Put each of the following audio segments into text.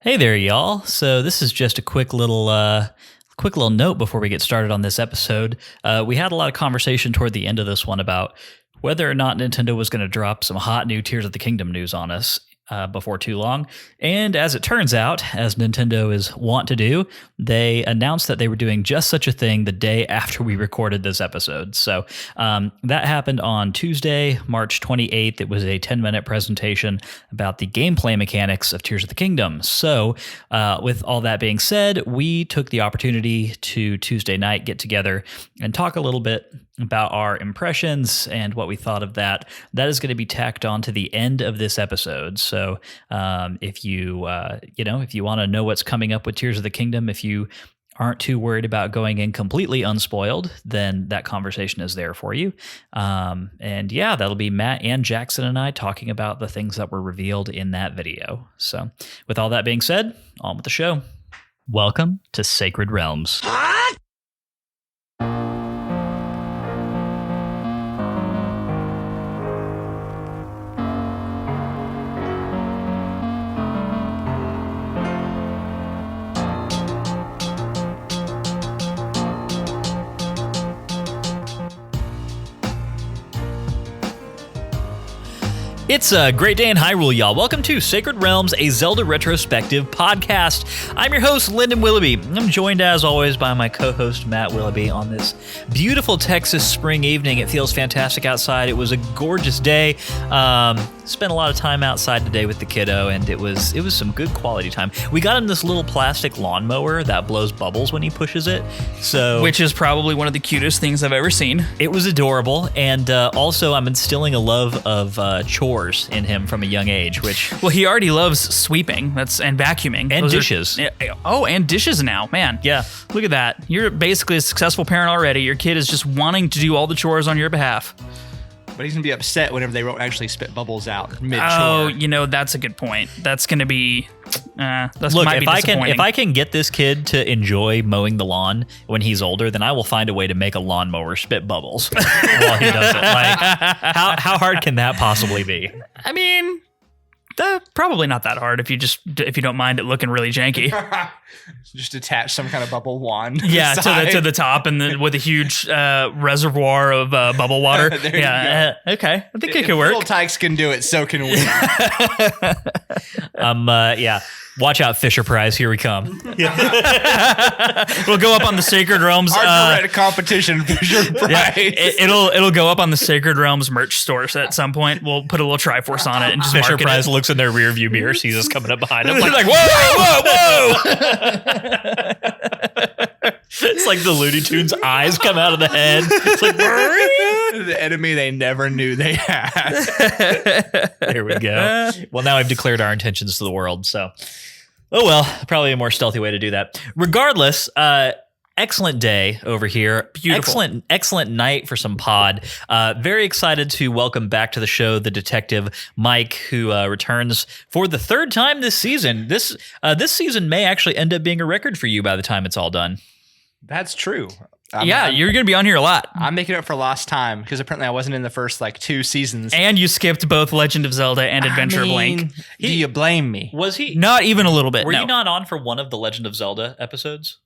Hey there, y'all. So this is just a quick little note before we get started on this episode. We had a lot of conversation toward the end of this one about whether or not Nintendo was going to drop some hot new Tears of the Kingdom news on us before too long. And as it turns out, as Nintendo is wont to do, they announced that they were doing just such a thing the day after we recorded this episode. So that happened on Tuesday, March 28th. It was a 10-minute presentation about the gameplay mechanics of Tears of the Kingdom. So with all that being said, we took the opportunity to Tuesday night get together and talk a little bit about our impressions and what we thought of that. That is going to be tacked on to the end of this episode. So if you want to know what's coming up with Tears of the Kingdom, if you aren't too worried about going in completely unspoiled, then that conversation is there for you. And yeah, that'll be Matt and Jackson and I talking about the things that were revealed in that video. So with all that being said, on with the show. Welcome to Sacred Realms. It's a great day in Hyrule, y'all. Welcome to Sacred Realms, a Zelda Retrospective Podcast. I'm your host, Lyndon Willoughby. I'm joined, as always, by my co-host, Matt Willoughby, on this beautiful Texas spring evening. It feels fantastic outside. It was a gorgeous day. Spent a lot of time outside today with the kiddo, and it was some good quality time. We got him this little plastic lawnmower that blows bubbles when he pushes it. Which is probably one of the cutest things I've ever seen. It was adorable, and also I'm instilling a love of chores in him from a young age, which... Well, he already loves sweeping and vacuuming. And dishes. And dishes now, man. Yeah. Look at that. You're basically a successful parent already. Your kid is just wanting to do all the chores on your behalf. But he's going to be upset whenever they won't actually spit bubbles out mid-chore. Oh, that's a good point. That's going to be... Look, if I can get this kid to enjoy mowing the lawn when he's older, then I will find a way to make a lawnmower spit bubbles while he does it. Like, how hard can that possibly be? I mean... probably not that hard if you don't mind it looking really janky. Just attach some kind of bubble wand. Yeah, to the top, and then with a huge reservoir of bubble water. Yeah, okay. I think it could work. Little Tykes can do it, so can we. Yeah. Watch out, Fisher Prize. Here we come. We'll go up on the Sacred Realms. Our competition, Fisher Prize. Yeah, it'll go up on the Sacred Realms merch stores at some point. We'll put a little Triforce on it and just Fisher Prize looks in their rearview mirror, sees us coming up behind him, like whoa. It's like the Looney Tunes eyes come out of the head. It's like the enemy they never knew they had. There we go. Well, now I've declared our intentions to the world, so oh well, probably a more stealthy way to do that. Regardless, excellent day over here. Beautiful. Excellent night for some pod. Very excited to welcome back to the show the detective Mike, who returns for the third time this season. This season may actually end up being a record for you by the time it's all done. That's true. You're going to be on here a lot. I'm making up for lost time because apparently I wasn't in the first 2 seasons. And you skipped both Legend of Zelda and Adventure of Link. Do you blame me? Was he? Not even a little bit. Were you not on for one of the Legend of Zelda episodes?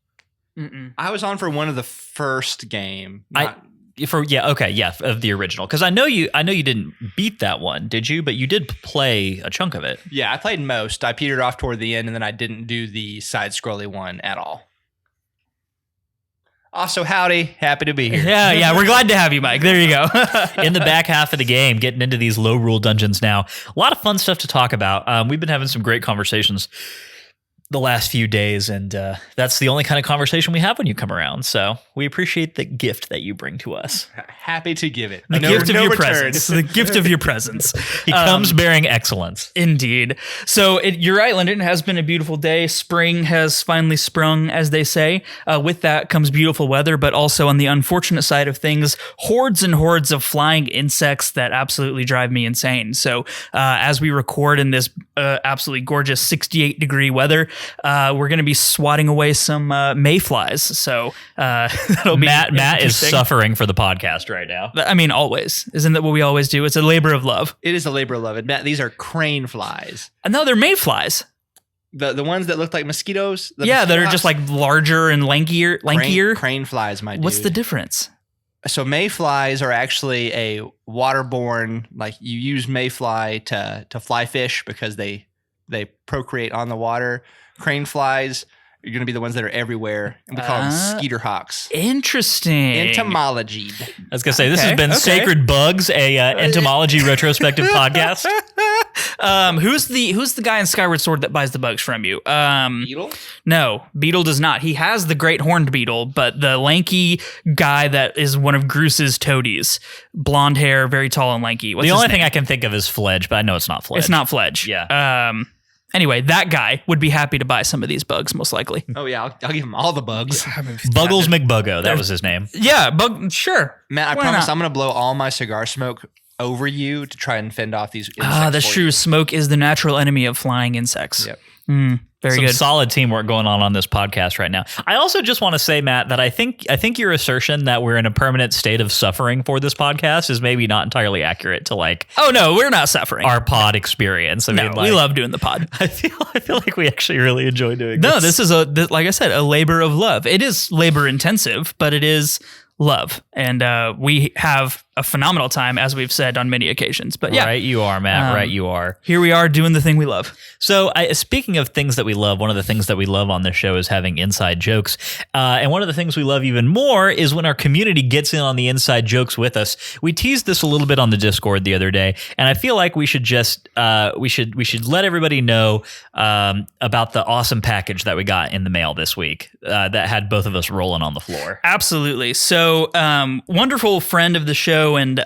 Mm-mm. I was on for one of the first game. Of the original, because I know you didn't beat that one, did you? But you did play a chunk of it. Yeah, I played most. I petered off toward the end, and then I didn't do the side-scrolly one at all. Also, howdy. Happy to be here. Yeah, we're glad to have you, Mike. There you go. In the back half of the game, getting into these low rule dungeons now. A lot of fun stuff to talk about. We've been having some great conversations the last few days, and that's the only kind of conversation we have when you come around. So we appreciate the gift that you bring to us. Happy to give it. The gift of your presence. The gift of your presence. He comes bearing excellence. Indeed. So you're right, Lyndon. It has been a beautiful day. Spring has finally sprung, as they say. With that comes beautiful weather, but also on the unfortunate side of things, hordes and hordes of flying insects that absolutely drive me insane. So as we record in this absolutely gorgeous 68-degree weather, we're going to be swatting away some mayflies. So that'll be Matt is suffering for the podcast right now. I mean, always. Isn't that what we always do? It's a labor of love. It is a labor of love. Matt, these are crane flies. No, they're mayflies. The ones that look like mosquitoes. That are just like larger and lankier. Crane flies, my dude. What's the difference? So mayflies are actually a waterborne, like you use mayfly to fly fish because they procreate on the water. Crane flies are going to be the ones that are everywhere, and we call them skeeter hawks. Interesting. Entomology. I was going to say, this has been Sacred Bugs, a entomology retrospective podcast. Who's the guy in Skyward Sword that buys the bugs from you? Beetle? No, Beetle does not. He has the great horned beetle, but the lanky guy that is one of Groose's toadies. Blonde hair, very tall and lanky. What's the his only name? thing I can think of is Fledge, but I know it's not Fledge. It's not Fledge. Yeah. Anyway, that guy would be happy to buy some of these bugs, most likely. Oh, yeah. I'll give him all the bugs. Buggles McBuggo. That was his name. Yeah, sure. Matt, I Why promise not? I'm going to blow all my cigar smoke over you to try and fend off these insects. That's for true. you. Smoke is the natural enemy of flying insects. Yep. Very Some good. solid teamwork going on this podcast right now. I also just want to say, Matt, that I think your assertion that we're in a permanent state of suffering for this podcast is maybe not entirely accurate to like Oh no, we're not suffering. our pod experience. I no, mean, we love doing the pod. I feel like we actually really enjoy doing No, this. this is like I said, a labor of love. It is labor intensive, but it is love, and we have a phenomenal time, as we've said on many occasions. But yeah, Right you are, Matt. Right you are. here we are doing the thing we love. So, speaking of things that we love, one of the things that we love on this show is having inside jokes. And one of the things we love even more is when our community gets in on the inside jokes with us. We teased this a little bit on the Discord the other day, and I feel like we should just we should let everybody know about the awesome package that we got in the mail this week that had both of us rolling on the floor. Absolutely. So, wonderful friend of the show and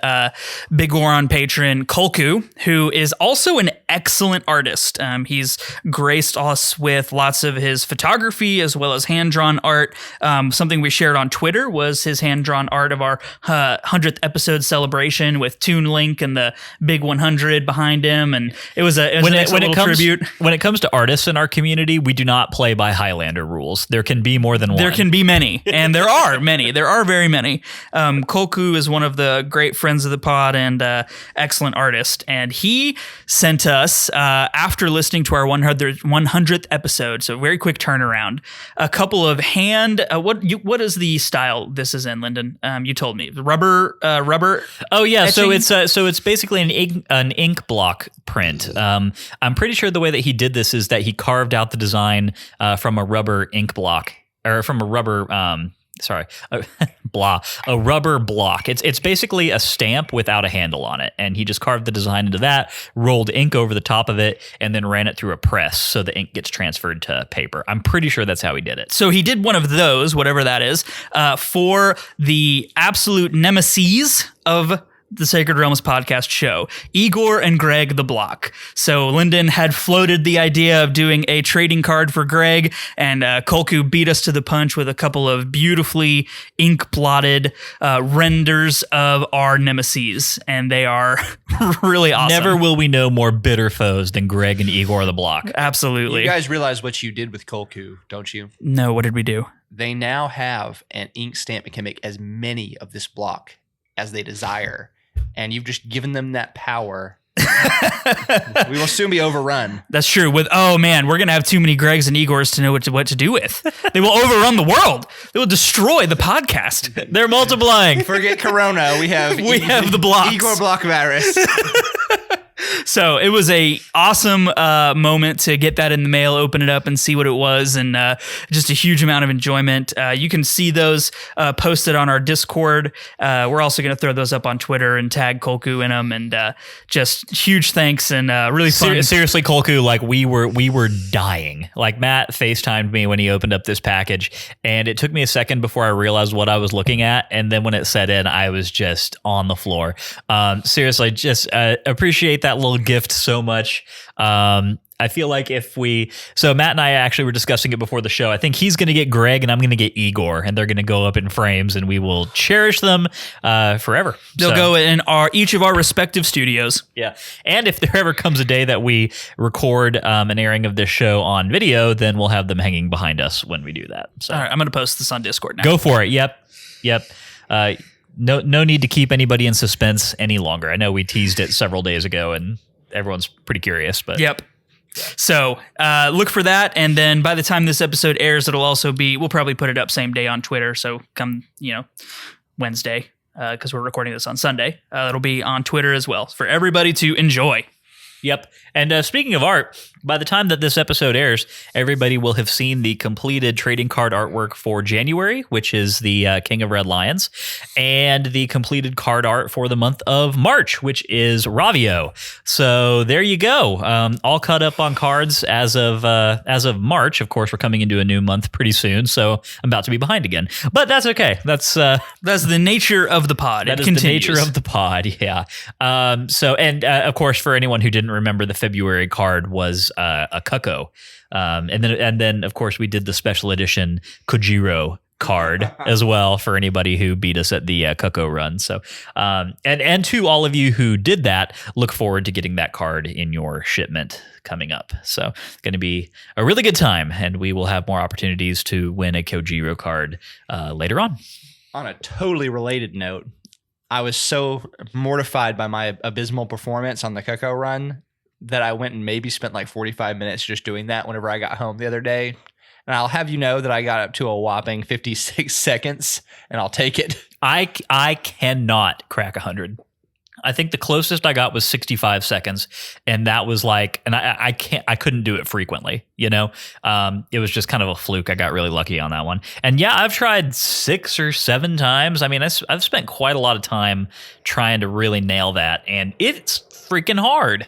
Big War on Patron, Kolku, who is also an excellent artist. He's graced us with lots of his photography as well as hand-drawn art. Something we shared on Twitter was his hand-drawn art of our 100th episode celebration with Toon Link and the Big 100 behind him. And it was a nice little tribute. When it comes to artists in our community, we do not play by Highlander rules. There can be more than one. There can be many, and there are many. There are very many. Kolku is one of the great friends of the pod and excellent artist, and he sent us, after listening to our 100th episode, so very quick turnaround, a couple of what is the style this is in, Lyndon? You told me. Rubber. Oh yeah, etching? so it's basically an ink block print. I'm pretty sure the way that he did this is that he carved out the design from a rubber ink block, or from a rubber a rubber block. It's basically a stamp without a handle on it, and he just carved the design into that, rolled ink over the top of it, and then ran it through a press so the ink gets transferred to paper. I'm pretty sure that's how he did it. So he did one of those, whatever that is, for the absolute nemesis of the Sacred Realms podcast show, Igor and Greg the Block. So Lyndon had floated the idea of doing a trading card for Greg, and Kolku beat us to the punch with a couple of beautifully ink blotted renders of our nemesis, and they are really awesome. Never will we know more bitter foes than Greg and Igor the Block. Absolutely. You guys realize what you did with Kolku, don't you? No, what did we do? They now have an ink stamp and can make as many of this block as they desire. And you've just given them that power. We will soon be overrun. That's true. Oh man, we're gonna have too many Gregs and Igors to know what to do with. They will overrun the world. They will destroy the podcast. They're multiplying. Forget Corona. We have the blocks. Igor block virus. So it was a awesome moment to get that in the mail, open it up, and see what it was, and just a huge amount of enjoyment. You can see those posted on our Discord. We're also going to throw those up on Twitter and tag Kolku in them, and just huge thanks and really fun. Seriously, Kolku, like we were dying. Like Matt FaceTimed me when he opened up this package, and it took me a second before I realized what I was looking at, and then when it set in, I was just on the floor. Seriously, just appreciate that little gift so much. I feel like so Matt and I actually were discussing it before the show. I think he's going to get Greg and I'm going to get Igor, and they're going to go up in frames, and we will cherish them forever. They'll go in each of our respective studios. Yeah. And if there ever comes a day that we record an airing of this show on video, then we'll have them hanging behind us when we do that. So All right, I'm going to post this on Discord now. go for it. Yep. No need to keep anybody in suspense any longer. I know we teased it several days ago, and everyone's pretty curious, but Yep. So look for that. And then by the time this episode airs, we'll probably put it up same day on Twitter. So come, Wednesday, because we're recording this on Sunday. It'll be on Twitter as well for everybody to enjoy. Yep. And speaking of art, by the time that this episode airs, everybody will have seen the completed trading card artwork for January, which is the King of Red Lions, and the completed card art for the month of March, which is Ravio. So there you go. All caught up on cards as of March. Of course, we're coming into a new month pretty soon, so I'm about to be behind again. But that's okay. That's the nature of the pod. That is the nature of the pod. Yeah. Of course, for anyone who didn't remember, the February card was a Cucco, and then of course we did the special edition Kojiro card as well for anybody who beat us at the Cucco run. So and to all of you who did that, look forward to getting that card in your shipment coming up. So it's going to be a really good time, and we will have more opportunities to win a Kojiro card later on. On a totally related note, I was so mortified by my abysmal performance on the Cucco run that I went and maybe spent like 45 minutes just doing that whenever I got home the other day. And I'll have you know that I got up to a whopping 56 seconds, and I'll take it. I cannot crack 100. I think the closest I got was 65 seconds, and that was like, and I couldn't do it frequently, It was just kind of a fluke. I got really lucky on that one. And yeah, I've tried 6 or 7 times. I mean, I've spent quite a lot of time trying to really nail that, and it's freaking hard.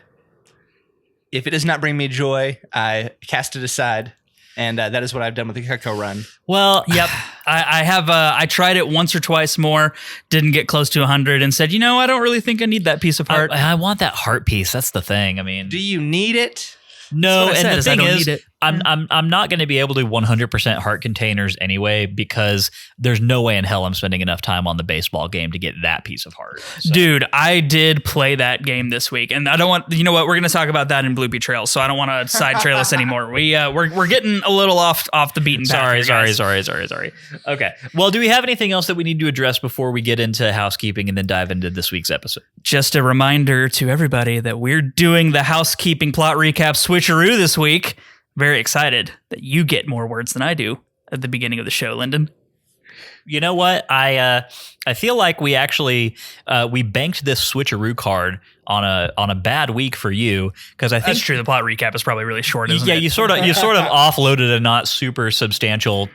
If it does not bring me joy, I cast it aside. And that is what I've done with the Cucco run. Well, yep. I have. I tried it once or twice more, didn't get close to 100, and said, I don't really think I need that piece of heart. I want that heart piece. That's the thing. I mean, do you need it? No, and the thing is, I'm not going to be able to 100% heart containers anyway, because there's no way in hell I'm spending enough time on the baseball game to get that piece of heart. So. Dude, I did play that game this week, and I don't want. You know what? We're going to talk about that in Bloopy Trails, so I don't want to side trail us anymore. We're getting a little off the beaten path. Sorry. Okay. Well, do we have anything else that we need to address before we get into housekeeping and then dive into this week's episode? Just a reminder to everybody that we're doing the housekeeping plot recap switcheroo this week. Very excited that you get more words than I do at the beginning of the show, Lyndon. You know what? I feel like we actually we banked this switcheroo card on a bad week for you, because I think that's true. The plot recap is probably really short, isn't it? Yeah, you sort of offloaded a not super substantial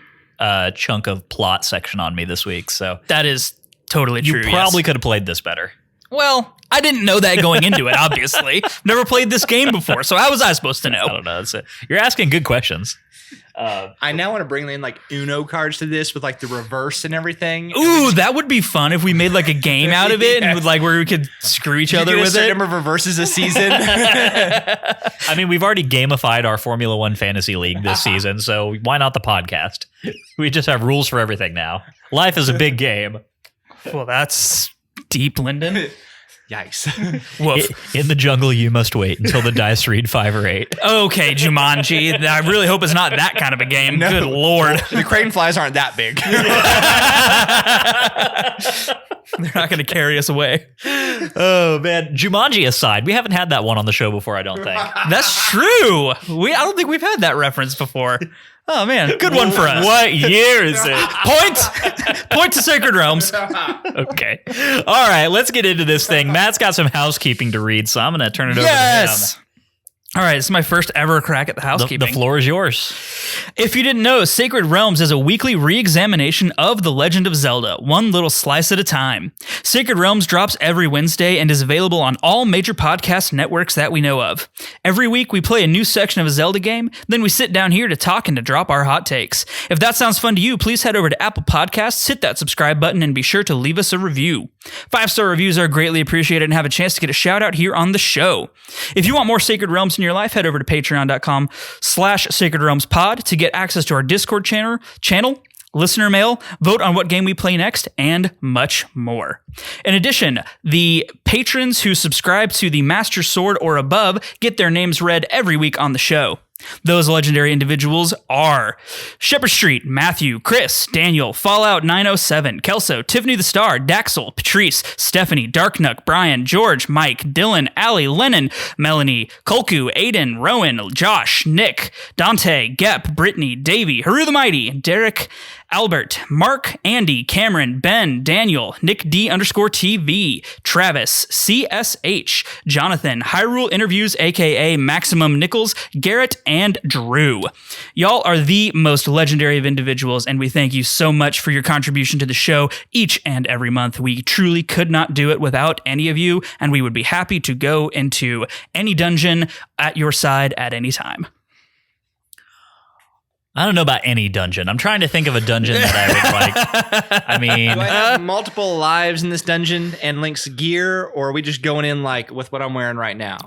chunk of plot section on me this week. So that is totally true. You probably could have played this better. Well, I didn't know that going into it, obviously. Never played this game before, so how was I supposed to know? I don't know. You're asking good questions. I now want to bring in like Uno cards to this with like the reverse and everything. Ooh, that would be fun if we made like a game out of it, and with like where we could screw each other with it. Number of reverses a season. I mean, we've already gamified our Formula One Fantasy League this season, so why not the podcast? We just have rules for everything now. Life is a big game. Well, that's deep, Lyndon. Yikes. Woof. In the jungle, you must wait until the dice read 5 or 8. Okay, Jumanji. I really hope it's not that kind of a game. No. Good Lord. The crane flies aren't that big. They're not going to carry us away. Oh, man. Jumanji aside, we haven't had that one on the show before, I don't think. That's true. I don't think we've had that reference before. Oh, man. Good one for us. What year is it? Point to Sacred Realms. Okay. All right, let's get into this thing. Matt's got some housekeeping to read, so I'm going to turn it over to him. All right, this is my first ever crack at the housekeeping. The floor is yours. If you didn't know, Sacred Realms is a weekly re-examination of The Legend of Zelda, one little slice at a time. Sacred Realms drops every Wednesday and is available on all major podcast networks that we know of. Every week, we play a new section of a Zelda game, then we sit down here to talk and to drop our hot takes. If that sounds fun to you, please head over to Apple Podcasts, hit that subscribe button, and be sure to leave us a review. 5-star reviews are greatly appreciated and have a chance to get a shout out here on the show. If you want more Sacred Realms in your life, head over to patreon.com/Sacred Realms Pod to get access to our Discord channel, listener mail, vote on what game we play next, and much more. In addition, the patrons who subscribe to the Master Sword or above get their names read every week on the show. Those legendary individuals are Shepherd Street, Matthew, Chris, Daniel, Fallout 907, Kelso, Tiffany the Star, Daxel, Patrice, Stephanie, Darknook, Brian, George, Mike, Dylan, Allie, Lennon, Melanie, Kolku, Aiden, Rowan, Josh, Nick, Dante, Gep, Brittany, Davey, Haru the Mighty, Derek, Albert, Mark, Andy, Cameron, Ben, Daniel, Nick D_TV, Travis, CSH, Jonathan, Hyrule Interviews, aka Maximum Nichols, Garrett, and Drew. Y'all are the most legendary of individuals, and we thank you so much for your contribution to the show each and every month. We truly could not do it without any of you, and we would be happy to go into any dungeon at your side at any time. I don't know about any dungeon. I'm trying to think of a dungeon that I would like. I mean, Do I have multiple lives in this dungeon and Link's gear, or are we just going in like with what I'm wearing right now?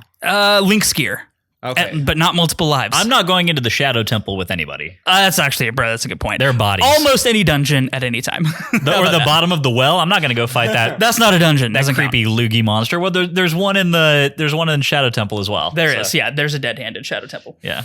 Link's gear. Okay. But not multiple lives. I'm not going into the Shadow Temple with anybody. That's actually, bro, that's a good point. Their bodies. Almost any dungeon at any time. Or the bottom of the well. I'm not going to go fight that. That's not a dungeon. That Doesn't creepy loogie monster. Well, there's one in Shadow Temple as well. There is. Yeah, there's a dead-handed Shadow Temple. Yeah.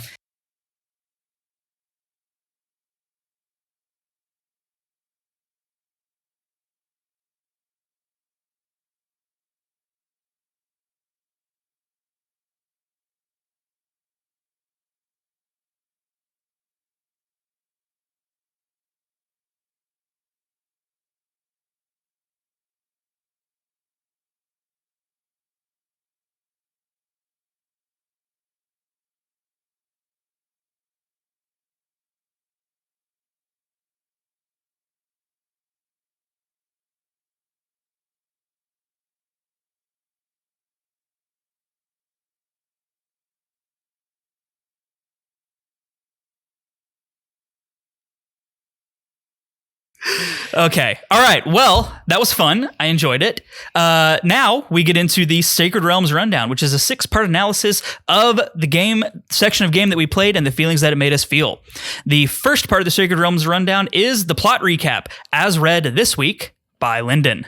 Okay. All right. Well, that was fun. I enjoyed it. Now we get into the Sacred Realms Rundown, which is a 6-part analysis of the game section of game that we played and the feelings that it made us feel. The first part of the Sacred Realms Rundown is the plot recap, as read this week by Lyndon.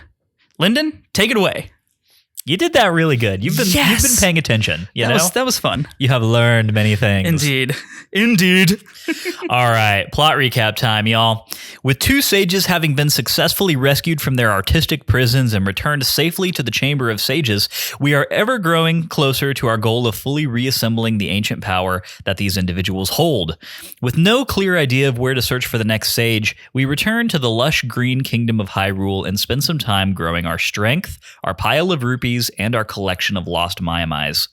Lyndon, take it away. You did that really good. You've been paying attention. That was fun. You have learned many things. Indeed. All right, plot recap time, y'all. With 2 sages having been successfully rescued from their artistic prisons and returned safely to the Chamber of Sages, we are ever growing closer to our goal of fully reassembling the ancient power that these individuals hold. With no clear idea of where to search for the next sage, we return to the lush green kingdom of Hyrule and spend some time growing our strength, our pile of rupees, and our collection of lost Maiamais.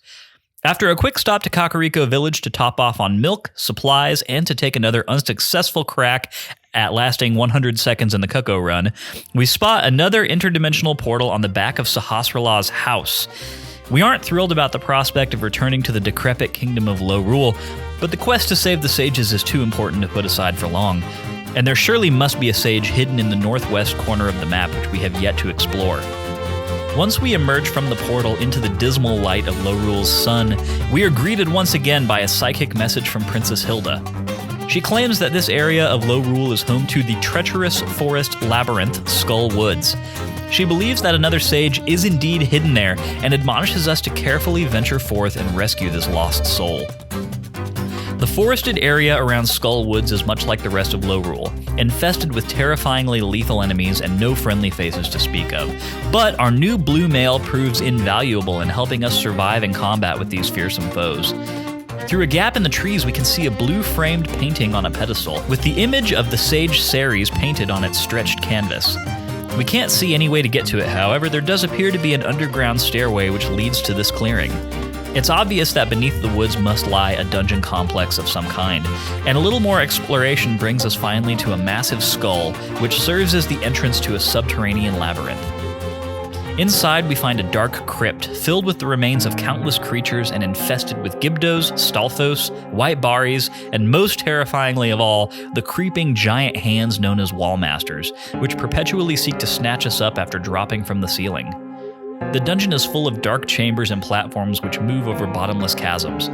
After a quick stop to Kakariko Village to top off on milk, supplies, and to take another unsuccessful crack at lasting 100 seconds in the Cuckoo Run, we spot another interdimensional portal on the back of Sahasrarl's house. We aren't thrilled about the prospect of returning to the decrepit kingdom of Lorule, but the quest to save the sages is too important to put aside for long, and there surely must be a sage hidden in the northwest corner of the map which we have yet to explore. Once we emerge from the portal into the dismal light of Lorule's sun, we are greeted once again by a psychic message from Princess Hilda. She claims that this area of Lorule is home to the treacherous forest labyrinth, Skull Woods. She believes that another sage is indeed hidden there and admonishes us to carefully venture forth and rescue this lost soul. The forested area around Skull Woods is much like the rest of Lorule, infested with terrifyingly lethal enemies and no friendly faces to speak of. But our new blue mail proves invaluable in helping us survive in combat with these fearsome foes. Through a gap in the trees, we can see a blue-framed painting on a pedestal, with the image of the sage Ceres painted on its stretched canvas. We can't see any way to get to it, however, there does appear to be an underground stairway which leads to this clearing. It's obvious that beneath the woods must lie a dungeon complex of some kind, and a little more exploration brings us finally to a massive skull, which serves as the entrance to a subterranean labyrinth. Inside, we find a dark crypt filled with the remains of countless creatures and infested with Gibdos, Stalfos, White Baris, and most terrifyingly of all, the creeping giant hands known as Wallmasters, which perpetually seek to snatch us up after dropping from the ceiling. The dungeon is full of dark chambers and platforms which move over bottomless chasms.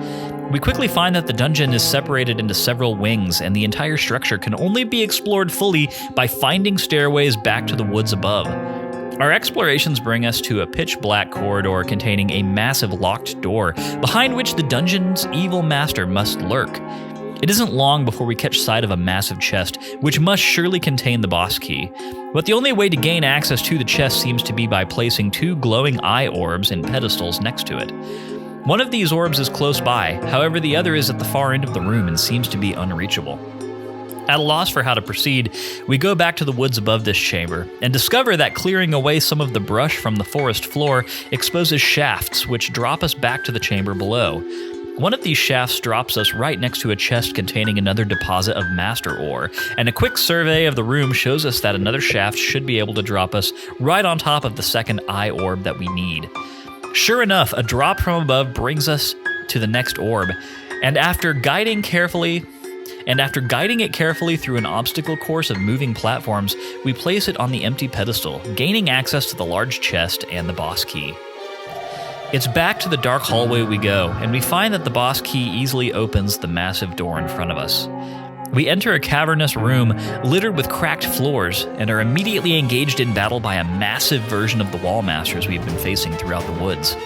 We quickly find that the dungeon is separated into several wings, and the entire structure can only be explored fully by finding stairways back to the woods above. Our explorations bring us to a pitch-black corridor containing a massive locked door, behind which the dungeon's evil master must lurk. It isn't long before we catch sight of a massive chest, which must surely contain the boss key. But the only way to gain access to the chest seems to be by placing 2 glowing eye orbs in pedestals next to it. One of these orbs is close by, however the other is at the far end of the room and seems to be unreachable. At a loss for how to proceed, we go back to the woods above this chamber and discover that clearing away some of the brush from the forest floor exposes shafts which drop us back to the chamber below. One of these shafts drops us right next to a chest containing another deposit of master ore, and a quick survey of the room shows us that another shaft should be able to drop us right on top of the second eye orb that we need. Sure enough, a drop from above brings us to the next orb, and after guiding it carefully through an obstacle course of moving platforms, we place it on the empty pedestal, gaining access to the large chest and the boss key. It's back to the dark hallway we go, and we find that the boss key easily opens the massive door in front of us. We enter a cavernous room littered with cracked floors and are immediately engaged in battle by a massive version of the wall masters we've been facing throughout the woods.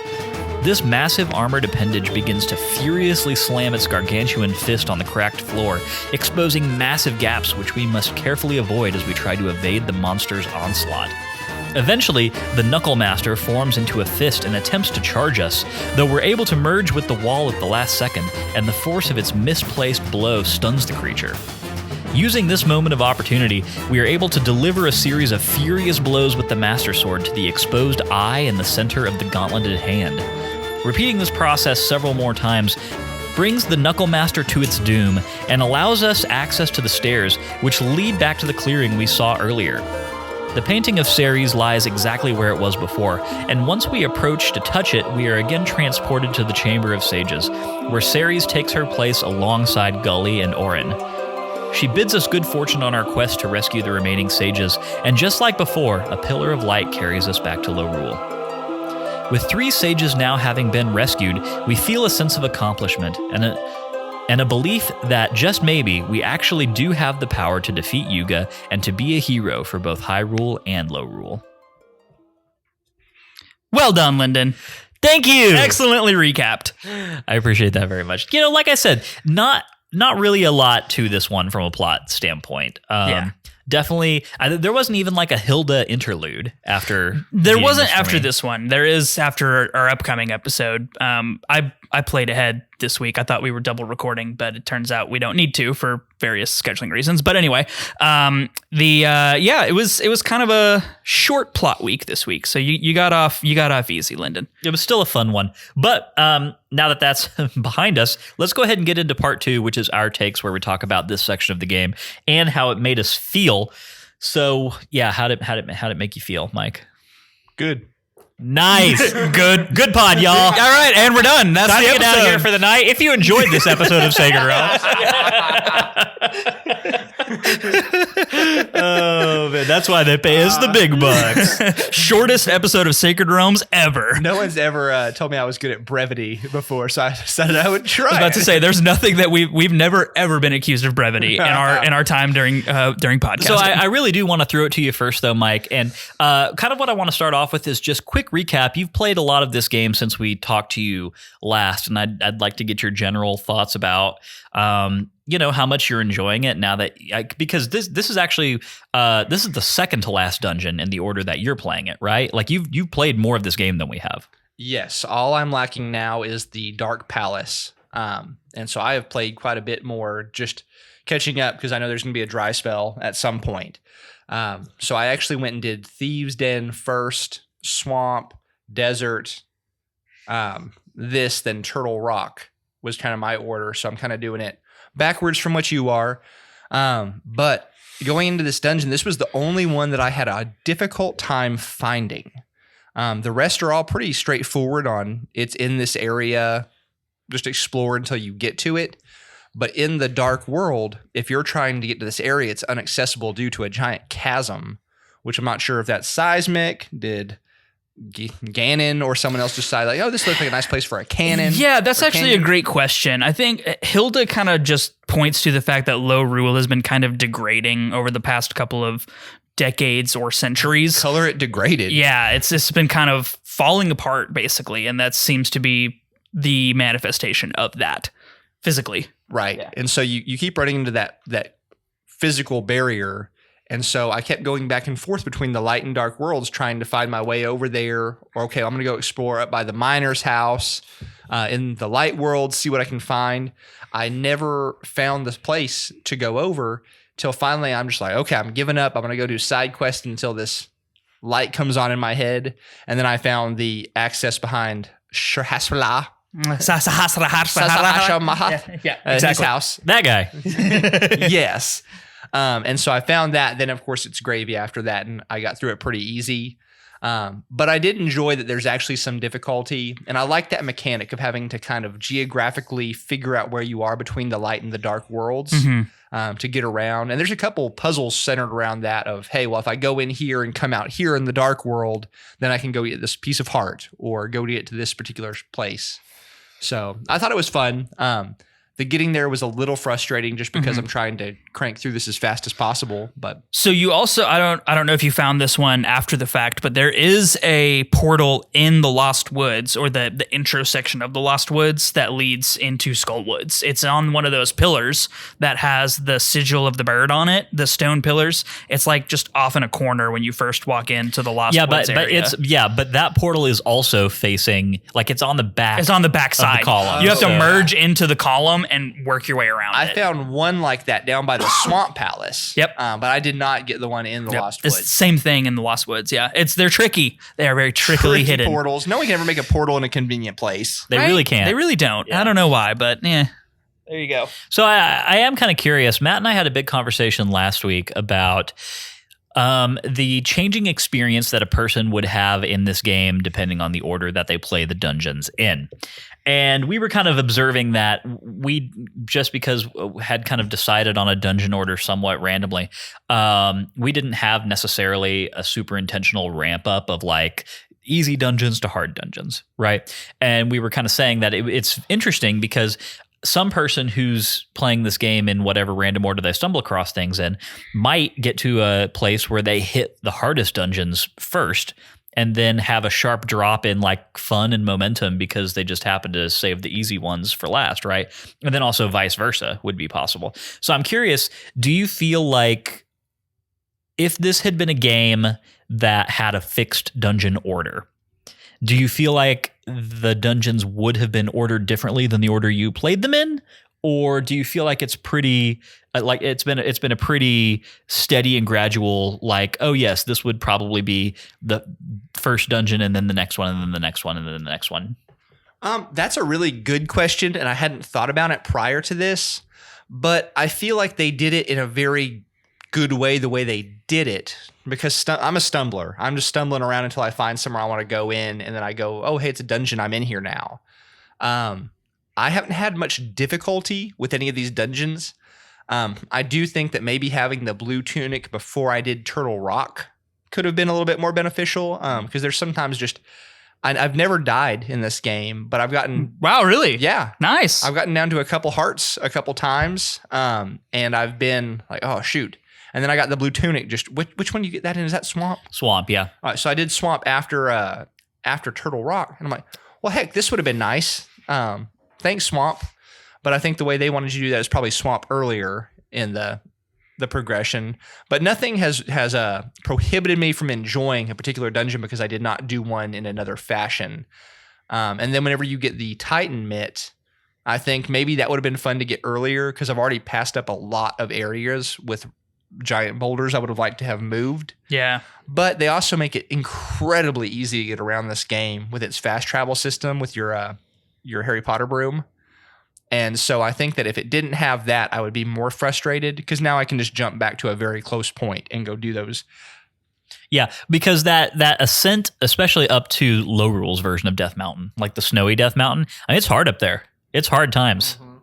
This massive armored appendage begins to furiously slam its gargantuan fist on the cracked floor, exposing massive gaps which we must carefully avoid as we try to evade the monster's onslaught. Eventually, the Knuckle Master forms into a fist and attempts to charge us, though we're able to merge with the wall at the last second, and the force of its misplaced blow stuns the creature. Using this moment of opportunity, we are able to deliver a series of furious blows with the Master Sword to the exposed eye in the center of the gauntleted hand. Repeating this process several more times brings the Knuckle Master to its doom and allows us access to the stairs, which lead back to the clearing we saw earlier. The painting of Ceres lies exactly where it was before, and once we approach to touch it, we are again transported to the Chamber of Sages, where Ceres takes her place alongside Gully and Orin. She bids us good fortune on our quest to rescue the remaining sages, and just like before, a pillar of light carries us back to Lorule. With 3 sages now having been rescued, we feel a sense of accomplishment and a belief that just maybe we actually do have the power to defeat Yuga and to be a hero for both Hyrule and Lorule. Well done, Lyndon. Thank you. Excellently recapped. I appreciate that very much. You know, like I said, not really a lot to this one from a plot standpoint. Yeah. Definitely, there wasn't even like a Hilda interlude after. There wasn't after this one. There is after our upcoming episode. I played ahead this week. I thought we were double recording, but it turns out we don't need to for various scheduling reasons. But anyway, it was kind of a short plot week this week. So you got off easy, Lyndon. It was still a fun one. But now that that's behind us, let's go ahead and get into part 2, which is our takes, where we talk about this section of the game and how it made us feel. So yeah, how did it make you feel, Mike? Good. Nice. Good pod, y'all. All right, and we're done. That's Time the to get episode. out of here for the night. If you enjoyed this episode of Sacred Realms. Oh, man, that's why they pay us the big bucks. Shortest episode of Sacred Realms ever. No one's ever told me I was good at brevity before, so I decided I would try. I was about to say, there's nothing that we've never ever been accused of brevity in our time during podcasting. So I really do want to throw it to you first, though, Mike. And kind of what I want to start off with is just quick recap. You've played a lot of this game since we talked to you last, and I'd like to get your general thoughts about how much you're enjoying it now that because this is actually this is the second to last dungeon in the order that you're playing it, right? Like you've played more of this game than we have. Yes, all I'm lacking now is the Dark Palace, and so I have played quite a bit more, just catching up because I know there's going to be a dry spell at some point. So I actually went and did Thieves' Den first, Swamp, Desert, then Turtle Rock was kind of my order. So I'm kind of doing it backwards from what you are. But going into this dungeon, this was the only one that I had a difficult time finding. The rest are all pretty straightforward on it's in this area, just explore until you get to it. But in the dark world, if you're trying to get to this area, it's inaccessible due to a giant chasm, which I'm not sure if that's seismic. Did Ganon or someone else decide like, oh, this looks like a nice place for a cannon? Yeah, that's actually a great question. I think Hilda kind of just points to the fact that Lorule has been kind of degrading over the past couple of decades or centuries. Color it degraded. Yeah, it's just been kind of falling apart basically, and that seems to be the manifestation of that physically. Right. Yeah. And so you keep running into that physical barrier. And so I kept going back and forth between the light and dark worlds, trying to find my way over there. Or, okay, I'm going to go explore up by the miner's house in the light world, see what I can find. I never found this place to go over till finally I'm just like, okay, I'm giving up. I'm going to go do side quest until this light comes on in my head. And then I found the access behind Shurhasla. Yeah, His house. That guy. Yes. And so I found that. Then, of course, it's gravy after that, and I got through it pretty easy. But I did enjoy that there's actually some difficulty, and I like that mechanic of having to kind of geographically figure out where you are between the light and the dark worlds to get around. And there's a couple puzzles centered around that of, hey, well, if I go in here and come out here in the dark world, then I can go get this piece of heart or go get to this particular place. So I thought it was fun. The getting there was a little frustrating just because I'm trying to crank through this as fast as possible. But so you also, I don't know if you found this one after the fact, but there is a portal in the Lost Woods, or the intro section of the Lost Woods, that leads into Skull Woods. It's on one of those pillars that has the sigil of the bird on it, the stone pillars. It's like just off in a corner when you first walk into the Lost Woods area. But that portal is also facing, like, it's on the back. It's on the back side. Of the column. You have to merge into the column and work your way around I found one like that down by the Swamp Palace. Yep. But I did not get the one in the Lost It's Woods. the same thing in the Lost Woods. Yeah. They're tricky. They are very trickily hidden. Portals. No one can ever make a portal in a convenient place. They really can't. They really don't. Yeah. I don't know why, but yeah. There you go. So I am kind of curious. Matt and I had a big conversation last week about the changing experience that a person would have in this game depending on the order that they play the dungeons in. And we were kind of observing that we, just because had kind of decided on a dungeon order somewhat randomly, we didn't have necessarily a super intentional ramp up of like easy dungeons to hard dungeons, right? And we were kind of saying that it's interesting because some person who's playing this game in whatever random order they stumble across things in might get to a place where they hit the hardest dungeons first and then have a sharp drop in like fun and momentum because they just happen to save the easy ones for last, right? And then also vice versa would be possible. So I'm curious, do you feel like if this had been a game that had a fixed dungeon order, do you feel like the dungeons would have been ordered differently than the order you played them in? Or do you feel like it's pretty like it's been a pretty steady and gradual, like, oh yes, this would probably be the first dungeon and then the next one and then the next one and then the next one? That's a really good question, and I hadn't thought about it prior to this, but I feel like they did it in a very good way, the way they did it, because I'm a stumbler. I'm just stumbling around until I find somewhere I want to go in, and then I go, oh, hey, it's a dungeon. I'm in here now. I haven't had much difficulty with any of these dungeons. I do think that maybe having the blue tunic before I did Turtle Rock could have been a little bit more beneficial, because there's sometimes just I've never died in this game, but I've gotten Wow, really? yeah, Nice. I've gotten down to a couple hearts a couple times, and I've been like, oh shoot, and then I got the blue tunic. Just which one you get that in? Is that Swamp? Swamp, yeah. All right, so I did Swamp after Turtle Rock, and I'm like, well, heck, this would have been nice. Thanks, Swamp. But I think the way they wanted you to do that is probably Swamp earlier in the progression. But nothing has prohibited me from enjoying a particular dungeon because I did not do one in another fashion. And then whenever you get the Titan Mitt, I think maybe that would have been fun to get earlier because I've already passed up a lot of areas with giant boulders I would have liked to have moved. Yeah. But they also make it incredibly easy to get around this game with its fast travel system with your Harry Potter broom. And so I think that if it didn't have that, I would be more frustrated because now I can just jump back to a very close point and go do those. Yeah, because that ascent, especially up to Low Rules version of Death Mountain, like the snowy Death Mountain, I mean, it's hard up there. It's hard times. Mm-hmm.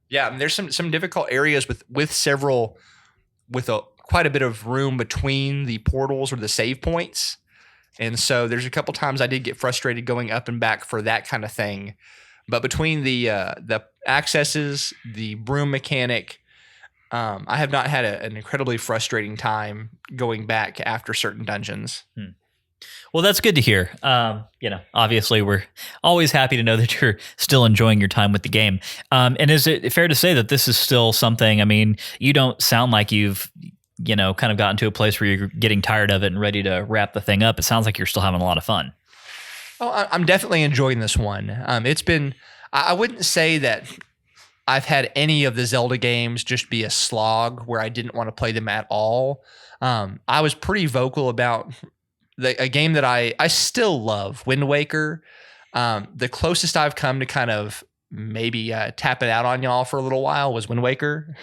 Yeah, and there's some difficult areas with quite a bit of room between the portals or the save points. And so there's a couple times I did get frustrated going up and back for that kind of thing. But between the accesses, the broom mechanic, I have not had an incredibly frustrating time going back after certain dungeons. Well, that's good to hear. Obviously, we're always happy to know that you're still enjoying your time with the game. And is it fair to say that this is still something? I mean, you don't sound like you've, kind of gotten to a place where you're getting tired of it and ready to wrap the thing up. It sounds like you're still having a lot of fun. Oh, I'm definitely enjoying this one. It's been, I wouldn't say that I've had any of the Zelda games just be a slog where I didn't want to play them at all. I was pretty vocal about a game that I still love, Wind Waker. The closest I've come to kind of maybe tap it out on y'all for a little while was Wind Waker,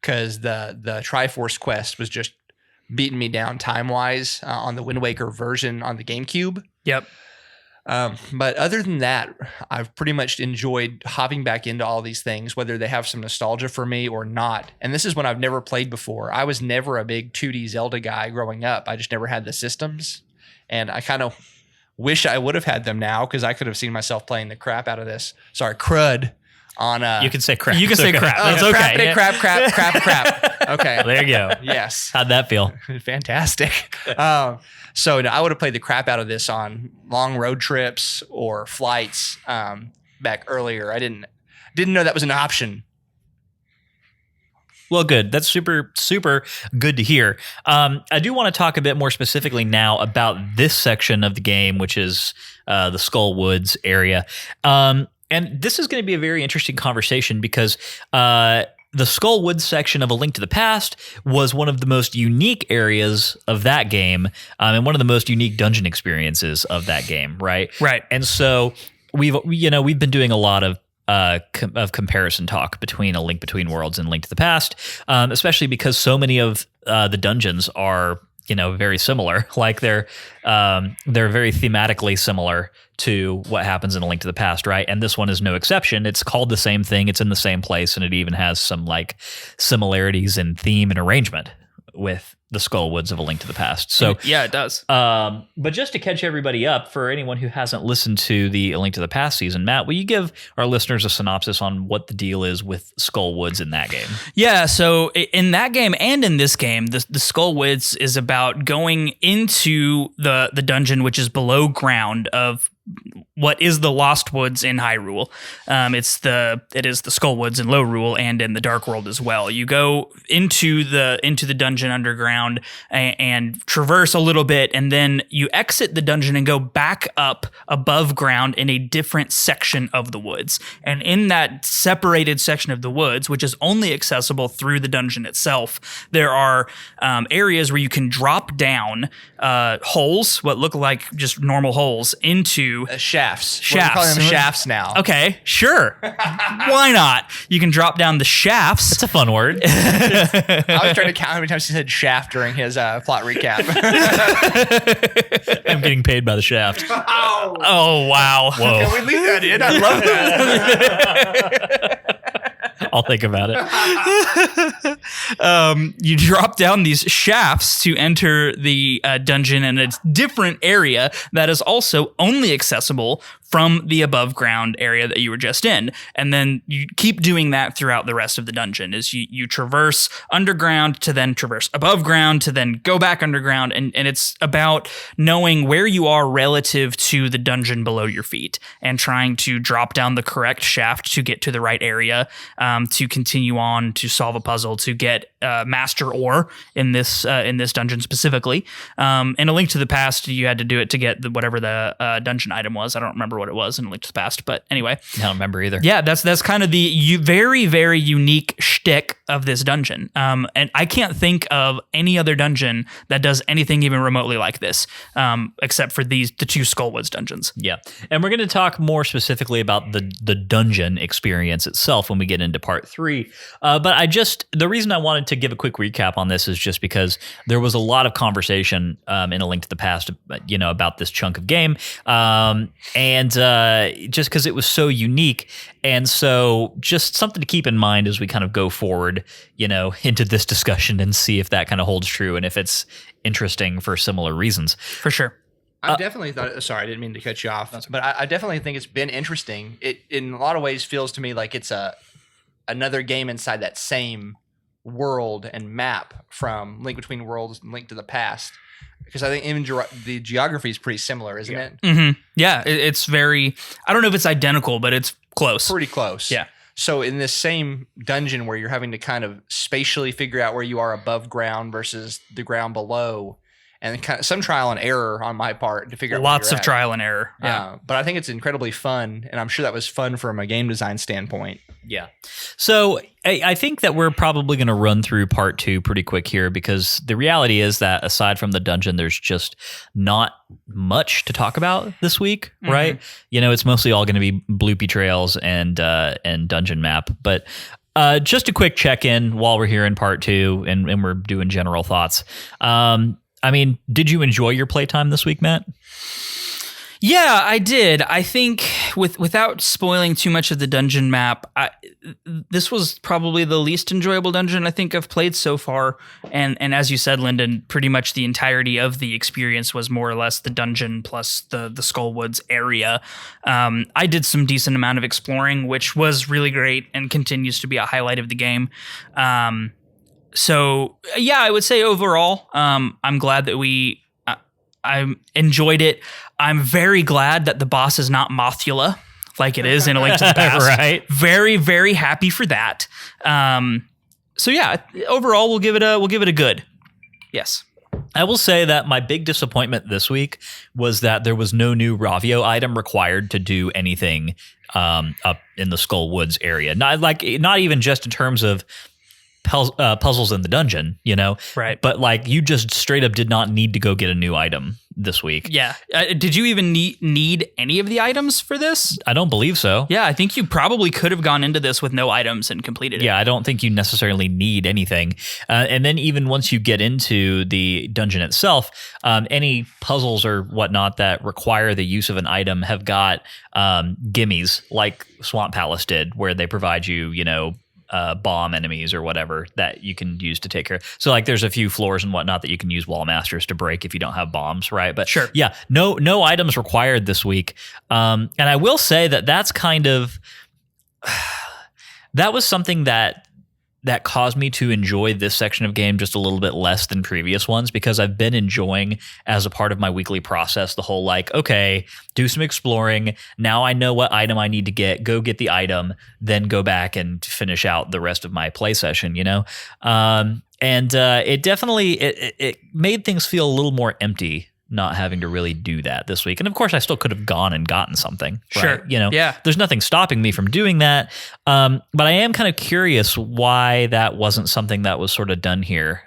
because the Triforce Quest was just beating me down time-wise on the Wind Waker version on the GameCube. Yep. But other than that, I've pretty much enjoyed hopping back into all these things, whether they have some nostalgia for me or not. And this is one I've never played before. I was never a big 2D Zelda guy growing up. I just never had the systems. And I kind of wish I would have had them now, because I could have seen myself playing the crap out of this. Sorry, crud. On you can say crap. You can say crap. That's okay. Crap. Okay. Well, there you go. Yes. How'd that feel? Fantastic. So I would have played the crap out of this on long road trips or flights back earlier. I didn't know that was an option. Well, good. That's super, super good to hear. I do want to talk a bit more specifically now about this section of the game, which is the Skull Woods area. And this is going to be a very interesting conversation, because the Skull Woods section of A Link to the Past was one of the most unique areas of that game, and one of the most unique dungeon experiences of that game, right? Right. And so we've been doing a lot of comparison talk between A Link Between Worlds and Link to the Past, especially because so many of the dungeons are very similar. Like they're very thematically similar to what happens in A Link to the Past, right? And this one is no exception. It's called the same thing. It's in the same place, and it even has some like similarities in theme and arrangement with the Skull Woods of A Link to the Past. So yeah, it does. But just to catch everybody up, for anyone who hasn't listened to the A Link to the Past season, Matt, will you give our listeners a synopsis on what the deal is with Skull Woods in that game? Yeah, so in that game and in this game, the Skull Woods is about going into the dungeon, which is below ground of what is the Lost Woods in Hyrule. It is the Skull Woods in Lorule and in the Dark World as well. You go into the dungeon underground and traverse a little bit, and then you exit the dungeon and go back up above ground in a different section of the woods. And in that separated section of the woods, which is only accessible through the dungeon itself, there are areas where you can drop down holes, what look like just normal holes, into Shafts. Shafts. We're calling them shafts now. Okay, sure. Why not? You can drop down the shafts. That's a fun word. I was trying to count how many times he said shaft during his plot recap. I'm getting paid by the shaft. Oh, wow. Whoa. Can we leave that in? I love that. I'll think about it. You drop down these shafts to enter the dungeon in a different area that is also only accessible from the above ground area that you were just in. And then you keep doing that throughout the rest of the dungeon, is you traverse underground to then traverse above ground to then go back underground. And it's about knowing where you are relative to the dungeon below your feet and trying to drop down the correct shaft to get to the right area, to continue on to solve a puzzle, to get master ore in this dungeon specifically. In A Link to the Past, you had to do it to get whatever the dungeon item was. I don't remember what it was in A Link to the Past, but anyway. I don't remember either. Yeah, that's kind of the very, very unique shtick of this dungeon. And I can't think of any other dungeon that does anything even remotely like this, except for the two Skullwoods dungeons. Yeah. And we're going to talk more specifically about the dungeon experience itself when we get into part 3. But the reason I wanted to give a quick recap on this is just because there was a lot of conversation in A Link to the Past, about this chunk of game. And just because it was so unique. And so just something to keep in mind as we kind of go forward, into this discussion and see if that kind of holds true and if it's interesting for similar reasons. For sure. I definitely thought, sorry, I didn't mean to cut you off, but I definitely think it's been interesting. It, in a lot of ways, feels to me like it's another game inside that same world and map from Link Between Worlds and Link to the Past. Because I think even the geography is pretty similar, isn't it? Mm-hmm. Yeah, it's very, I don't know if it's identical, but it's close. Pretty close. Yeah. So in this same dungeon where you're having to kind of spatially figure out where you are above ground versus the ground below, and kind of some trial and error on my part to figure out lots where of trial and error. Yeah. But I think it's incredibly fun, and I'm sure that was fun from a game design standpoint. Yeah. So I think that we're probably going to run through part 2 pretty quick here, because the reality is that aside from the dungeon, there's just not much to talk about this week, right? You know, it's mostly all going to be bloopy trails and dungeon map. But just a quick check-in while we're here in part 2 and we're doing general thoughts. I mean, did you enjoy your playtime this week, Matt? Yeah, I did. I think without spoiling too much of the dungeon map, this was probably the least enjoyable dungeon I think I've played so far. And as you said, Lyndon, pretty much the entirety of the experience was more or less the dungeon plus the Skullwoods area. I did some decent amount of exploring, which was really great and continues to be a highlight of the game. So yeah, I would say overall, I'm glad that I enjoyed it. I'm very glad that the boss is not Mothula like it is in A Link to the Past. Right. Very, very happy for that. So yeah, overall we'll give it a good. Yes. I will say that my big disappointment this week was that there was no new Ravio item required to do anything up in the Skullwoods area. Not even just in terms of puzzles in the dungeon, you know? Right. But like you just straight up did not need to go get a new item this week. Yeah. Did you even need any of the items for this? I don't believe so. Yeah, I think you probably could have gone into this with no items and completed it. Yeah, I don't think you necessarily need anything. And then even once you get into the dungeon itself, any puzzles or whatnot that require the use of an item have got gimmies like Swamp Palace did, where they provide you, you know, bomb enemies or whatever that you can use to take care of. So like there's a few floors and whatnot that you can use wall masters to break if you don't have bombs, right? But sure. Yeah, no items required this week. And I will say that that's kind of that was something that caused me to enjoy this section of game just a little bit less than previous ones, because I've been enjoying as a part of my weekly process the whole like, okay, do some exploring. Now I know what item I need to get, go get the item, then go back and finish out the rest of my play session, you know? It definitely, it made things feel a little more empty not having to really do that this week. And of course I still could have gone and gotten something. Sure. Right? You know, yeah. There's nothing stopping me from doing that. But I am kind of curious why that wasn't something that was sort of done here.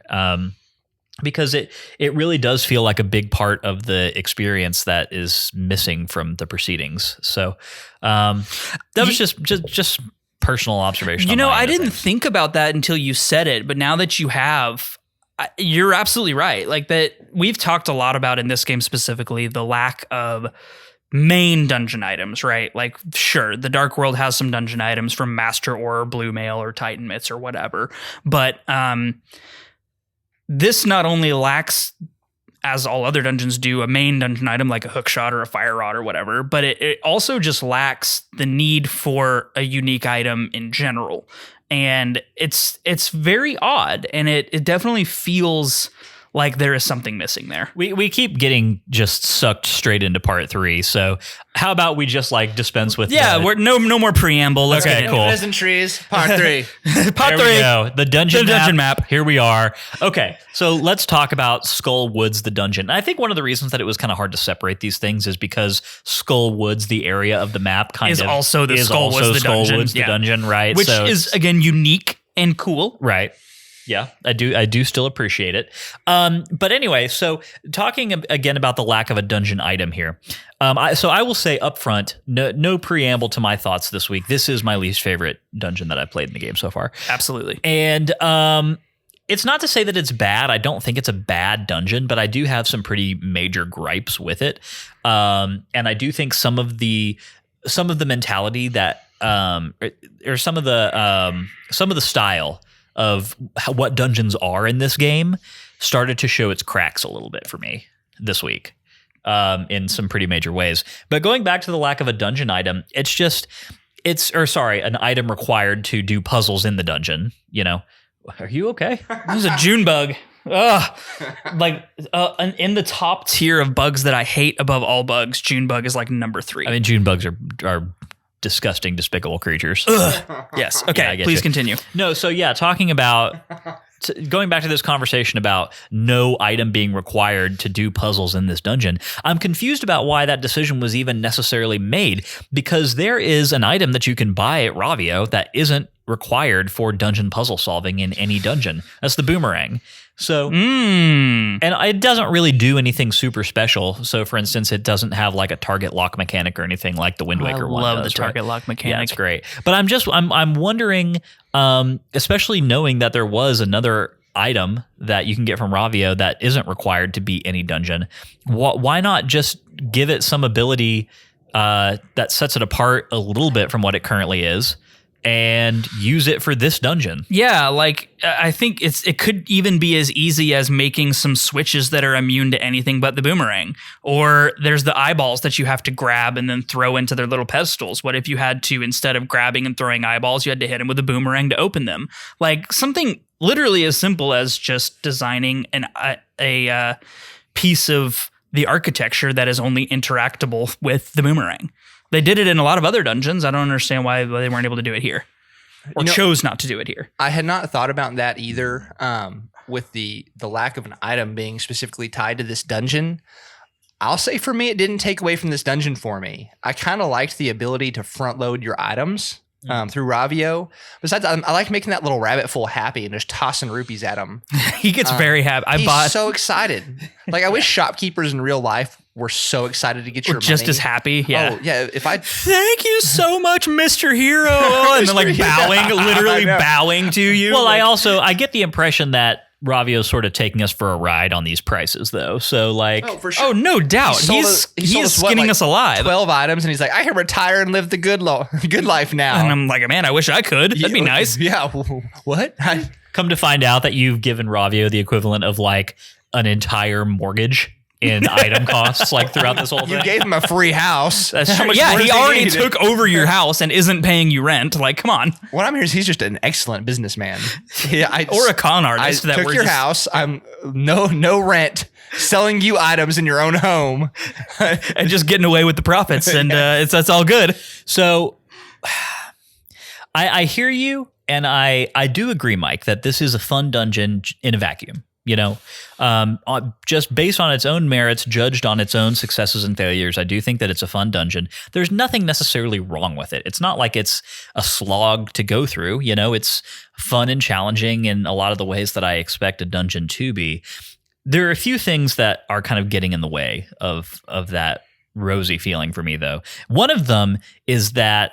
Because it really does feel like a big part of the experience that is missing from the proceedings. So that was just personal observation. You know, I didn't think about that until you said it, but now that you have, you're absolutely right. Like that, we've talked a lot about in this game specifically the lack of main dungeon items, right? Like, sure, the Dark World has some dungeon items from Master Ore, Blue Mail, or Titan Mitts or whatever, but this not only lacks, as all other dungeons do, a main dungeon item like a hookshot or a fire rod or whatever, but it also just lacks the need for a unique item in general. And it's very odd, and it definitely feels like there is something missing there. We keep getting just sucked straight into part 3. So how about we just like dispense with we're no more preamble. Let's okay, get cool. Pleasantries, part 3. Part 3. There we go. The dungeon dungeon map. Here we are. Okay, so let's talk about Skullwoods, the dungeon. I think one of the reasons that it was kind of hard to separate these things is because Skullwoods, the area of the map, is also the Skullwoods, the dungeon, right? Which is again unique and cool, right? Yeah, I do still appreciate it. But anyway, so talking again about the lack of a dungeon item here. So I will say up front, no preamble to my thoughts this week. This is my least favorite dungeon that I've played in the game so far. Absolutely. And it's not to say that it's bad. I don't think it's a bad dungeon, but I do have some pretty major gripes with it. And I do think some of the mentality that or some of the style of what dungeons are in this game started to show its cracks a little bit for me this week in some pretty major ways. But going back to the lack of a dungeon item, an item required to do puzzles in the dungeon, you know, Are you okay? There's a June bug. Ugh. In the top tier of bugs that I hate above all bugs, June bug is like number 3. I mean, June bugs are disgusting, despicable creatures. Ugh. Yes. Okay. Yeah, please continue. No. So yeah, talking about going back to this conversation about no item being required to do puzzles in this dungeon, I'm confused about why that decision was even necessarily made, because there is an item that you can buy at Ravio that isn't required for dungeon puzzle solving in any dungeon. That's the boomerang. So, and it doesn't really do anything super special. So, for instance, it doesn't have like a target lock mechanic or anything like the Wind Waker one. I love does, the target lock mechanic. Yeah, it's great. But I'm wondering, especially knowing that there was another item that you can get from Ravio that isn't required to beat any dungeon. Why not just give it some ability that sets it apart a little bit from what it currently is, and use it for this dungeon? Yeah, like I think it could even be as easy as making some switches that are immune to anything but the boomerang. Or there's the eyeballs that you have to grab and then throw into their little pedestals. What if you had to, instead of grabbing and throwing eyeballs, you had to hit them with a boomerang to open them? Like something literally as simple as just designing a piece of the architecture that is only interactable with the boomerang. They did it in a lot of other dungeons. I don't understand why they weren't able to do it here, or chose not to do it here. I had not thought about that either. With the lack of an item being specifically tied to this dungeon, I'll say for me, it didn't take away from this dungeon for me. I kind of liked the ability to front load your items through Ravio. Besides, I like making that little rabbit full happy and just tossing rupees at him. He gets very happy. He's so excited. Like I wish shopkeepers in real life were so excited to get your money. Just as happy. Yeah. Oh, yeah. Thank you so much, Mr. Hero. And then like bowing, literally bowing to you. Well, I get the impression that Ravio's sort of taking us for a ride on these prices, though. So, like, for sure. Oh, no doubt. He's skinning us alive. 12 items, and he's like, I can retire and live the good life now. And I'm like, man, I wish I could. That'd be nice. Yeah. What? Come to find out that you've given Ravio the equivalent of like an entire mortgage in item costs, like throughout this whole thing. You gave him a free house. That's true. Yeah, he already took over your house and isn't paying you rent. Like, come on. What I'm hearing is he's just an excellent businessman. Or a con artist. I took your house. I'm no rent, selling you items in your own home, and just getting away with the profits. And that's all good. So I hear you, and I do agree, Mike, that this is a fun dungeon in a vacuum. You know, just based on its own merits, judged on its own successes and failures, I do think that it's a fun dungeon. There's nothing necessarily wrong with it. It's not like it's a slog to go through. You know, it's fun and challenging in a lot of the ways that I expect a dungeon to be. There are a few things that are kind of getting in the way of that rosy feeling for me, though. One of them is that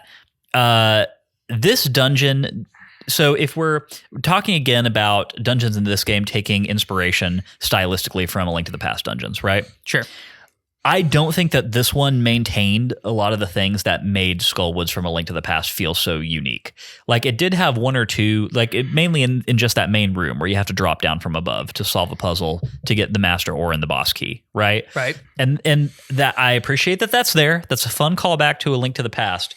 this dungeon. So if we're talking again about dungeons in this game taking inspiration stylistically from A Link to the Past dungeons, right? Sure. I don't think that this one maintained a lot of the things that made Skullwoods from A Link to the Past feel so unique. Like it did have one or two, like it mainly in just that main room where you have to drop down from above to solve a puzzle to get the master ore and the boss key, right? Right. And that I appreciate that that's there. That's a fun callback to A Link to the Past.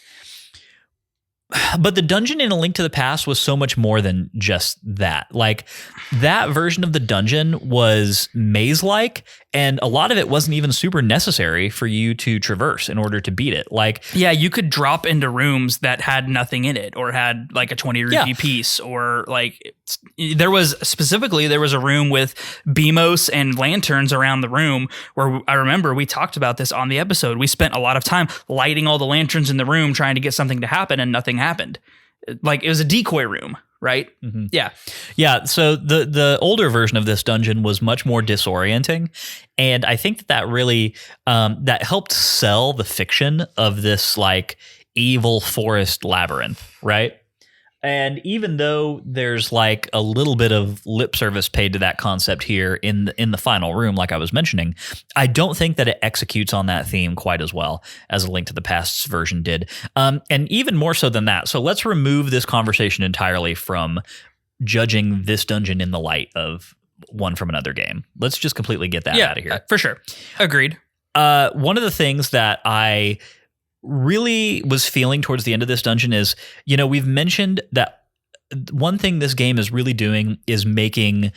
But the dungeon in A Link to the Past was so much more than just that. Like that version of the dungeon was maze-like, and a lot of it wasn't even super necessary for you to traverse in order to beat it. Like, yeah, you could drop into rooms that had nothing in it, or had like a 20 rupee piece, or like there was a room with BMOS and lanterns around the room where I remember we talked about this on the episode. We spent a lot of time lighting all the lanterns in the room trying to get something to happen, and nothing happened. Like it was a decoy room, right? Mm-hmm. Yeah. So the older version of this dungeon was much more disorienting, and I think that really that helped sell the fiction of this like evil forest labyrinth, right? And even though there's like a little bit of lip service paid to that concept here in the final room, like I was mentioning, I don't think that it executes on that theme quite as well as A Link to the Past's version did. And even more so than that. So let's remove this conversation entirely from judging this dungeon in the light of one from another game. Let's just completely get that out of here. For sure. Agreed. One of the things that I really was feeling towards the end of this dungeon is, you know, we've mentioned that one thing this game is really doing is making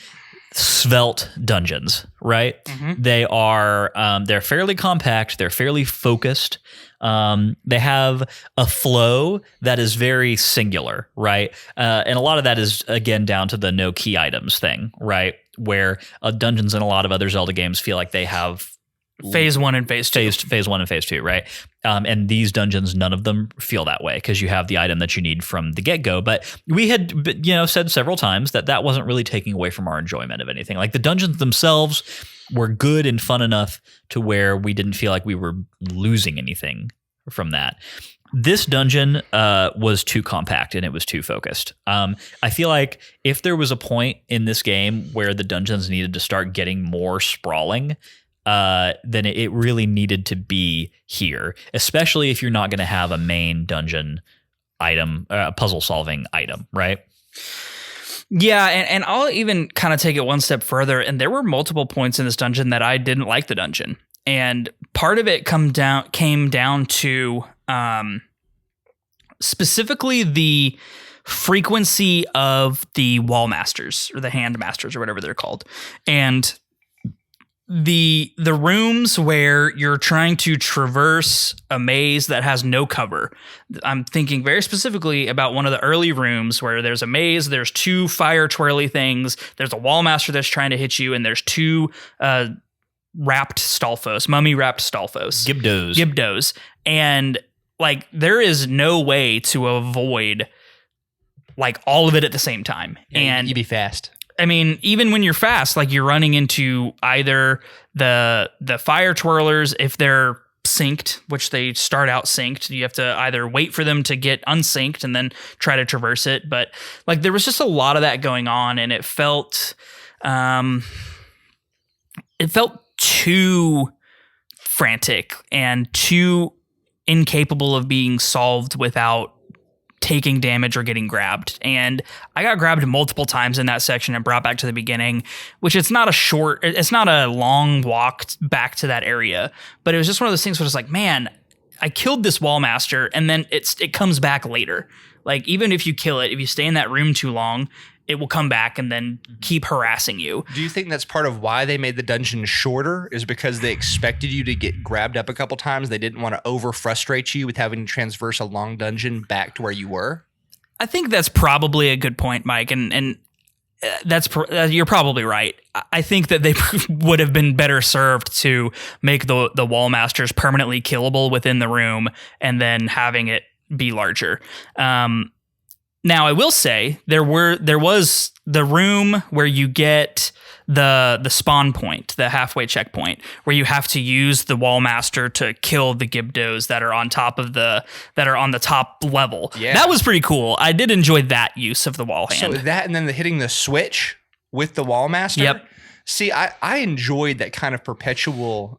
svelte dungeons, right? They are they're fairly compact, they're fairly focused. They have a flow that is very singular, right? And a lot of that is, again, down to the no key items thing, right? Where dungeons in a lot of other Zelda games feel like they have phase 1 and phase 2. Phase 1 and phase 2, right? And these dungeons, none of them feel that way because you have the item that you need from the get-go. But we had, said several times that wasn't really taking away from our enjoyment of anything. Like the dungeons themselves were good and fun enough to where we didn't feel like we were losing anything from that. This dungeon was too compact and it was too focused. I feel like if there was a point in this game where the dungeons needed to start getting more sprawling, then it really needed to be here, especially if you're not going to have a main dungeon item, puzzle solving item, right? Yeah, and I'll even kind of take it one step further. And there were multiple points in this dungeon that I didn't like the dungeon, and part of it came down to specifically the frequency of the wall masters or the hand masters or whatever they're called, and the rooms where you're trying to traverse a maze that has no cover. I'm thinking very specifically about one of the early rooms where there's a maze, there's 2 fire twirly things, there's a wall master that's trying to hit you, and there's 2 wrapped Stalfos, mummy wrapped Stalfos. Gibdos. And like there is no way to avoid like all of it at the same time. Yeah, and you'd be fast. I mean, even when you're fast, like you're running into either the fire twirlers, if they're synced, which they start out synced, you have to either wait for them to get unsynced and then try to traverse it. But like there was just a lot of that going on, and it felt too frantic and too incapable of being solved without taking damage or getting grabbed. And I got grabbed multiple times in that section and brought back to the beginning, which it's not a long walk back to that area, but it was just one of those things where it's like, man, I killed this wall master and then it comes back later. Like even if you kill it, if you stay in that room too long, it will come back and then keep harassing you. Do you think that's part of why they made the dungeon shorter, is because they expected you to get grabbed up a couple times? They didn't want to over frustrate you with having to transverse a long dungeon back to where you were? I think that's probably a good point, Mike. And you're probably right. I think that they would have been better served to make the wall masters permanently killable within the room and then having it be larger. Now, I will say there was the room where you get the spawn point, the halfway checkpoint, where you have to use the wall master to kill the Gibdos that are on the top level. Yeah. That was pretty cool. I did enjoy that use of the wall hand. So that, and then hitting the switch with the wall master. Yep. See, I enjoyed that kind of perpetual.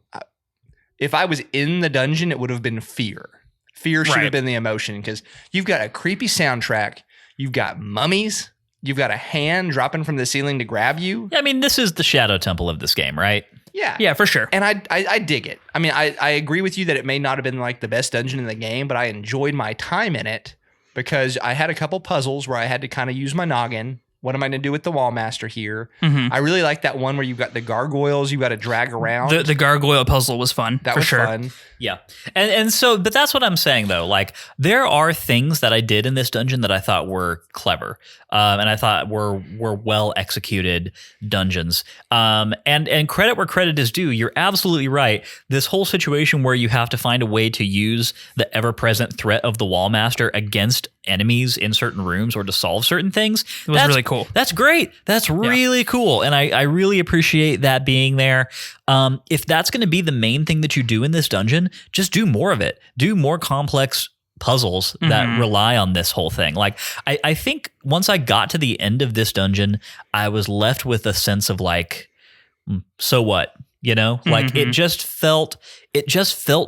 If I was in the dungeon, it would have been fear. Fear should have been the emotion, because you've got a creepy soundtrack. You've got mummies. You've got a hand dropping from the ceiling to grab you. I mean, this is the Shadow Temple of this game, right? Yeah. Yeah, for sure. And I dig it. I mean, I agree with you that it may not have been like the best dungeon in the game, but I enjoyed my time in it because I had a couple puzzles where I had to kind of use my noggin. What am I going to do with the wall master here? Mm-hmm. I really like that one where you've got the gargoyles you got to drag around. The gargoyle puzzle was fun. That was fun. Yeah. And so, but that's what I'm saying though. Like there are things that I did in this dungeon that I thought were clever. And I thought were well executed dungeons. And credit where credit is due. You're absolutely right. This whole situation where you have to find a way to use the ever-present threat of the wall master against enemies in certain rooms or to solve certain things. It was really cool. That's great. That's really cool. And I really appreciate that being there. If that's going to be the main thing that you do in this dungeon, just do more of it. Do more complex puzzles that rely on this whole thing. Like I think once I got to the end of this dungeon, I was left with a sense of like, so what? You know, like it just felt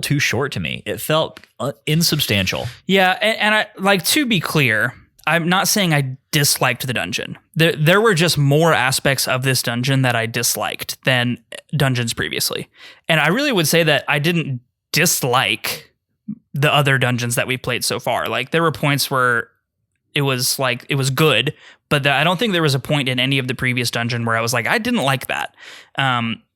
too short to me. It felt insubstantial. Yeah, and I like, to be clear, I'm not saying I disliked the dungeon. There were just more aspects of this dungeon that I disliked than dungeons previously. And I really would say that I didn't dislike the other dungeons that we played so far. Like there were points where it was good, but I don't think there was a point in any of the previous dungeon where I was like, I didn't like that.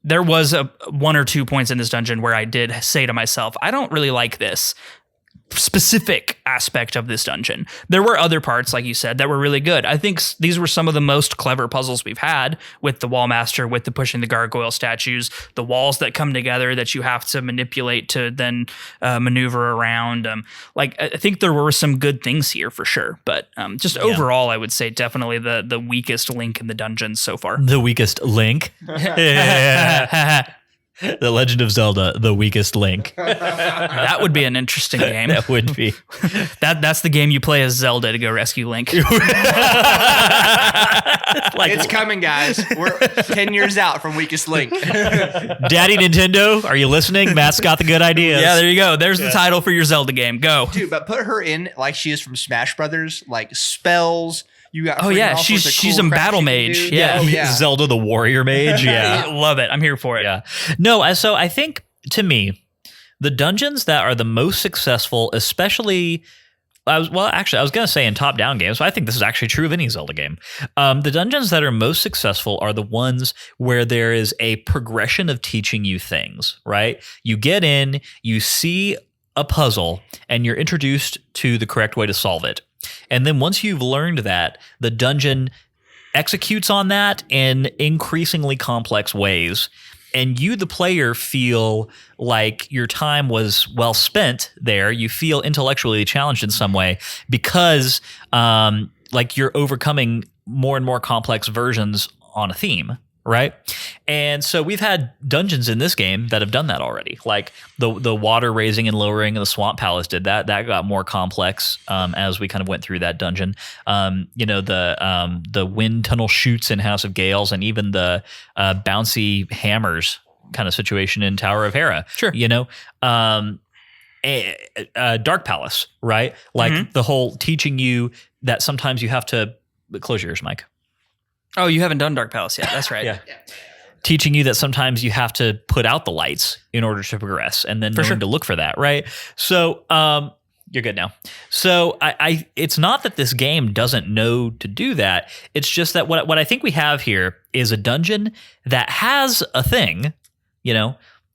There was one or two points in this dungeon where I did say to myself, I don't really like this specific aspect of this dungeon. There were other parts, like you said, that were really good. I think these were some of the most clever puzzles we've had, with the wall master, with the pushing the gargoyle statues, the walls that come together that you have to manipulate to then maneuver around. I think there were some good things here for sure, but just overall, I would say definitely the weakest link in the dungeons so far. The weakest link. The Legend of Zelda, The Weakest Link. That would be an interesting game. That would be. That's the game you play as Zelda to go rescue Link. It's coming, guys. We're 10 years out from Weakest Link. Daddy Nintendo, are you listening? Matt's got the good ideas. Yeah, there you go. There's the title for your Zelda game. Go. Dude, but put her in like she is from Smash Brothers, like spells. You got she's a battle mage. Yeah. Zelda the warrior mage. Yeah. Love it. I'm here for it. Yeah. No, so I think, to me, the dungeons that are the most successful, especially, I was going to say in top-down games, but I think this is actually true of any Zelda game. The dungeons that are most successful are the ones where there is a progression of teaching you things, right? You get in, you see a puzzle, and you're introduced to the correct way to solve it. And then once you've learned that, the dungeon executes on that in increasingly complex ways. And you, the player, feel like your time was well spent there. You feel intellectually challenged in some way because you're overcoming more and more complex versions on a theme. Right. And so we've had dungeons in this game that have done that already. Like the water raising and lowering in the Swamp Palace did that. That got more complex as we kind of went through that dungeon. The wind tunnel chutes in House of Gales, and even the bouncy hammers kind of situation in Tower of Hera. Sure. Dark Palace, right? Like the whole teaching you that sometimes you have to close your ears, Mike. Oh, you haven't done Dark Palace yet. That's right. Yeah. Teaching you that sometimes you have to put out the lights in order to progress, and then knowing to look for that, right? So you're good now. So I it's not that this game doesn't know to do that. It's just that what I think we have here is a dungeon that has a thing,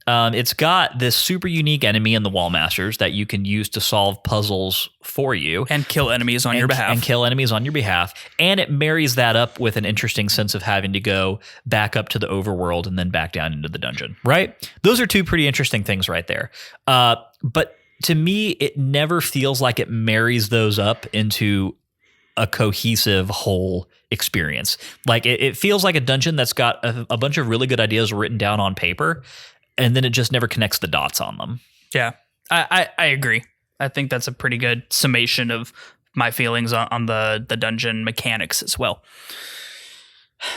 it's got this super unique enemy in the Wall Masters that you can use to solve puzzles for you. And kill enemies on your behalf. And it marries that up with an interesting sense of having to go back up to the overworld and then back down into the dungeon, right? Those are two pretty interesting things right there. But to me, it never feels like it marries those up into a cohesive whole experience. Like it feels like a dungeon that's got a bunch of really good ideas written down on paper, and then it just never connects the dots on them. Yeah, I agree. I think that's a pretty good summation of my feelings on the dungeon mechanics as well.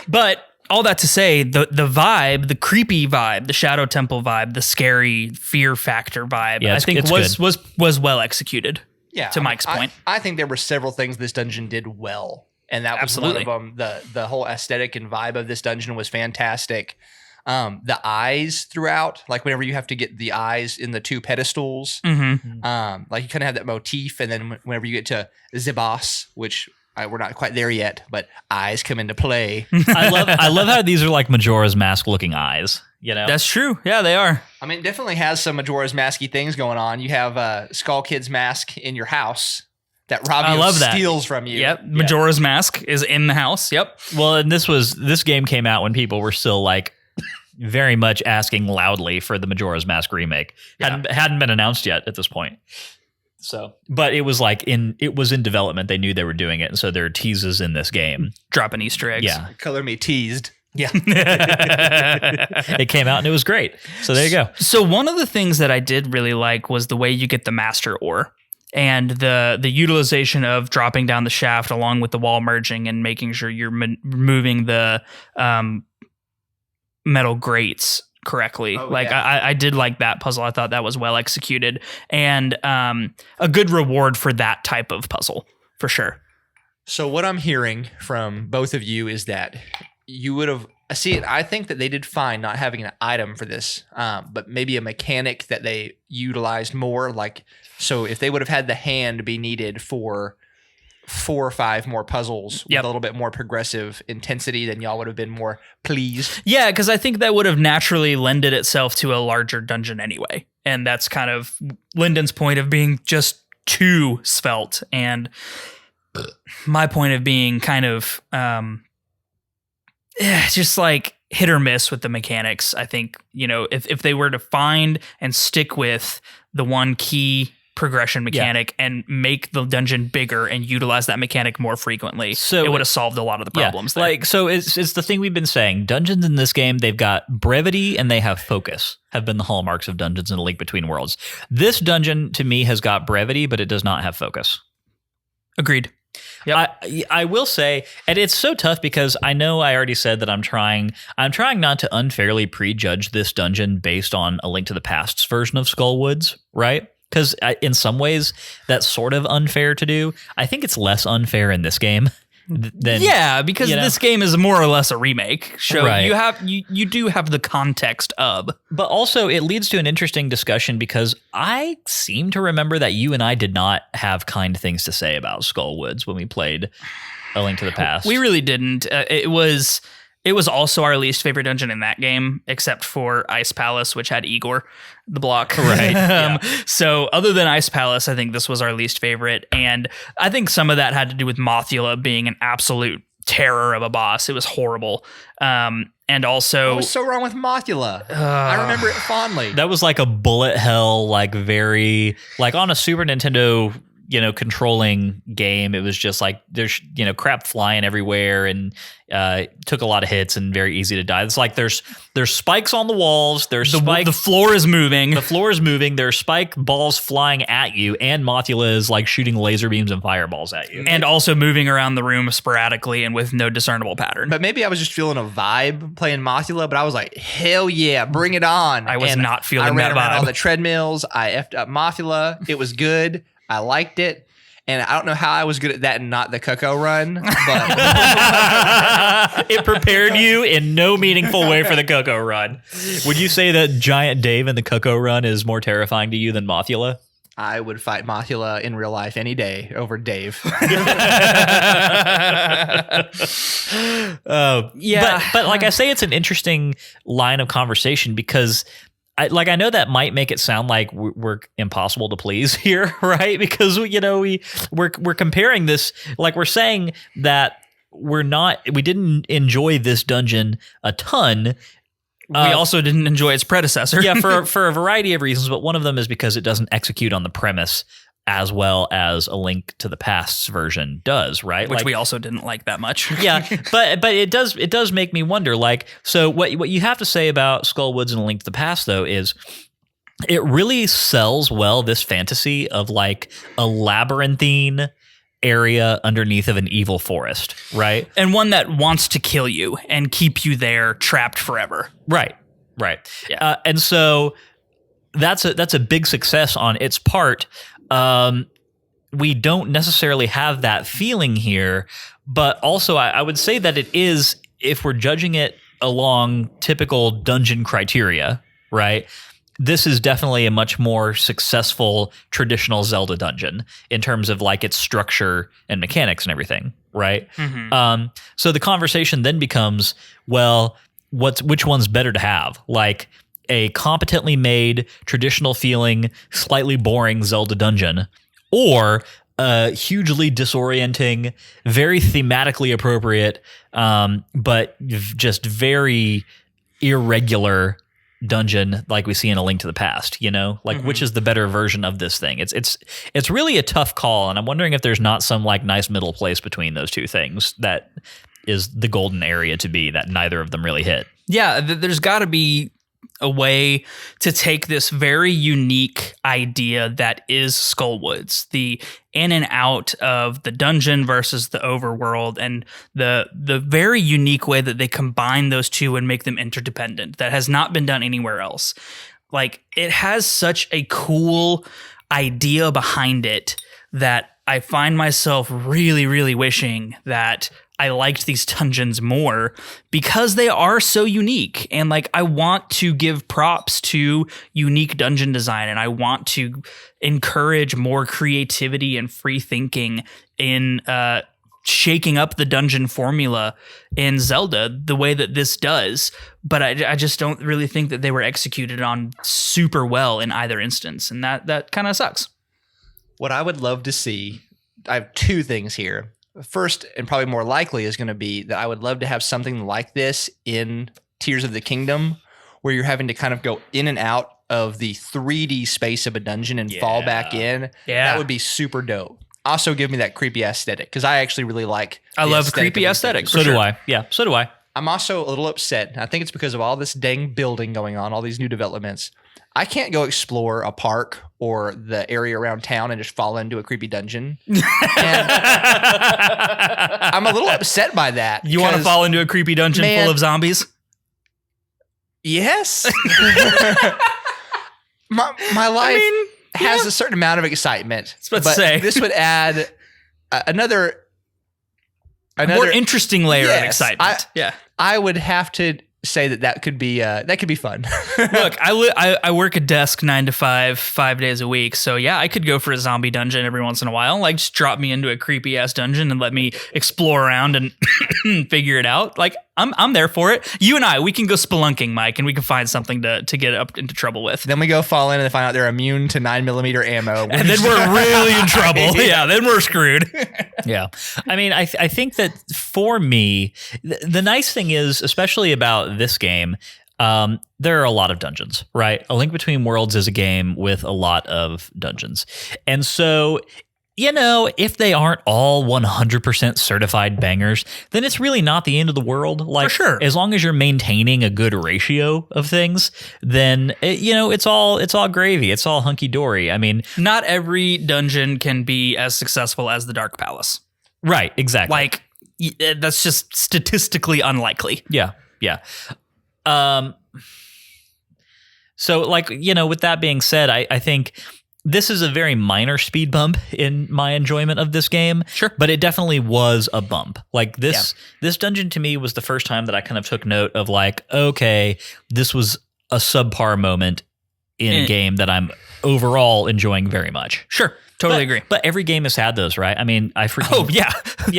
But all that to say, the vibe, the creepy vibe, the Shadow Temple vibe, the scary fear factor vibe, I think was well executed. Yeah, to Mike's point. I think there were several things this dungeon did well, and that was one of them. The whole aesthetic and vibe of this dungeon was fantastic. The eyes throughout, like whenever you have to get the eyes in the two pedestals, like you kind of have that motif, and then whenever you get to the boss, which we're not quite there yet, but eyes come into play. I love how these are like Majora's Mask looking eyes. That's true. Yeah, they are. I mean, it definitely has some Majora's Masky things going on. You have Skull Kid's mask in your house that Robbie steals from you. Yep, Majora's Mask is in the house. Yep. Well, and this game came out when people were still like very much asking loudly for the Majora's Mask remake. Hadn't been announced yet at this point. So, but it was in development. They knew they were doing it, and so there are teases in this game, dropping Easter eggs. Yeah, color me teased. Yeah, it came out and it was great. So there you go. So one of the things that I did really like was the way you get the Master Ore. And the utilization of dropping down the shaft along with the wall merging and making sure you're removing the metal grates correctly. I did like that puzzle. I thought that was well executed and a good reward for that type of puzzle for sure. So what I'm hearing from both of you is that you would have I think that they did fine not having an item for this, but maybe a mechanic that they utilized more. So if they would have had the hand be needed for 4 or 5 more puzzles with Yep. a little bit more progressive intensity, then y'all would have been more pleased. Yeah, because I think that would have naturally lended itself to a larger dungeon anyway. And that's kind of Lyndon's point of being just too svelte, and my point of being kind of just like hit or miss with the mechanics. I think, if they were to find and stick with the one key progression mechanic and make the dungeon bigger and utilize that mechanic more frequently, So- it would have solved a lot of the problems there. Like, so it's the thing we've been saying. Dungeons in this game, they've got brevity and they have focus, have been the hallmarks of Dungeons in A Link Between Worlds. This dungeon, to me, has got brevity, but it does not have focus. Agreed. Yep. I will say, and it's so tough because I know I already said that I'm trying not to unfairly prejudge this dungeon based on A Link to the Past's version of Skullwoods, right? Because in some ways that's sort of unfair to do. I think it's less unfair in this game than because you know. this game is more or less a remake. So Right. you do have the context of. But also, it leads to an interesting discussion because I seem to remember that you and I did not have kind things to say about Skullwoods when we played A Link to the Past. We really didn't. It was also our least favorite dungeon in that game, except for Ice Palace, which had Igor, the block. Right. So other than Ice Palace, I think this was our least favorite. And I think some of that had to do with Mothula being an absolute terror of a boss. It was horrible. And also... What was so wrong with Mothula? I remember it fondly. That was like a bullet hell, like very, like on a Super Nintendo, controlling game. It was just like there's, crap flying everywhere and took a lot of hits and very easy to die. It's like there's spikes on the walls. There's the floor is moving. The floor is moving. There's spike balls flying at you, and Mothula is like shooting laser beams and fireballs at you. And also moving around the room sporadically and with no discernible pattern. But maybe I was just feeling a vibe playing Mothula, but I was like, hell yeah, bring it on. I was And not feeling I ran that around vibe. all the treadmills. I effed up Mothula. It was good. I liked it. And I don't know how I was good at that and not the Cocoa Run, but It prepared you in no meaningful way for the Cocoa Run. Would you say that Giant Dave in the Cocoa Run is more terrifying to you than Mothula? I would fight Mothula in real life any day over Dave. Yeah. But like I say, it's an interesting line of conversation because I know that might make it sound like we're impossible to please here, right? Because we're comparing this, like we're saying that we didn't enjoy this dungeon a ton. We also didn't enjoy its predecessor. Yeah, for a variety of reasons, but one of them is because it doesn't execute on the premise as well as A Link to the Past's version does, right? Which we also didn't like that much. Yeah, but it does make me wonder. Like, so what you have to say about Skullwoods and A Link to the Past though is it really sells well this fantasy of like a labyrinthine area underneath of an evil forest, right? And one that wants to kill you and keep you there trapped forever. Right. Yeah. And so that's a big success on its part. We don't necessarily have that feeling here, but also I would say that it is, if we're judging it along typical dungeon criteria, right? This is definitely a much more successful traditional Zelda dungeon in terms of like its structure and mechanics and everything, right? Mm-hmm. So the conversation then becomes, well, which one's better to have? Like a competently made, traditional feeling, slightly boring Zelda dungeon, or a hugely disorienting, very thematically appropriate, but just very irregular dungeon like we see in A Link to the Past, which is the better version of this thing. It's really a tough call, and I'm wondering if there's not some like nice middle place between those two things that is the golden area to be that neither of them really hit. Yeah, there's got to be a way to take this very unique idea that is Skullwoods, the in and out of the dungeon versus the overworld, and the very unique way that they combine those two and make them interdependent that has not been done anywhere else. Like, it has such a cool idea behind it that I find myself really, really wishing that I liked these dungeons more because they are so unique. And like, I want to give props to unique dungeon design, and I want to encourage more creativity and free thinking in shaking up the dungeon formula in Zelda the way that this does. But I just don't really think that they were executed on super well in either instance. And that kind of sucks. What I would love to see, I have two things here. First, and probably more likely, is going to be that I would love to have something like this in Tears of the Kingdom, where you're having to kind of go in and out of the 3D space of a dungeon and fall back in. Yeah. That would be super dope. Also give me that creepy aesthetic, because I actually really like I love the creepy aesthetic. So do I. Yeah, so do I. I'm also a little upset. I think it's because of all this dang building going on, all these new developments. I can't go explore a park or the area around town and just fall into a creepy dungeon. And I'm a little upset by that. You want to fall into a creepy dungeon full of zombies? Yes. my life has a certain amount of excitement. But this would add another more interesting layer of excitement. I would have to say that could be fun. Look, I work a desk 9 to 5, 5 days a week. So yeah, I could go for a zombie dungeon every once in a while. Like, just drop me into a creepy ass dungeon and let me explore around and figure it out. Like, I'm there for it. You and we can go spelunking, Mike, and we can find something to get up into trouble with. Then we go fall in and find out they're immune to 9mm ammo. And then we're really in trouble. Yeah, then we're screwed. Yeah. I mean, I think that for me, the nice thing is, especially about this game, there are a lot of dungeons, right? A Link Between Worlds is a game with a lot of dungeons. And so, you know, if they aren't all 100% certified bangers, then it's really not the end of the world. Like, for sure. As long as you're maintaining a good ratio of things, then it's all gravy. It's all hunky dory. I mean, not every dungeon can be as successful as the Dark Palace. Right. Exactly. Like, that's just statistically unlikely. Yeah. Yeah. So, like, with that being said, I think this is a very minor speed bump in my enjoyment of this game. Sure. But it definitely was a bump. Like, this dungeon to me was the first time that I kind of took note of, like, okay, this was a subpar moment in a game that I'm overall enjoying very much. Sure. Totally agree. But every game has had those, right? I mean, yeah.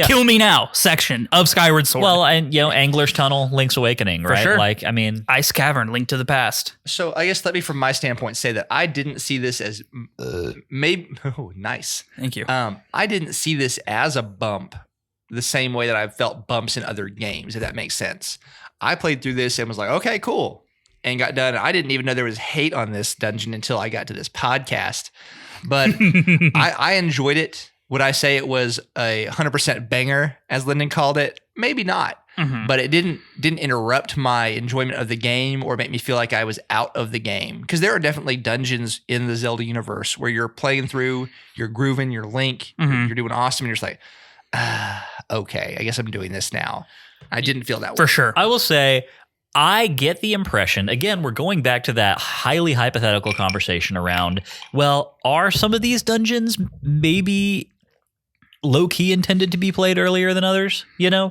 Kill me now section of Skyward Sword. Well, and Angler's Tunnel, Link's Awakening, right? For sure. Like, I mean, Ice Cavern, Link to the Past. So I guess let me, from my standpoint, say that I didn't see this as maybe. Oh, nice. Thank you. I didn't see this as a bump the same way that I've felt bumps in other games, if that makes sense. I played through this and was like, okay, cool, and got done. I didn't even know there was hate on this dungeon until I got to this podcast. But I enjoyed it. Would I say it was a 100% banger, as Lyndon called it? Maybe not. Mm-hmm. But it didn't interrupt my enjoyment of the game or make me feel like I was out of the game. Because there are definitely dungeons in the Zelda universe where you're playing through, you're grooving, you're Link, you're doing awesome, and you're just like, okay, I guess I'm doing this now. I didn't feel that way. For sure. I will say, I get the impression, again, we're going back to that highly hypothetical conversation around, well, are some of these dungeons maybe low-key intended to be played earlier than others?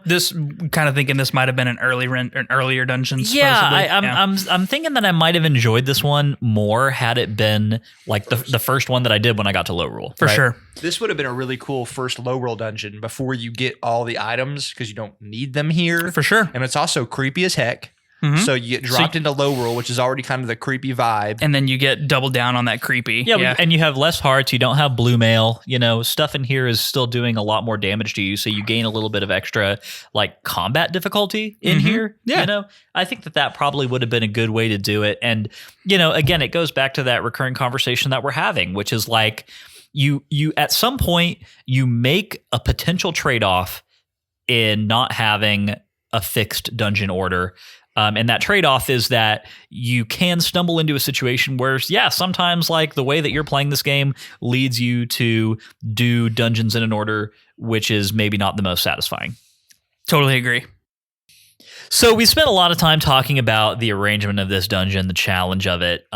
This kind of thinking this might have been an earlier dungeon. Yeah, I'm thinking that I might have enjoyed this one more had it been like the first one that I did when I got to Lorule. For sure. This would have been a really cool first Lorule dungeon before you get all the items, because you don't need them here. For sure. And it's also creepy as heck. Mm-hmm. So you get dropped into Lorule, which is already kind of the creepy vibe. And then you get doubled down on that creepy. Yeah. And you have less hearts. You don't have blue mail. Stuff in here is still doing a lot more damage to you. So you gain a little bit of extra like combat difficulty in here. Yeah. I think that probably would have been a good way to do it. And, again, it goes back to that recurring conversation that we're having, which is like you at some point you make a potential trade-off in not having a fixed dungeon order. And that trade-off is that you can stumble into a situation where, sometimes like the way that you're playing this game leads you to do dungeons in an order, which is maybe not the most satisfying. Totally agree. So we spent a lot of time talking about the arrangement of this dungeon, the challenge of it,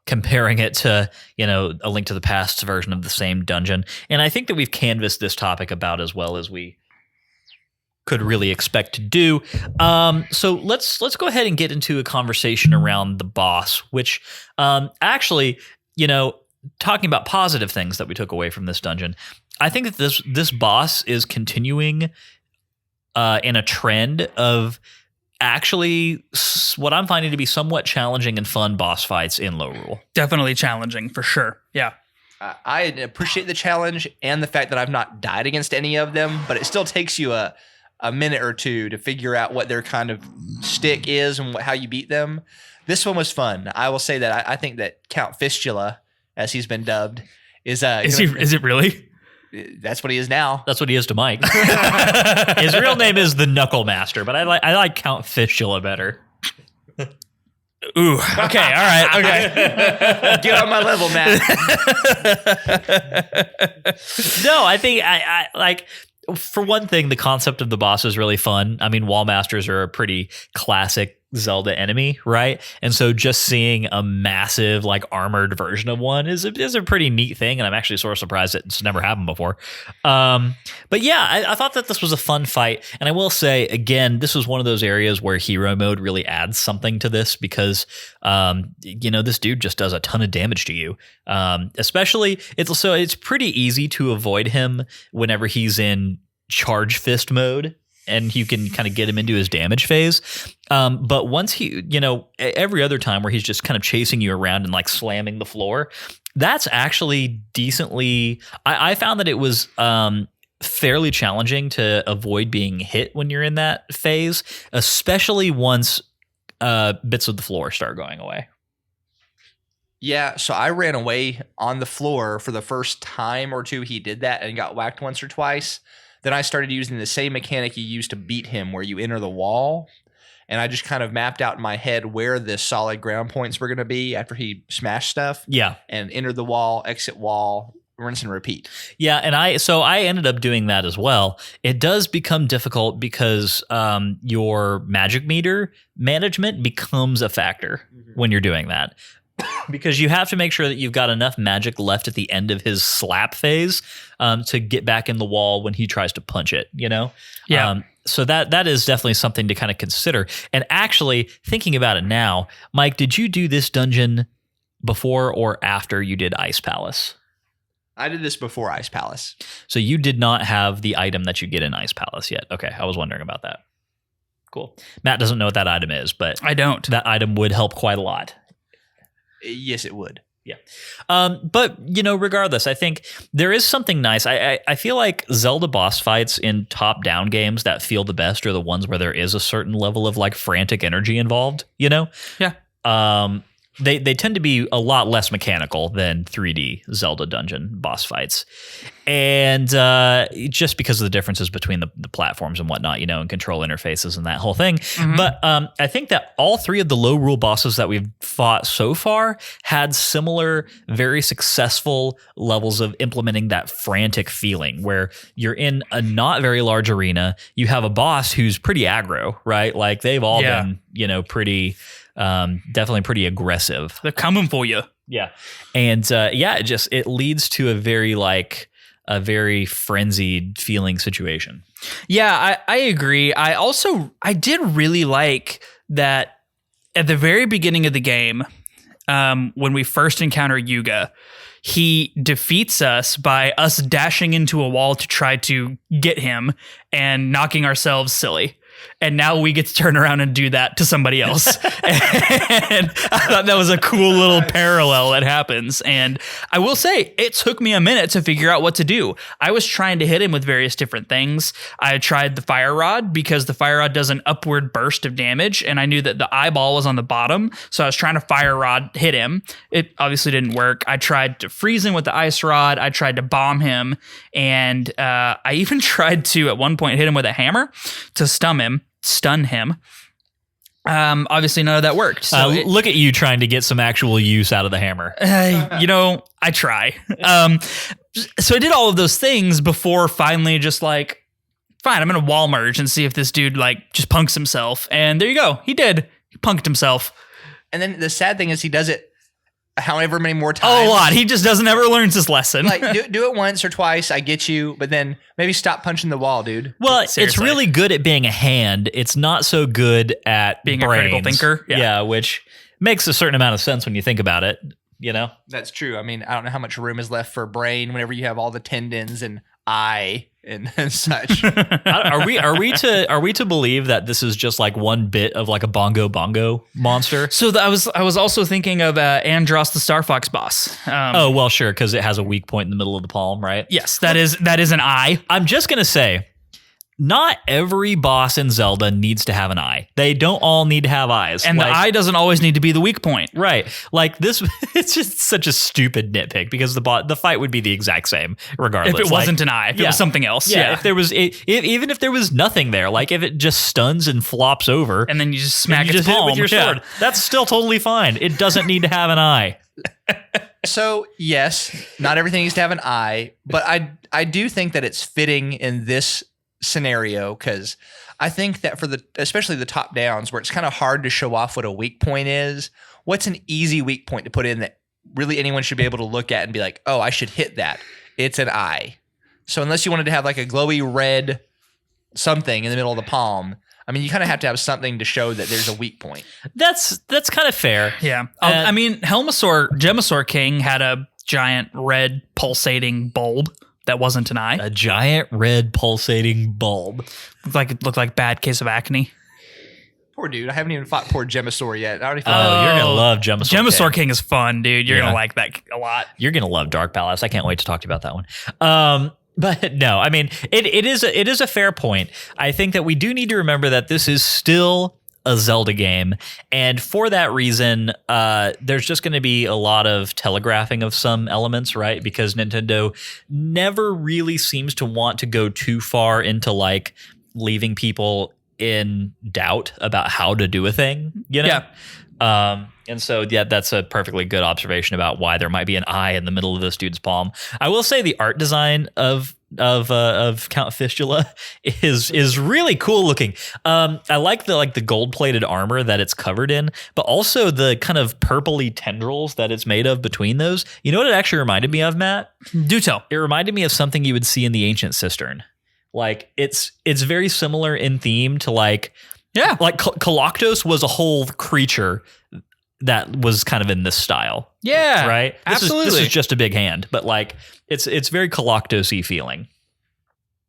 comparing it to, A Link to the Past version of the same dungeon. And I think that we've canvassed this topic about as well as we could really expect to do. So let's go ahead and get into a conversation around the boss, which actually, talking about positive things that we took away from this dungeon, I think that this boss is continuing in a trend of actually what I'm finding to be somewhat challenging and fun boss fights in low rule. Definitely challenging for sure. Yeah. I appreciate the challenge and the fact that I've not died against any of them, but it still takes you a minute or two to figure out what their kind of stick is and how you beat them. This one was fun. I will say that I think that Count Fistula, as he's been dubbed, is it really? That's what he is now. That's what he is to Mike. His real name is the Knuckle Master, but I like Count Fistula better. Ooh. Okay. All right. Okay. Get on my level, Matt. No, I think I like. For one thing, the concept of the boss is really fun. I mean, wall masters are a pretty classic Zelda enemy, right? And so just seeing a massive, like, armored version of one is a pretty neat thing, and I'm actually sort of surprised it's never happened before. But yeah, I thought that this was a fun fight, and I will say, again, this was one of those areas where hero mode really adds something to this because, this dude just does a ton of damage to you. Especially, it's pretty easy to avoid him whenever he's in charge fist mode, and you can kind of get him into his damage phase. But once every other time where he's just kind of chasing you around and like slamming the floor, that's actually decently, I found that it was fairly challenging to avoid being hit when you're in that phase, especially once bits of the floor start going away. Yeah, so I ran away on the floor for the first time or two he did that and got whacked once or twice. Then I started using the same mechanic you used to beat him where you enter the wall. And I just kind of mapped out in my head where the solid ground points were going to be after he smashed stuff. Yeah. And enter the wall, exit wall, rinse and repeat. Yeah, and I ended up doing that as well. It does become difficult because your magic meter management becomes a factor when you're doing that. Because you have to make sure that you've got enough magic left at the end of his slap phase to get back in the wall when he tries to punch it, Yeah. So that is definitely something to kind of consider. And actually, thinking about it now, Mike, did you do this dungeon before or after you did Ice Palace? I did this before Ice Palace. So you did not have the item that you get in Ice Palace yet. Okay, I was wondering about that. Cool. Matt doesn't know what that item is, but I don't. That item would help quite a lot. Yes, it would. Yeah. But, regardless, I think there is something nice. I feel like Zelda boss fights in top-down games that feel the best are the ones where there is a certain level of, like, frantic energy involved, Yeah. They tend to be a lot less mechanical than 3D Zelda dungeon boss fights. And just because of the differences between the platforms and whatnot, and control interfaces and that whole thing. Mm-hmm. But I think that all three of the low rule bosses that we've fought so far had similar, very successful levels of implementing that frantic feeling where you're in a not very large arena. You have a boss who's pretty aggro, right? Like they've all been, pretty... definitely pretty aggressive. They're coming for you. Yeah. And it leads to a very frenzied feeling situation. Yeah, I agree. I did really like that at the very beginning of the game, when we first encounter Yuga, he defeats us by us dashing into a wall to try to get him and knocking ourselves silly. And now we get to turn around and do that to somebody else. And I thought that was a cool little parallel that happens. And I will say, it took me a minute to figure out what to do. I was trying to hit him with various different things. I tried the fire rod because the fire rod does an upward burst of damage. And I knew that the eyeball was on the bottom. So I was trying to fire rod hit him. It obviously didn't work. I tried to freeze him with the ice rod. I tried to bomb him. And I even tried to, at one point, hit him with a hammer to stun him. Obviously none of that worked. So look at you trying to get some actual use out of the hammer. I try. So I did all of those things before finally just like, fine, I'm going to wall merge and see if this dude like just punks himself. And there you go. He did. He punked himself. And then the sad thing is he does it however many more times. A lot. He just doesn't ever learns his lesson. Like, do it once or twice, I get you, but then maybe stop punching the wall, dude. Well, Seriously. it's really good at being a hand. It's not so good at Being brains. a critical thinker. Yeah, which makes a certain amount of sense when you think about it, you know? That's true. I mean, I don't know how much room is left for brain whenever you have all the tendons and eye and such. Are we to believe that this is just like one bit of like a bongo monster? So I was also thinking of Andros the Star Fox boss. Oh, well, sure, because it has a weak point in the middle of the palm, right? Yes, that is an eye. I'm just going to say, not every boss in Zelda needs to have an eye. They don't all need to have eyes. And the eye doesn't always need to be the weak point. Right. Like this, it's just such a stupid nitpick because the fight would be the exact same regardless. If it wasn't an eye, if it was something else. Yeah. If there was, even if there was nothing there, like if it just stuns and flops over. And then you just smack its its palm palm with your sword. That's still totally fine. It doesn't need to have an eye. So, yes, not everything needs to have an eye, but I do think that it's fitting in this scenario because I think that for especially the top downs where it's kind of hard to show off what a weak point is, what's an easy weak point to put in that really anyone should be able to look at and be like, oh, I should hit that. It's an eye. So unless you wanted to have like a glowy red something in the middle of the palm, I mean, you kind of have to have something to show that there's a weak point. That's kind of fair. Yeah. I mean, Gemasaur King had a giant red pulsating bulb that wasn't an eye. A giant red pulsating bulb. Looked like bad case of acne. Poor dude. I haven't even fought poor Gemasaur yet. I already Oh, fought you're going to love Gemasaur King. Gemasaur King is fun, dude. You're going to like that a lot. You're going to love Dark Palace. I can't wait to talk to you about that one. But no, I mean, it is a fair point. I think that we do need to remember that this is still a Zelda game. And for that reason, there's just going to be a lot of telegraphing of some elements, right? Because Nintendo never really seems to want to go too far into like leaving people in doubt about how to do a thing, you know? Yeah. And so, yeah, that's a perfectly good observation about why there might be an eye in the middle of this dude's palm. I will say the art design of Count Fistula is really cool looking. I like the gold plated armor that it's covered in, but also the kind of purpley tendrils that it's made of between those. You know what it actually reminded me of, Matt? Do tell. It reminded me of something you would see in the Ancient Cistern. Like it's very similar in theme to like Coloctos was a whole creature that was kind of in this style. Yeah, right. Absolutely. This is just a big hand, but like it's very Coloctos-y feeling.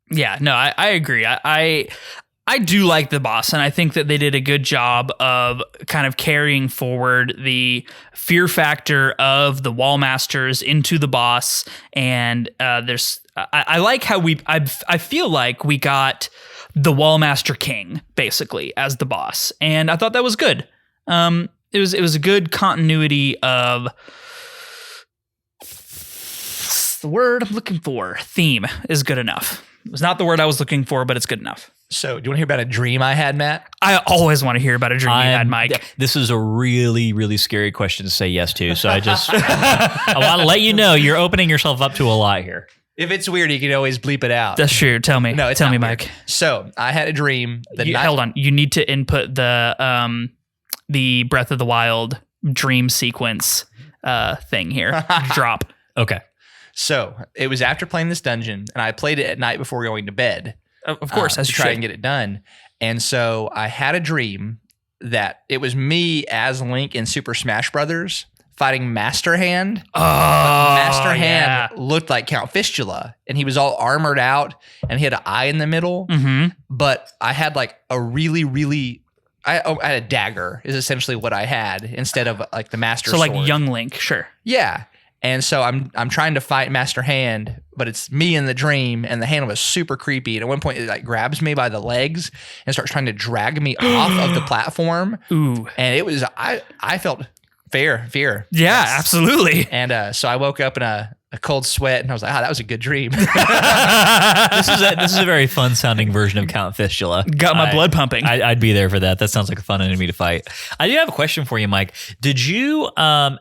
Yeah, no, I agree. I do like the boss, and I think that they did a good job of kind of carrying forward the fear factor of the wall masters into the boss. And I like how I feel like we got the Wallmaster King basically as the boss, and I thought that was good. It was a good continuity of the word I'm looking for. Theme is good enough. It was not the word I was looking for, but it's good enough. So, do you want to hear about a dream I had, Matt? I always want to hear about a dream you had, Mike. This is a really, really scary question to say yes to. So I want to let you know you're opening yourself up to a lot here. If it's weird, you can always bleep it out. That's true. Tell me. No, Tell me, weird. Mike. So, I had a dream. Hold on. You need to input the Breath of the Wild dream sequence thing here. Drop. Okay. So, it was after playing this dungeon, and I played it at night before going to bed. Of course, as to you try should. and get it done. And so I had a dream that it was me as Link in Super Smash Brothers fighting Master Hand. Oh, Master Hand looked like Count Fistula, and he was all armored out, and he had an eye in the middle. Mm-hmm. But I had like a really I had a dagger is essentially what I had instead of like the Master Sword. So like young Link, sure. Yeah. And so I'm trying to fight Master Hand, but it's me in the dream, and the hand was super creepy. And at one point, it like grabs me by the legs and starts trying to drag me off of the platform. Ooh. And it was I felt fear. Yeah, Yes. absolutely. And so I woke up in a cold sweat, and I was like, that was a good dream. This is a very fun sounding version of Count Fistula. Got my blood pumping. I'd be there for that. That sounds like a fun enemy to fight. I do have a question for you, Mike. Did you how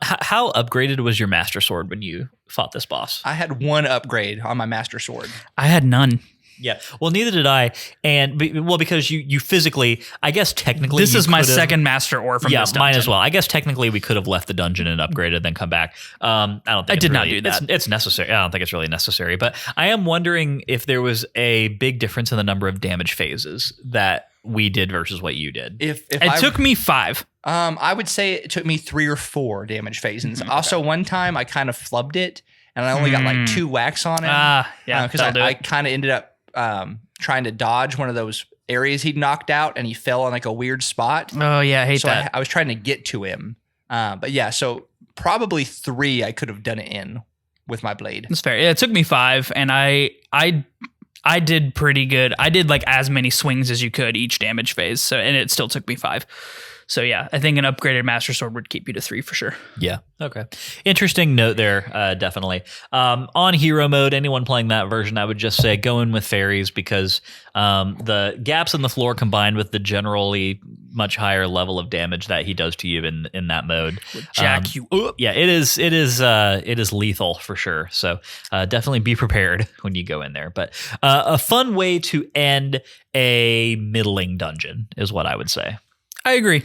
upgraded was your Master Sword when you fought this boss? I had one upgrade on my Master Sword. I had none. Yeah. Well, neither did I. And because you physically, I guess technically, this is my second master ore from this dungeon. Mine as well. I guess technically we could have left the dungeon and upgraded, then come back. I don't think I did not do that. It's necessary. I don't think it's really necessary. But I am wondering if there was a big difference in the number of damage phases that we did versus what you did. If it took me 5. I would say it took me 3 or 4 damage phases. Also, one time I kind of flubbed it, and I only got like 2 whacks on it. Because I kind of ended up trying to dodge one of those areas he'd knocked out, and he fell on like a weird spot. Oh yeah, I hate that. I was trying to get to him. But yeah, so probably 3 I could have done it in with my blade. That's fair. Yeah, it took me 5, and I did pretty good. I did like as many swings as you could each damage phase, so and it still took me 5. So yeah, I think an upgraded Master Sword would keep you to 3 for sure. Yeah. Okay. Interesting note there, definitely. On hero mode, anyone playing that version, I would just say go in with fairies because the gaps in the floor combined with the generally much higher level of damage that he does to you in that mode would jack you up. Yeah, it is lethal for sure. So definitely be prepared when you go in there. But a fun way to end a middling dungeon is what I would say. I agree.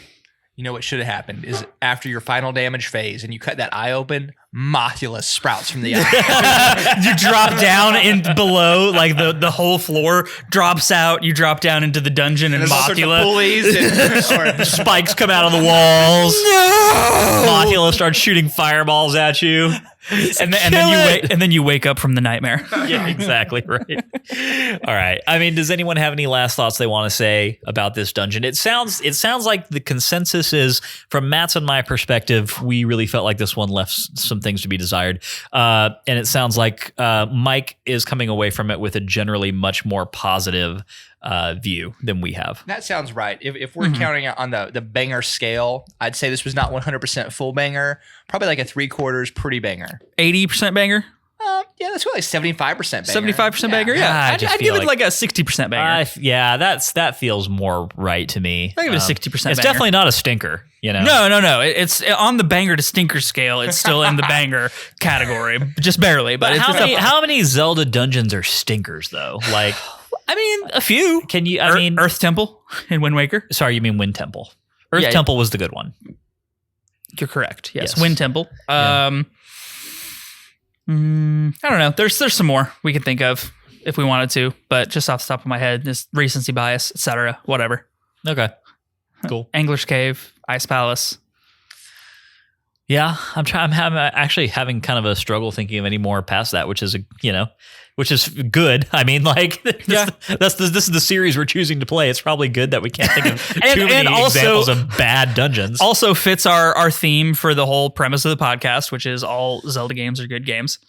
You know what should have happened is after your final damage phase and you cut that eye open, Mothula sprouts from the eye. You drop down in below, like the whole floor drops out. You drop down into the dungeon and Mothula. Pulleys spikes come out of the walls. No! Mothula starts shooting fireballs at you. And then you wake up from the nightmare. Yeah, exactly right. All right. I mean, does anyone have any last thoughts they want to say about this dungeon? It sounds like the consensus is, from Matt's and my perspective, we really felt like this one left some things to be desired. And it sounds like Mike is coming away from it with a generally much more positive view than we have. That sounds right. If we're counting on the banger scale, I'd say this was not 100% full banger. Probably like a 3/4 pretty banger. 80% banger? Yeah, that's really 75% banger. 75% banger? Yeah. I'd give it like a 60% banger. That feels more right to me. I give it a 60% banger. It's definitely not a stinker, you know? No. It's on the banger to stinker scale. It's still in the banger category. Just barely. But how many Zelda dungeons are stinkers, though? Like, I mean, a few. Can you? Earth Temple in Wind Waker. Sorry, you mean Wind Temple. Earth Temple was the good one. You're correct. Yes. Wind Temple. I don't know. There's some more we can think of if we wanted to, but just off the top of my head, just recency bias, etc. Whatever. Okay. Cool. Angler's Cave, Ice Palace. Yeah, I'm actually having kind of a struggle thinking of any more past that, which is good. I mean, like, this is the series we're choosing to play. It's probably good that we can't think of too many examples of bad dungeons. Also fits our theme for the whole premise of the podcast, which is all Zelda games are good games.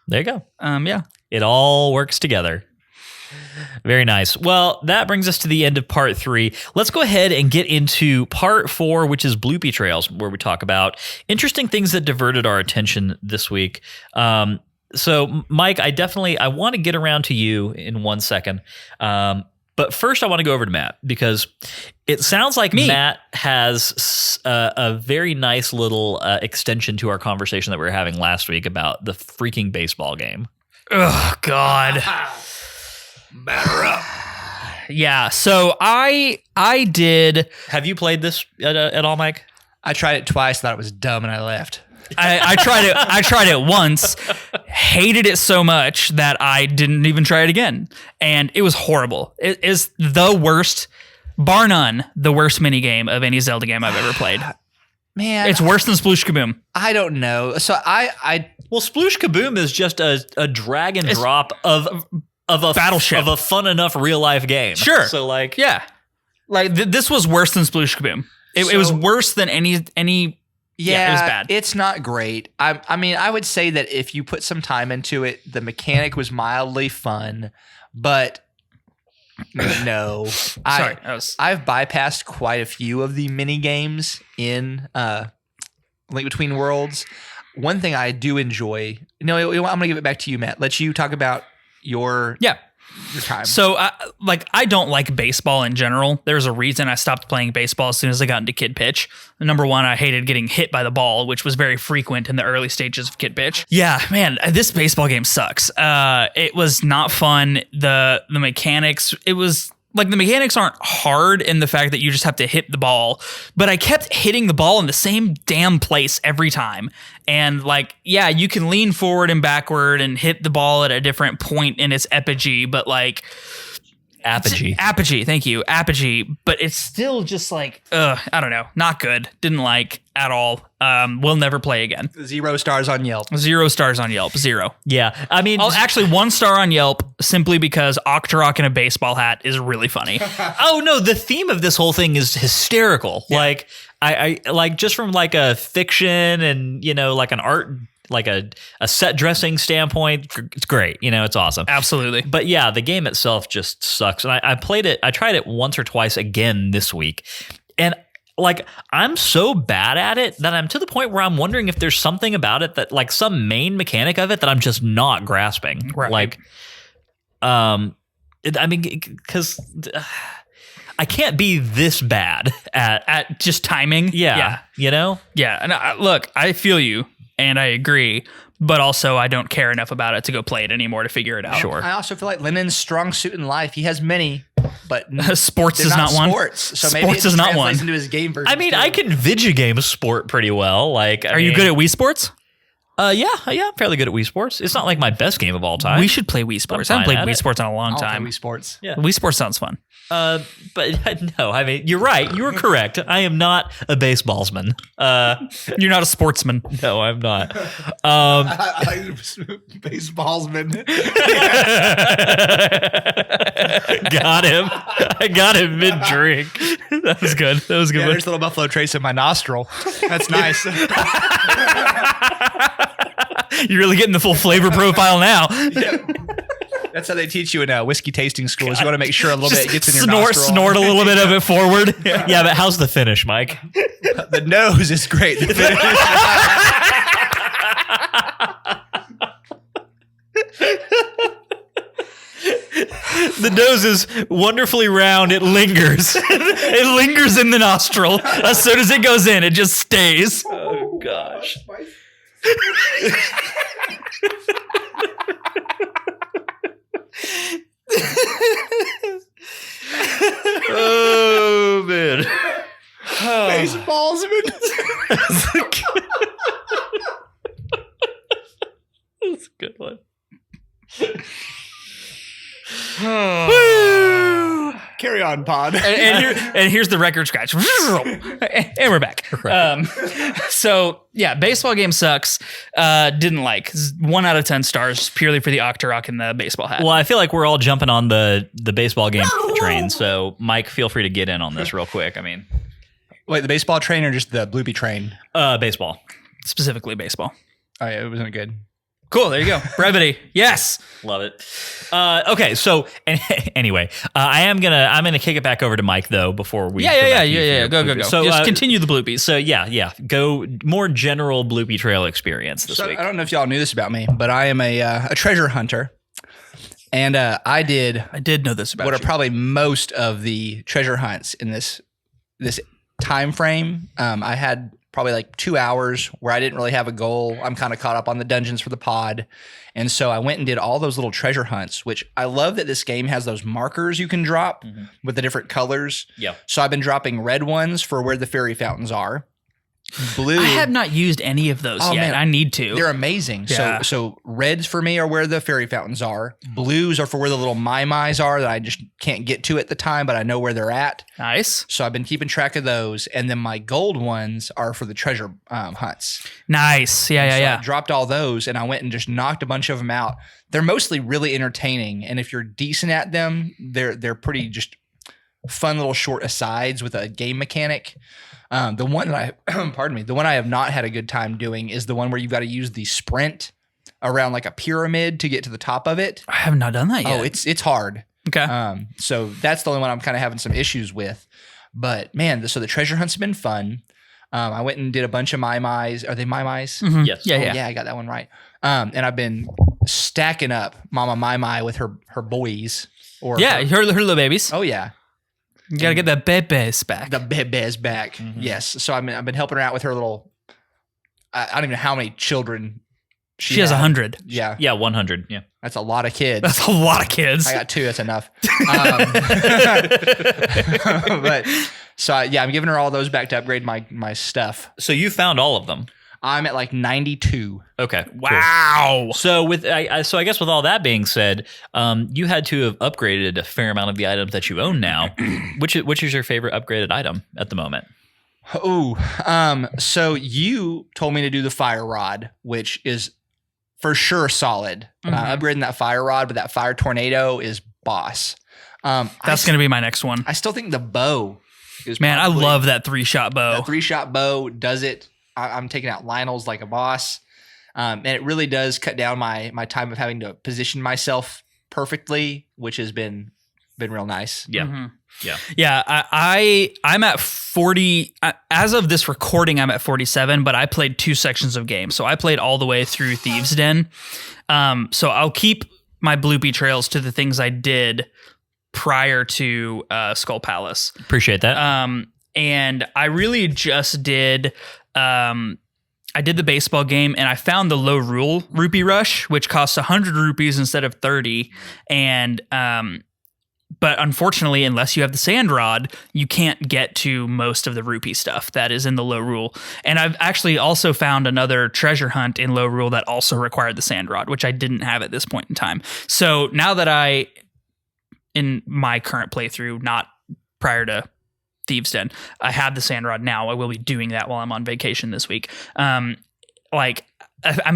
There you go. Yeah. It all works together. Very nice. Well, that brings us to the end of part 3. Let's go ahead and get into part 4, which is Bloopy Trails, where we talk about interesting things that diverted our attention this week. So, Mike, I want to get around to you in 1 second. But first, I want to go over to Matt, because it sounds like Matt has a very nice little extension to our conversation that we were having last week about the freaking baseball game. Oh, God. Batter up. Yeah, so I did. Have you played this at all, Mike? I tried it twice, thought it was dumb, and I left. I tried it once, hated it so much that I didn't even try it again, and it was horrible. It is the worst, bar none, the worst minigame of any Zelda game I've ever played. Man, it's worse than Sploosh Kaboom. I don't know. So well, Sploosh Kaboom is just a drag and drop of a Battleship, of a fun enough real life game. Sure. So like, yeah, like this was worse than Sploosh Kaboom. It was worse than any. Yeah, it was bad. It's not great. I mean, I would say that if you put some time into it, the mechanic was mildly fun, but no. I've bypassed quite a few of the mini games in Link Between Worlds. One thing I do enjoy, I'm going to give it back to you, Matt. Let you talk about your your time. So, I don't like baseball in general. There's a reason I stopped playing baseball as soon as I got into Kid Pitch. Number one, I hated getting hit by the ball, which was very frequent in the early stages of Kid Pitch. Yeah, man, this baseball game sucks. It was not fun. The mechanics, it was... Like, the mechanics aren't hard in the fact that you just have to hit the ball, but I kept hitting the ball in the same damn place every time. And, like, yeah, you can lean forward and backward and hit the ball at a different point in its epigee, but, like... Apogee, thank you. Apogee, but it's still just like, I don't know. Not good. Didn't like at all. We'll never play again. 0 stars on Yelp. 0 stars on Yelp. 0. Yeah, I mean... actually, 1 star on Yelp simply because Octorok in a baseball hat is really funny. Oh, no, the theme of this whole thing is hysterical. Yeah. Like, I like, just from, like, a fiction and, you know, like an art... like a set dressing standpoint, it's great. You know, it's awesome. Absolutely. But yeah, the game itself just sucks. And I played it. I tried it once or twice again this week. And like, I'm so bad at it that I'm to the point where I'm wondering if there's something about it that, like, some main mechanic of it that I'm just not grasping. Right. Like, I mean, because I can't be this bad at just timing. Yeah. You know? Yeah. And look, I feel you. And I agree, but also I don't care enough about it to go play it anymore to figure it out. Sure. I also feel like Lyndon's strong suit in life. He has many, but sports is not one. So maybe sports it is not one. Into his game version. I mean, I can video game sport pretty well. Like, are you good at Wii Sports? Yeah, I'm fairly good at Wii Sports. It's not like my best game of all time. We should play Wii Sports. I haven't played Wii Sports in a long time. Wii Sports. Yeah. Wii Sports sounds fun. But no, I mean, you're right. You were correct. I am not a baseballsman. You're not a sportsman. No, I'm not. Baseballsman. Got him. I got him mid-drink. That was good. That was good. Yeah, there's a little Buffalo Trace in my nostril. That's nice. You're really getting the full flavor profile now. Yeah. That's how they teach you in whiskey tasting schools. You want to make sure a little bit gets in your nostril. Snort a little bit of it forward. Yeah, but how's the finish, Mike? The nose is great. The finish. The nose is wonderfully round. It lingers. It lingers in the nostril. As soon as it goes in, it just stays. Oh, gosh. Oh, man. Baseballsman. That's a good one. Carry on, pod. And here's the record scratch. And we're back. So, yeah, baseball game sucks. Didn't like. 1 out of 10 stars purely for the Octorok and the baseball hat. Well, I feel like we're all jumping on the baseball game train. So, Mike, feel free to get in on this real quick. I mean, wait, the baseball train or just the Bloopy train? Baseball. Specifically baseball. Oh, yeah, it wasn't good. Cool. There you go. Brevity. Yes. Love it. Okay. So anyway, I'm gonna kick it back over to Mike though before we. Yeah. Go. So just continue the bloopies. So yeah. Go more general bloopy trail experience this week. I don't know if y'all knew this about me, but I am a treasure hunter, and I did know this about what you. are probably most of the treasure hunts in this time frame. I had probably like 2 hours where I didn't really have a goal. I'm kind of caught up on the dungeons for the pod. And so I went and did all those little treasure hunts, which I love that this game has those markers you can drop with the different colors. Yeah. So I've been dropping red ones for where the fairy fountains are. Blue. I have not used any of those yet. Man, I need to. They're amazing. Yeah. So reds for me are where the fairy fountains are. Blues are for where the little mai are that I just can't get to at the time, but I know where they're at. Nice. So I've been keeping track of those. And then my gold ones are for the treasure hunts. Nice. Yeah. I dropped all those and I went and just knocked a bunch of them out. They're mostly really entertaining. And if you're decent at them, they're pretty just fun little short asides with a game mechanic. The one that the one I have not had a good time doing is the one where you've got to use the sprint around like a pyramid to get to the top of it. I have not done that yet. Oh, it's hard. Okay. So that's the only one I'm kind of having some issues with. But man, so the treasure hunts have been fun. I went and did a bunch of mai. Are they mai? Mm-hmm. Yes. Yeah. Yeah, I got that one right. And I've been stacking up Mama Mai with her boys. Or Yeah, her little babies. Oh yeah, You gotta get the bebes back. the bebes back. Yes. So I've been helping her out with her little. I don't even know how many children she has 100. Yeah, Yeah, 100. Yeah. that's a lot of kids. That's a lot of kids. I got 2. That's enough. But I'm giving her all those back to upgrade my stuff. So you found all of them. I'm at like 92. Okay. Cool. Wow. So I guess with all that being said, you had to have upgraded a fair amount of the items that you own now. Which is your favorite upgraded item at the moment? Oh, so you told me to do the fire rod, which is for sure solid. Upgrading that fire rod, but that fire tornado is boss. That's going to be my next one. I still think the bow is Man, I probably- love that 3-shot bow. The 3-shot bow does it. I'm taking out Lionel's like a boss. And it really does cut down my time of having to position myself perfectly, which has been real nice. Yeah. Mhm. Yeah. Yeah, I'm at 40. As of this recording, I'm at 47, but I played 2 sections of game. So I played all the way through Thieves' Den. So I'll keep my Bloopy trails to the things I did prior to Skull Palace. Appreciate that. And I really just did... I did the baseball game and I found the low rule rupee rush, which costs 100 rupees instead of 30. And, but unfortunately, unless you have the sand rod, you can't get to most of the rupee stuff that is in the low rule. And I've actually also found another treasure hunt in low rule that also required the sand rod, which I didn't have at this point in time. So now that in my current playthrough, not prior to Thieves' Den, I have the sand rod now. I will be doing that while I'm on vacation this week. I'm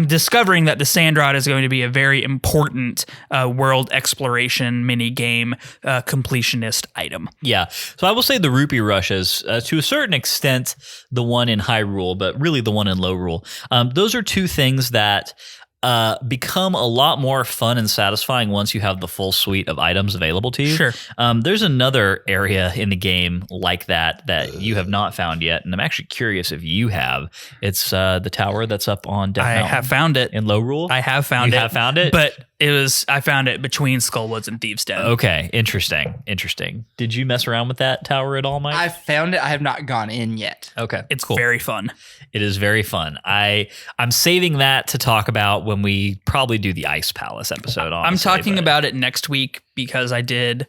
discovering that the sand rod is going to be a very important world exploration mini game completionist item. Yeah. So I will say the Rupee Rush is, to a certain extent, the one in High Rule, but really the one in Low Rule. Those are two things that become a lot more fun and satisfying once you have the full suite of items available to you. Sure. There's another area in the game like that you have not found yet, and I'm actually curious if you have. It's the tower that's up on Death Mountain. I have found it. In Low Rule? I have found it. You have found it? But I found it between Skullwoods and Thieves' Den. Okay, interesting. Did you mess around with that tower at all, Mike? I found it. I have not gone in yet. Okay, It's cool. very fun. It is very fun. I'm saving that to talk about when we probably do the Ice Palace episode. I'm Honestly, talking but- about it next week because I did.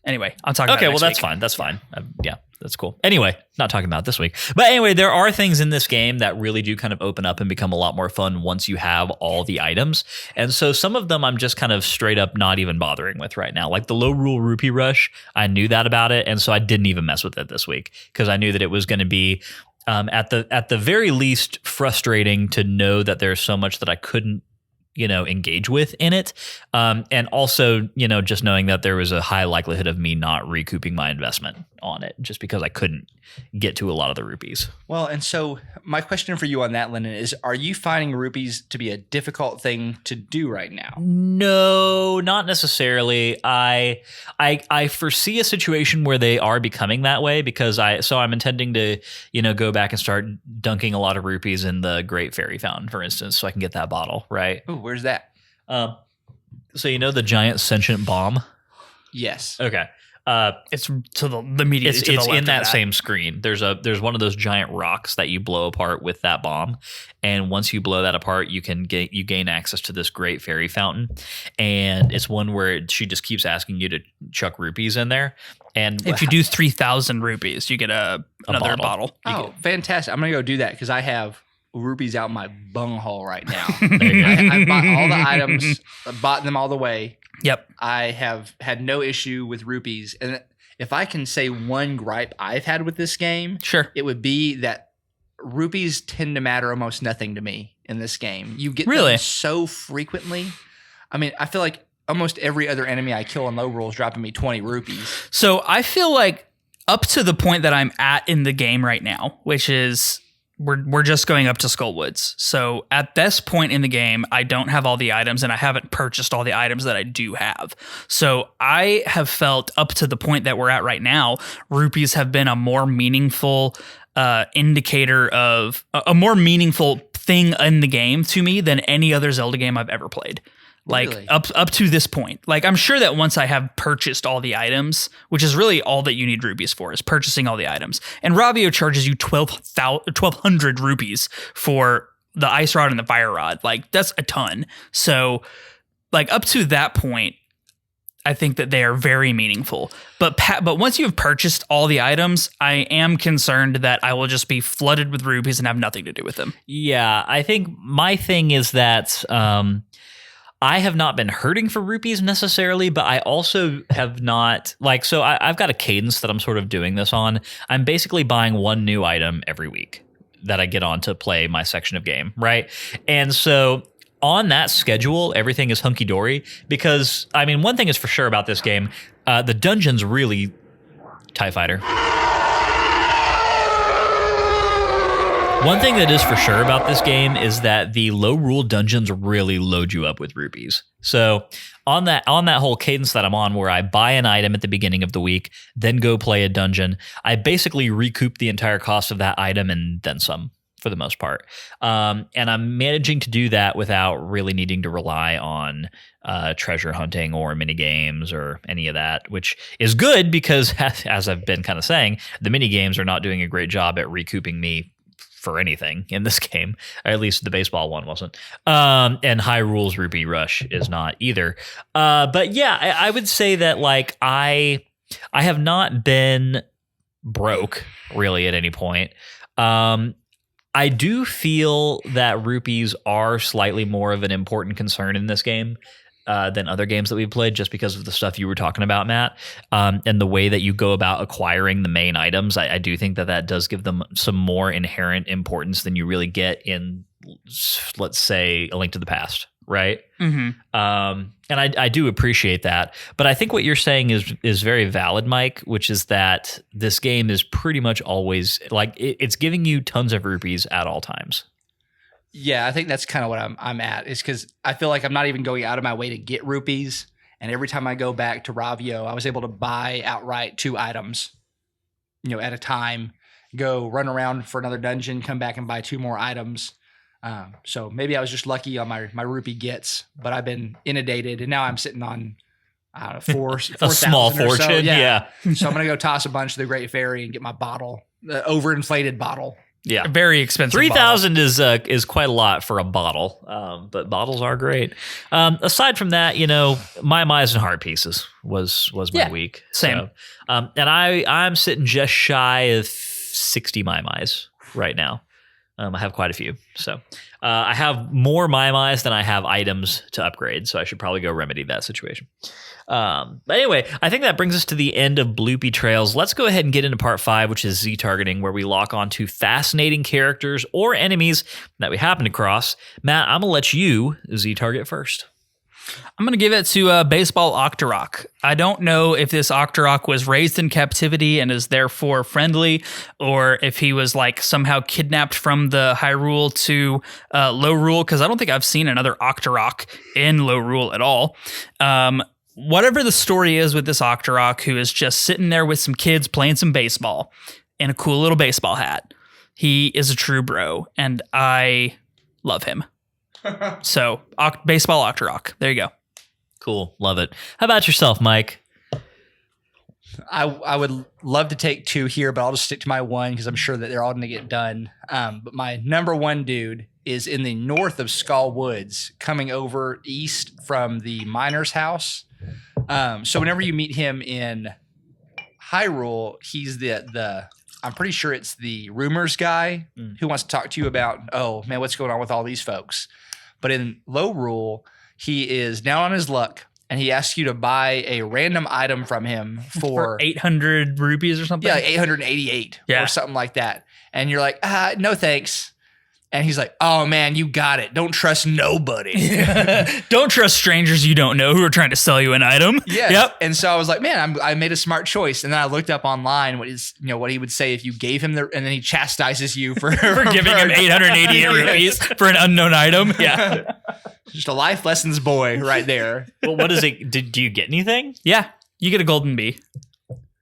Anyway, I'll talk about it Okay, well, next that's week. fine. That's fine. Yeah, that's cool. Anyway, not talking about it this week. But anyway, there are things in this game that really do kind of open up and become a lot more fun once you have all the items. And so some of them I'm just kind of straight up not even bothering with right now. Like the Low Rule Rupee Rush, I knew that about it. And so I didn't even mess with it this week because I knew that it was going to be at the very least frustrating to know that there's so much that I couldn't engage with in it. And also, just knowing that there was a high likelihood of me not recouping my investment on it just because I couldn't get to a lot of the rupees. Well, and so my question for you on that, Lyndon, is are you finding rupees to be a difficult thing to do right now? No, not necessarily. I foresee a situation where they are becoming that way because I'm intending to, go back and start dunking a lot of rupees in the Great Fairy Fountain, for instance, so I can get that bottle, right? Oh, where's that? So the giant sentient bomb? Yes. Okay. It's to the immediately It's to the left in of that same screen. There's one of those giant rocks that you blow apart with that bomb, and once you blow that apart, you gain access to this Great Fairy Fountain, and it's one where she just keeps asking you to chuck rupees in there, and If you do 3,000 rupees, you get another bottle. Oh, fantastic. I'm going to go do that because I have rupees out my bunghole right now. There you go. I bought all the items, I bought them all the way. Yep. I have had no issue with rupees. And if I can say one gripe I've had with this game, Sure. it would be that rupees tend to matter almost nothing to me in this game. You get Really? them so frequently. I mean, I feel like almost every other enemy I kill in low roll is dropping me 20 rupees. So I feel like up to the point that I'm at in the game right now, which is we're just going up to Skullwoods. So at this point in the game, I don't have all the items and I haven't purchased all the items that I do have. So I have felt up to the point that we're at right now, rupees have been a more meaningful indicator of a more meaningful thing in the game to me than any other Zelda game I've ever played. Like Really? up to this point. Like I'm sure that once I have purchased all the items, which is really all that you need rupees for, is purchasing all the items. And Ravio charges you 1,200 rupees for the ice rod and the fire rod. Like that's a ton. So like up to that point, I think that they are very meaningful. But once you've purchased all the items, I am concerned that I will just be flooded with rupees and have nothing to do with them. Yeah, I think my thing is that I have not been hurting for rupees necessarily, but I also have not so I've got a cadence that I'm sort of doing this on. I'm basically buying one new item every week that I get on to play my section of game, right? And so on that schedule, everything is hunky-dory because, I mean, one thing is for sure about this game, the dungeons really TIE Fighter. One thing that is for sure about this game is that the low rule dungeons really load you up with rupees. So on that whole cadence that I'm on, where I buy an item at the beginning of the week, then go play a dungeon, I basically recoup the entire cost of that item and then some for the most part. And I'm managing to do that without really needing to rely on treasure hunting or mini games or any of that, which is good because as I've been kind of saying, the mini games are not doing a great job at recouping me for anything in this game, or at least the baseball one wasn't. And High Rules Rupee Rush is not either. But yeah, I would say that like I have not been broke really at any point. I do feel that rupees are slightly more of an important concern in this game than other games that we've played, just because of the stuff you were talking about, Matt, and the way that you go about acquiring the main items. I do think that does give them some more inherent importance than you really get in, let's say, A Link to the Past, right? Mm-hmm. And I do appreciate that. But I think what you're saying is very valid, Mike, which is that this game is pretty much always, like, it's giving you tons of rupees at all times. Yeah, I think that's kind of what I'm at, is because I feel like I'm not even going out of my way to get rupees. And every time I go back to Ravio, I was able to buy outright 2 items, at a time, go run around for another dungeon, come back and buy 2 more items. So maybe I was just lucky on my rupee gets, but I've been inundated and now I'm sitting on, I don't know, 4,000 a small fortune. So. Yeah. So I'm going to go toss a bunch to the Great Fairy and get my bottle, the overinflated bottle. Yeah, a very expensive. 3,000 is quite a lot for a bottle, but bottles are great. Aside from that, my Mize and Heart Pieces was my week. Same. So, and I'm sitting just shy of 60 Mize right now. I have quite a few, so I have more Mize than I have items to upgrade. So I should probably go remedy that situation. But anyway, I think that brings us to the end of Bloopy Trails. Let's go ahead and get into part 5, which is Z targeting, where we lock on to fascinating characters or enemies that we happen to cross. Matt, I'm going to let you Z target first. I'm going to give it to Baseball Octorok. I don't know if this Octorok was raised in captivity and is therefore friendly, or if he was like somehow kidnapped from the High Rule to Low Rule, because I don't think I've seen another Octorok in Low Rule at all. Whatever the story is with this Octorok, who is just sitting there with some kids playing some baseball in a cool little baseball hat, he is a true bro, and I love him. So, Baseball Octorok. There you go. Cool. Love it. How about yourself, Mike? I would love to take 2 here, but I'll just stick to my 1 because I'm sure that they're all going to get done. But my number 1 dude is in the north of Skull Woods, coming over east from the miner's house. So whenever you meet him in Hyrule, he's the I'm pretty sure it's the rumors guy who wants to talk to you about, oh man, what's going on with all these folks. But in Low Rule, he is down on his luck and he asks you to buy a random item from him for 800 rupees or something. Yeah, 888 or something like that. And you're like, no thanks. And he's like, oh man, you got it. Don't trust nobody. Don't trust strangers you don't know who are trying to sell you an item. Yes. Yep. And so I was like, man, I made a smart choice. And then I looked up online what he would say if you gave him and then he chastises you for giving him 888 rupees for an unknown item. Yeah. Just a life lessons boy right there. Well, what is it? Do you get anything? Yeah. You get a golden bee.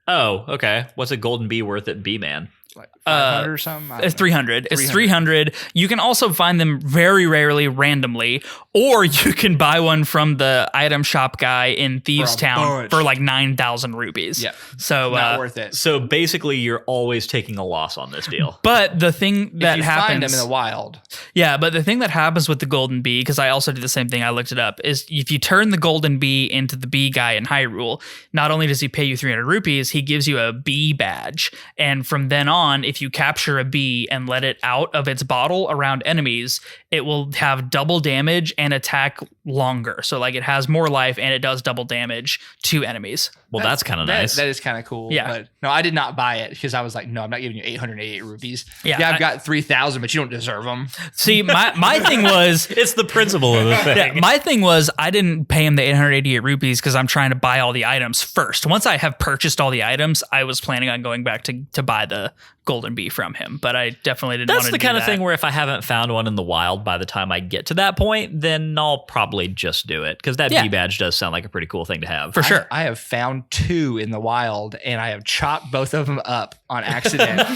Oh, okay. What's a golden bee worth at B-Man? Like 500 or something? It's 300. It's 300. You can also find them very rarely randomly, or you can buy one from the item shop guy in Thieves Town for like 9,000 rupees. Yeah. So not worth it. So basically, you're always taking a loss on this deal. But the thing that if you happens, find them in the wild. Yeah, but the thing that happens with the golden bee, because I also did the same thing, I looked it up, is if you turn the golden bee into the bee guy in Hyrule, not only does he pay you 300 rupees, he gives you a bee badge. And from then on, if you capture a bee and let it out of its bottle around enemies, it will have double damage and attack longer. So like it has more life and it does double damage to enemies. Well, that's kind of nice. That is kind of cool. Yeah. But no, I did not buy it because I was like, no, I'm not giving you 888 rupees. Yeah, I've got 3,000, but you don't deserve them. See, my thing was, It's the principle of the thing. yeah, my thing was I didn't pay him the 888 rupees because I'm trying to buy all the items first. Once I have purchased all the items, I was planning on going back to buy the golden bee from him, but I definitely didn't want That's to the do kind of that. thing where if I haven't found one in the wild by the time I get to that point, then I'll probably just do it because that Yeah. bee badge does sound like a pretty cool thing to have. For sure. I have found 2 in the wild, and I have chopped both of them up on accident.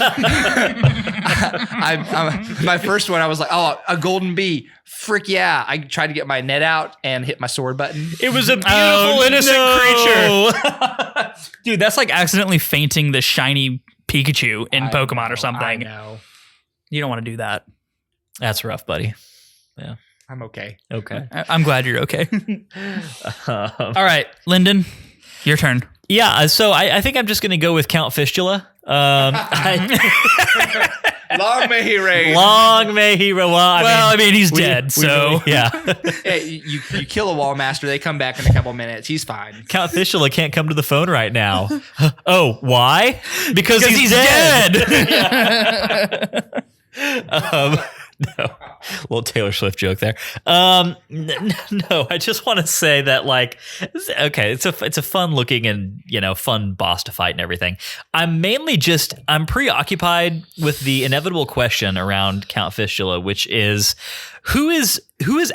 My first one, I was like, oh, a golden bee. Frick yeah. I tried to get my net out and hit my sword button. It was a beautiful, innocent creature. creature. Dude, that's like accidentally fainting the shiny Pikachu in Pokemon or something. I know. You don't want to do that. That's rough, buddy. I'm okay. Okay. I'm glad you're okay. All right, Lyndon, your turn. Yeah, so I think I'm just going to go with Count Fistula. Long may he reign. Long may he... Well, I mean, he's dead, so... yeah. Hey, you kill a wall master, they come back in a couple minutes. He's fine. Count Fistula can't come to the phone right now. Oh, why? Because he's dead. No, little Taylor Swift joke there. No, I just want to say that, like, okay, it's a fun looking and fun boss to fight and everything. I'm preoccupied with the inevitable question around Count Fistula, which is who is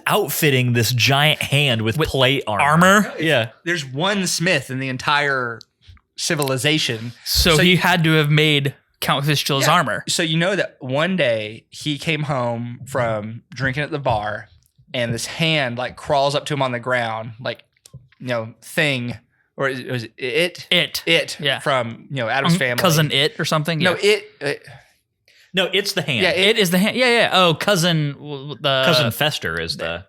outfitting this giant hand with plate armor? Yeah, There's one smith in the entire civilization. So he had to have made Count Fistula's armor. So you know that one day he came home from drinking at the bar, and this hand like crawls up to him on the ground, like thing, or was it? It Yeah. from Adam's family, Cousin It or something. No, Yeah. no, it's the hand. Yeah, It is the hand. Yeah. Oh, cousin. Cousin Fester is the.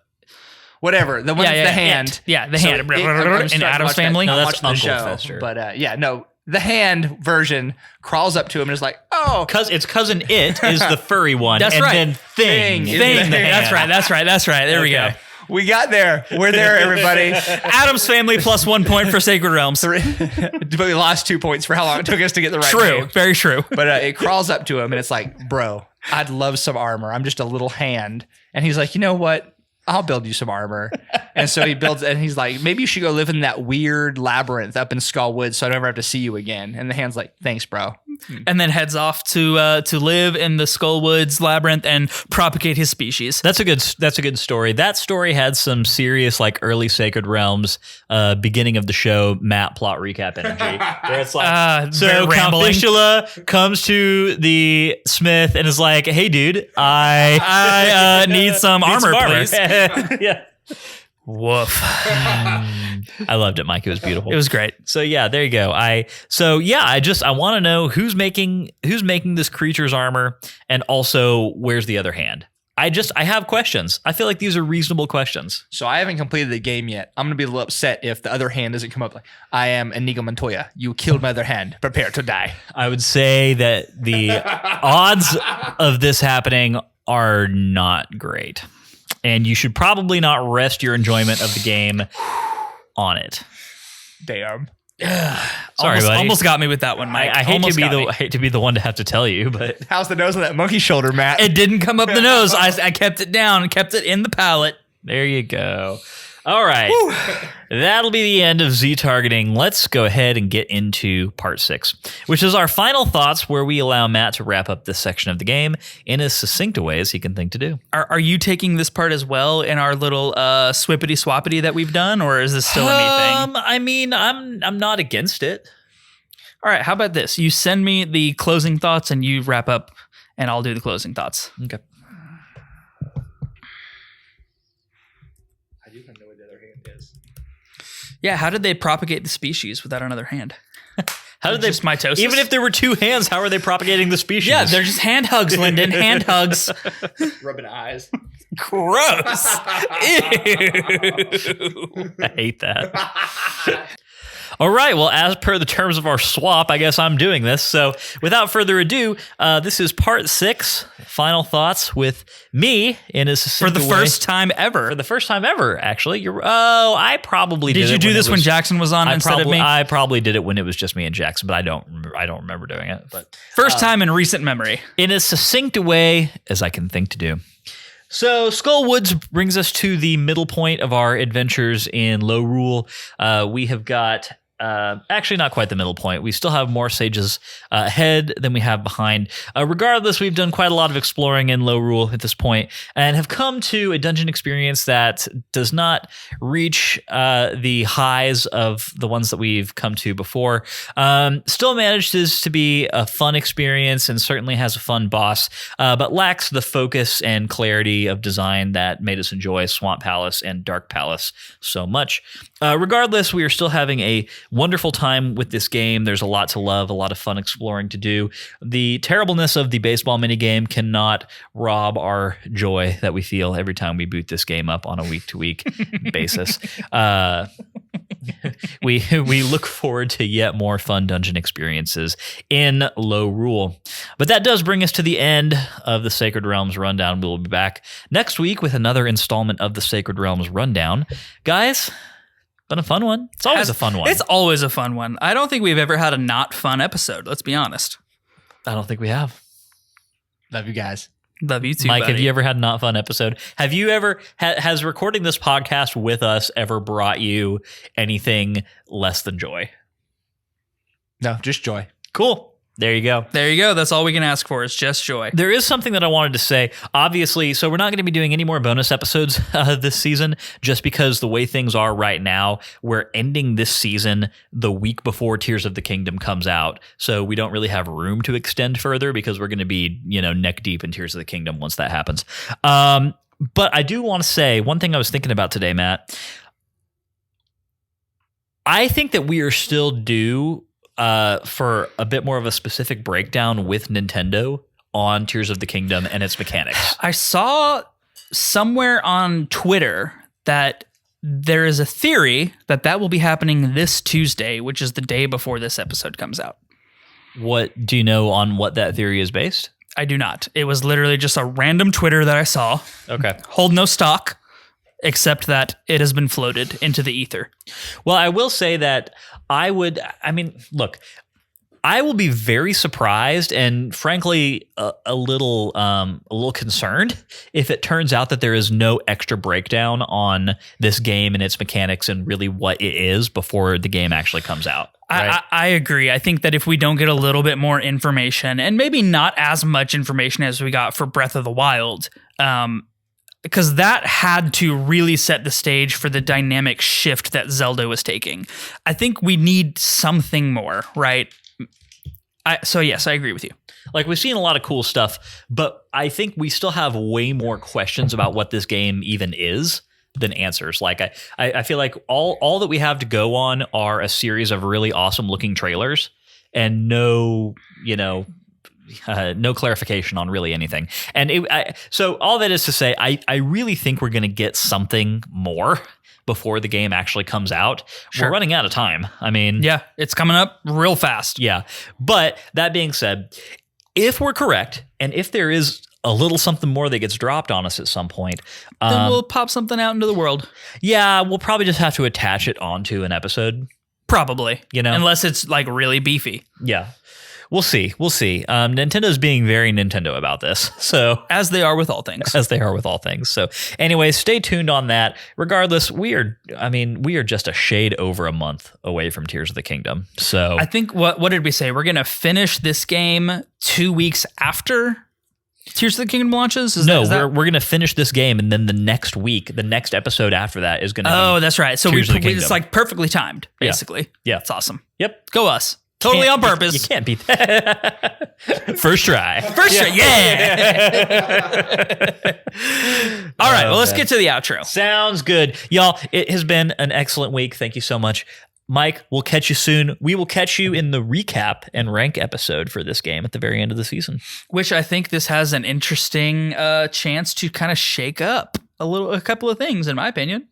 whatever. The one that's the hand. Yeah, the So hand. I'm in starting to Adam's watch that. family. I'm No, that's watching the Uncle show, Fester. But the hand version crawls up to him and is like, oh. It's Cousin It is the furry one. That's and right. then Thing is Thing. the hand. That's right. There we go. We got there. We're there, everybody. Adam's family plus 1 point for Sacred Realms. But we lost 2 points for how long it took us to get the right True. name. Very true. But it crawls up to him and it's like, bro, I'd love some armor. I'm just a little hand. And he's like, you know what? I'll build you some armor. And so he builds, and he's like, maybe you should go live in that weird labyrinth up in Skullwood so I never have to see you again. And the hand's like, thanks, bro. And then heads off to live in the Skullwoods labyrinth and propagate his species. That's a good story. That story had some serious like early Sacred Realms beginning of the show Matt plot recap energy. Where it's like very Count rambling. Fistula comes to the smith and is like, "Hey dude, I need some armor, please." Yeah. Woof. I loved it, Mike. It was beautiful. It was great. So yeah, there you go. I want to know who's making this creature's armor, and also where's the other hand. I have questions. I feel like these are reasonable questions. So I haven't completed the game yet. I'm going to be a little upset if the other hand doesn't come up like, I am Inigo Montoya. You killed my other hand. Prepare to die. I would say that the odds of this happening are not great. And you should probably not rest your enjoyment of the game on it. Damn. Sorry, buddy. Almost got me with that one, Mike. I hate Almost got me. I hate to be the one to have to tell you, but How's the nose on that monkey shoulder, Matt? It didn't come up the nose. I kept it down and kept it in the palate. there you go. All right. That'll be the end of Z targeting. Let's go ahead and get into part 6, which is our final thoughts, where we allow Matt to wrap up this section of the game in as succinct a way as he can think to do. Are you taking this part as well in our little swippity swappity that we've done, or is this still a me thing? I mean, I'm not against it. All right, how about this? You send me the closing thoughts and you wrap up, and I'll do the closing thoughts. Okay. I do not know what the other hand is. Yeah, how did they propagate the species without another hand? How did they just mitosis? Even if there were two hands, how are they propagating the species? Yeah, they're just hand hugs, Lyndon. Hand hugs. Rubbing eyes. Gross. Ew. I hate that. All right. Well, as per the terms of our swap, I guess I'm doing this. So without further ado, this is part 6, final thoughts with me in a succinct For the first time ever. For the first time ever, actually. I probably did. Did you do this when Jackson was on instead of me? I probably did it when it was just me and Jackson, but I don't remember doing it. But First time in recent memory. in as succinct a way as I can think to do. So Skull Woods brings us to the middle point of our adventures in Low Rule. We have got actually not quite the middle point. We still have more sages ahead than we have behind. Regardless, we've done quite a lot of exploring in Low Rule at this point and have come to a dungeon experience that does not reach the highs of the ones that we've come to before. Still manages to be a fun experience and certainly has a fun boss, but lacks the focus and clarity of design that made us enjoy Swamp Palace and Dark Palace so much. Regardless, we are still having a wonderful time with this game. There's a lot to love, a lot of fun exploring to do. The terribleness of the baseball minigame cannot rob our joy that we feel every time we boot this game up on a week-to-week basis. We look forward to yet more fun dungeon experiences in Low Rule. But that does bring us to the end of the Sacred Realms Rundown. We'll be back next week with another installment of the Sacred Realms Rundown. Guys, been a fun one. It's always a fun one. It's always a fun one. I don't think we've ever had a not fun episode. Let's be honest. I don't think we have. Love you guys. Love you too, Mike, buddy. have you ever had a not fun episode? Have you ever, has recording this podcast with us ever brought you anything less than joy? No, just joy. Cool. There you go. There you go. That's all we can ask for is just joy. There is something that I wanted to say. Obviously, so we're not going to be doing any more bonus episodes this season just because the way things are right now, we're ending this season the week before Tears of the Kingdom comes out. So we don't really have room to extend further because we're going to be, neck deep in Tears of the Kingdom once that happens. But I do want to say one thing I was thinking about today, Matt. I think that we are still due for a bit more of a specific breakdown with Nintendo on Tears of the Kingdom and its mechanics. I saw somewhere on Twitter that there is a theory that will be happening this Tuesday, which is the day before this episode comes out. What do you know on what that theory is based? I do not. It was literally just a random Twitter that I saw. Okay. Hold no stock, except that it has been floated into the ether. Well, I will say that look, I will be very surprised and frankly a little concerned if it turns out that there is no extra breakdown on this game and its mechanics and really what it is before the game actually comes out. Right? I agree. I think that if we don't get a little bit more information and maybe not as much information as we got for Breath of the Wild, because that had to really set the stage for the dynamic shift that Zelda was taking. I think we need something more, right? So yes, I agree with you. Like, we've seen a lot of cool stuff, but I think we still have way more questions about what this game even is than answers. Like, I feel like all that we have to go on are a series of really awesome looking trailers and no clarification on really anything. And so all that is to say, I really think we're going to get something more before the game actually comes out. Sure. We're running out of time. I mean, yeah, it's coming up real fast. Yeah. But that being said, if we're correct, and if there is a little something more that gets dropped on us at some point, then we'll pop something out into the world. Yeah, we'll probably just have to attach it onto an episode. Probably. Unless it's like really beefy. Yeah. We'll see. Nintendo's being very Nintendo about this. So as they are with all things. So anyway, stay tuned on that. Regardless, we are just a shade over a month away from Tears of the Kingdom. So I think what did we say? We're going to finish this game 2 weeks after Tears of the Kingdom launches? We're going to finish this game, and then the next week, the next episode after that is going to be that's right. So Tears of the Kingdom. It's like perfectly timed, basically. Yeah. It's awesome. Yep. Go us. Totally on purpose. You can't beat that. First try. First try, yeah. All right, well, let's get to the outro. Sounds good. Y'all, it has been an excellent week. Thank you so much. Mike, we'll catch you soon. We will catch you in the recap and rank episode for this game at the very end of the season. Which I think this has an interesting chance to kind of shake up a couple of things, in my opinion.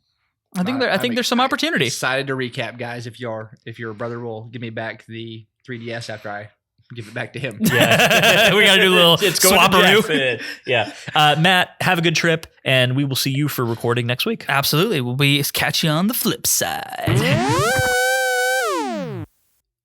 I think there's some opportunity. Excited to recap, guys. If your brother will give me back the 3DS after I give it back to him. Yeah, we got to do a little swap-a-roo. Yeah, Matt, have a good trip, and we will see you for recording next week. Absolutely, we'll catch you on the flip side.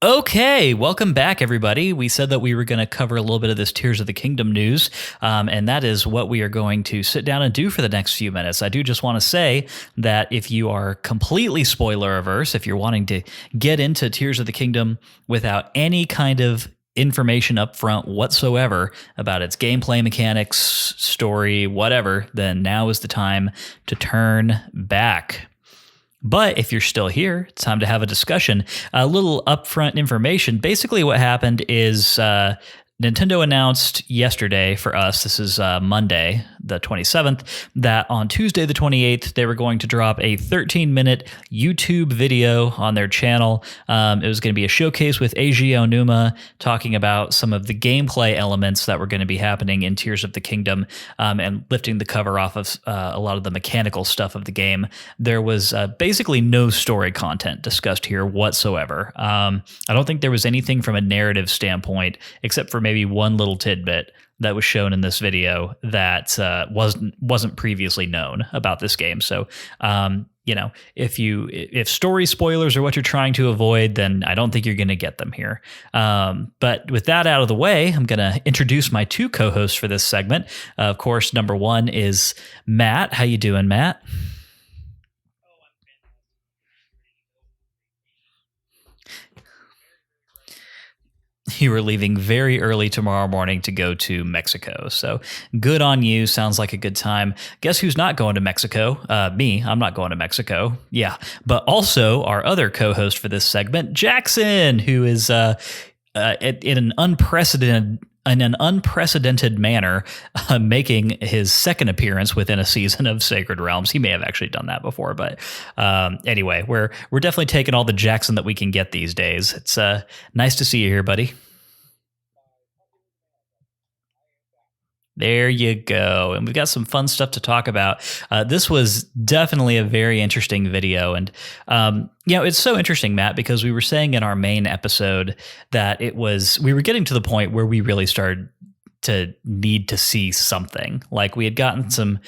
Okay, welcome back, everybody. We said that we were going to cover a little bit of this Tears of the Kingdom news, and that is what we are going to sit down and do for the next few minutes. I do just want to say that if you are completely spoiler averse, if you're wanting to get into Tears of the Kingdom without any kind of information up front whatsoever about its gameplay mechanics, story, whatever, then now is the time to turn back. But if you're still here, it's time to have a discussion. A little upfront information. Basically what happened is Nintendo announced yesterday for us, this is Monday, the 27th, that on Tuesday, the 28th, they were going to drop a 13-minute YouTube video on their channel. It was going to be a showcase with Eiji Aonuma talking about some of the gameplay elements that were going to be happening in Tears of the Kingdom and lifting the cover off of a lot of the mechanical stuff of the game. There was basically no story content discussed here whatsoever. I don't think there was anything from a narrative standpoint, except for maybe one little tidbit that was shown in this video that wasn't previously known about this game. So, if story spoilers are what you're trying to avoid, then I don't think you're going to get them here. But with that out of the way, I'm going to introduce my two co-hosts for this segment. Of course, number one is Matt. How you doing, Matt? You were leaving very early tomorrow morning to go to Mexico. So good on you. Sounds like a good time. Guess who's not going to Mexico? Me. I'm not going to Mexico. Yeah. But also our other co-host for this segment, Jackson, who is in an unprecedented manner, making his second appearance within a season of Sacred Realms. He may have actually done that before, but anyway, we're definitely taking all the Jackson that we can get these days. It's nice to see you here, buddy. There you go. And we've got some fun stuff to talk about. This was definitely a very interesting video. And, it's so interesting, Matt, because we were saying in our main episode that we were getting to the point where we really started to need to see something. Like we'd gotten some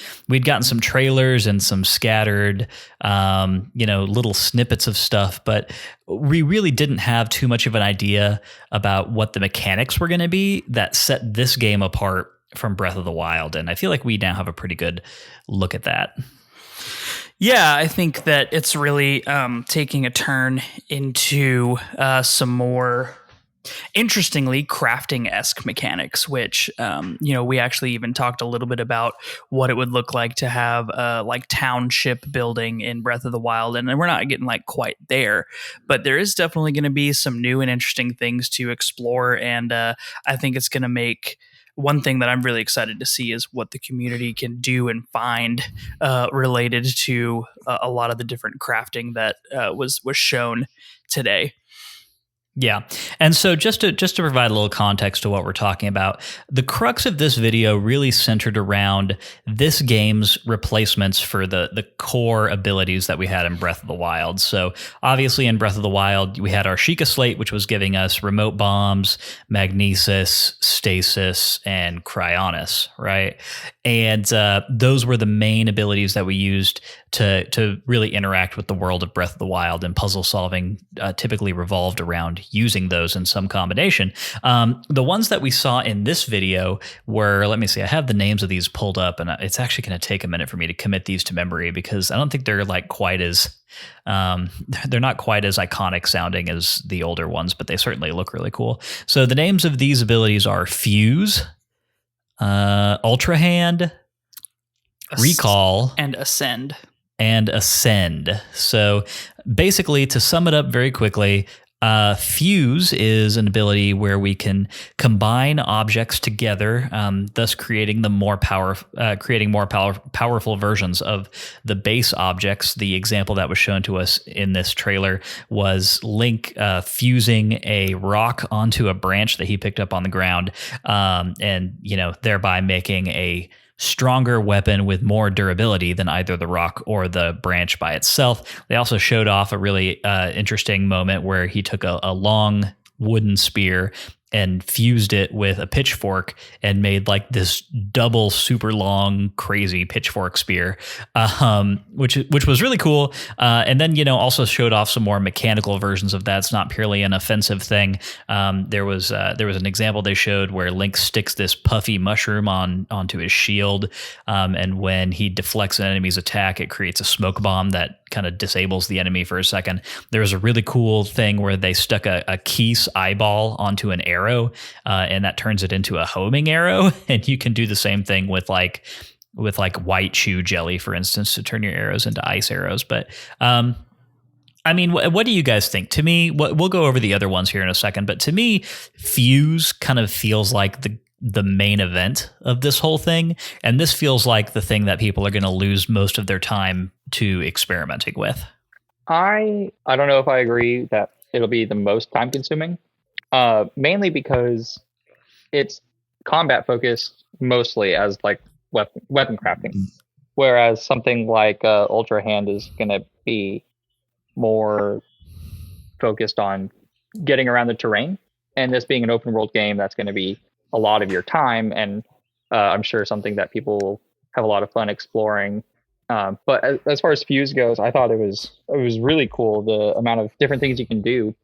trailers and some scattered, little snippets of stuff, but we really didn't have too much of an idea about what the mechanics were going to be that set this game apart from Breath of the Wild. And I feel like we now have a pretty good look at that. Yeah, I think that it's really taking a turn into some more interestingly crafting-esque mechanics, which we actually even talked a little bit about what it would look like to have like township building in Breath of the Wild, and we're not getting like quite there, but there is definitely going to be some new and interesting things to explore, and I think it's going to make one thing that I'm really excited to see is what the community can do and find related to a lot of the different crafting that was shown today. Yeah. And so just to provide a little context to what we're talking about, the crux of this video really centered around this game's replacements for the core abilities that we had in Breath of the Wild. So obviously in Breath of the Wild, we had our Sheikah Slate, which was giving us remote bombs, magnesis, stasis, and cryonis, right? And those were the main abilities that we used to really interact with the world of Breath of the Wild, and puzzle solving typically revolved around using those in some combination. The ones that we saw in this video were, let me see, I have the names of these pulled up, and it's actually going to take a minute for me to commit these to memory because I don't think they're like quite as they're not quite as iconic sounding as the older ones, but they certainly look really cool. So the names of these abilities are Fuse, Ultra Hand, Recall, and Ascend. So basically, to sum it up very quickly, Fuse is an ability where we can combine objects together, thus creating more powerful versions of the base objects. The example that was shown to us in this trailer was Link fusing a rock onto a branch that he picked up on the ground, and thereby making a stronger weapon with more durability than either the rock or the branch by itself. They also showed off a really interesting moment where he took a long wooden spear and fused it with a pitchfork and made like this double super long crazy pitchfork spear, which was really cool. And then also showed off some more mechanical versions of that. It's not purely an offensive thing. There was an example they showed where Link sticks this puffy mushroom onto his shield, and when he deflects an enemy's attack, it creates a smoke bomb that kind of disables the enemy for a second. There was a really cool thing where they stuck a Keese eyeball onto an arrow, and that turns it into a homing arrow. And you can do the same thing with white chew jelly, for instance, to turn your arrows into ice arrows. But what do you guys think? To me, we'll go over the other ones here in a second, but to me, Fuse kind of feels like the main event of this whole thing, and this feels like the thing that people are going to lose most of their time to experimenting with. I don't know if I agree that it'll be the most time consuming, mainly because it's combat focused mostly as like weapon crafting, whereas something like Ultra Hand is going to be more focused on getting around the terrain, and this being an open world game, that's going to be a lot of your time, and I'm sure something that people will have a lot of fun exploring. But as far as Fuse goes, I thought it was really cool, the amount of different things you can do.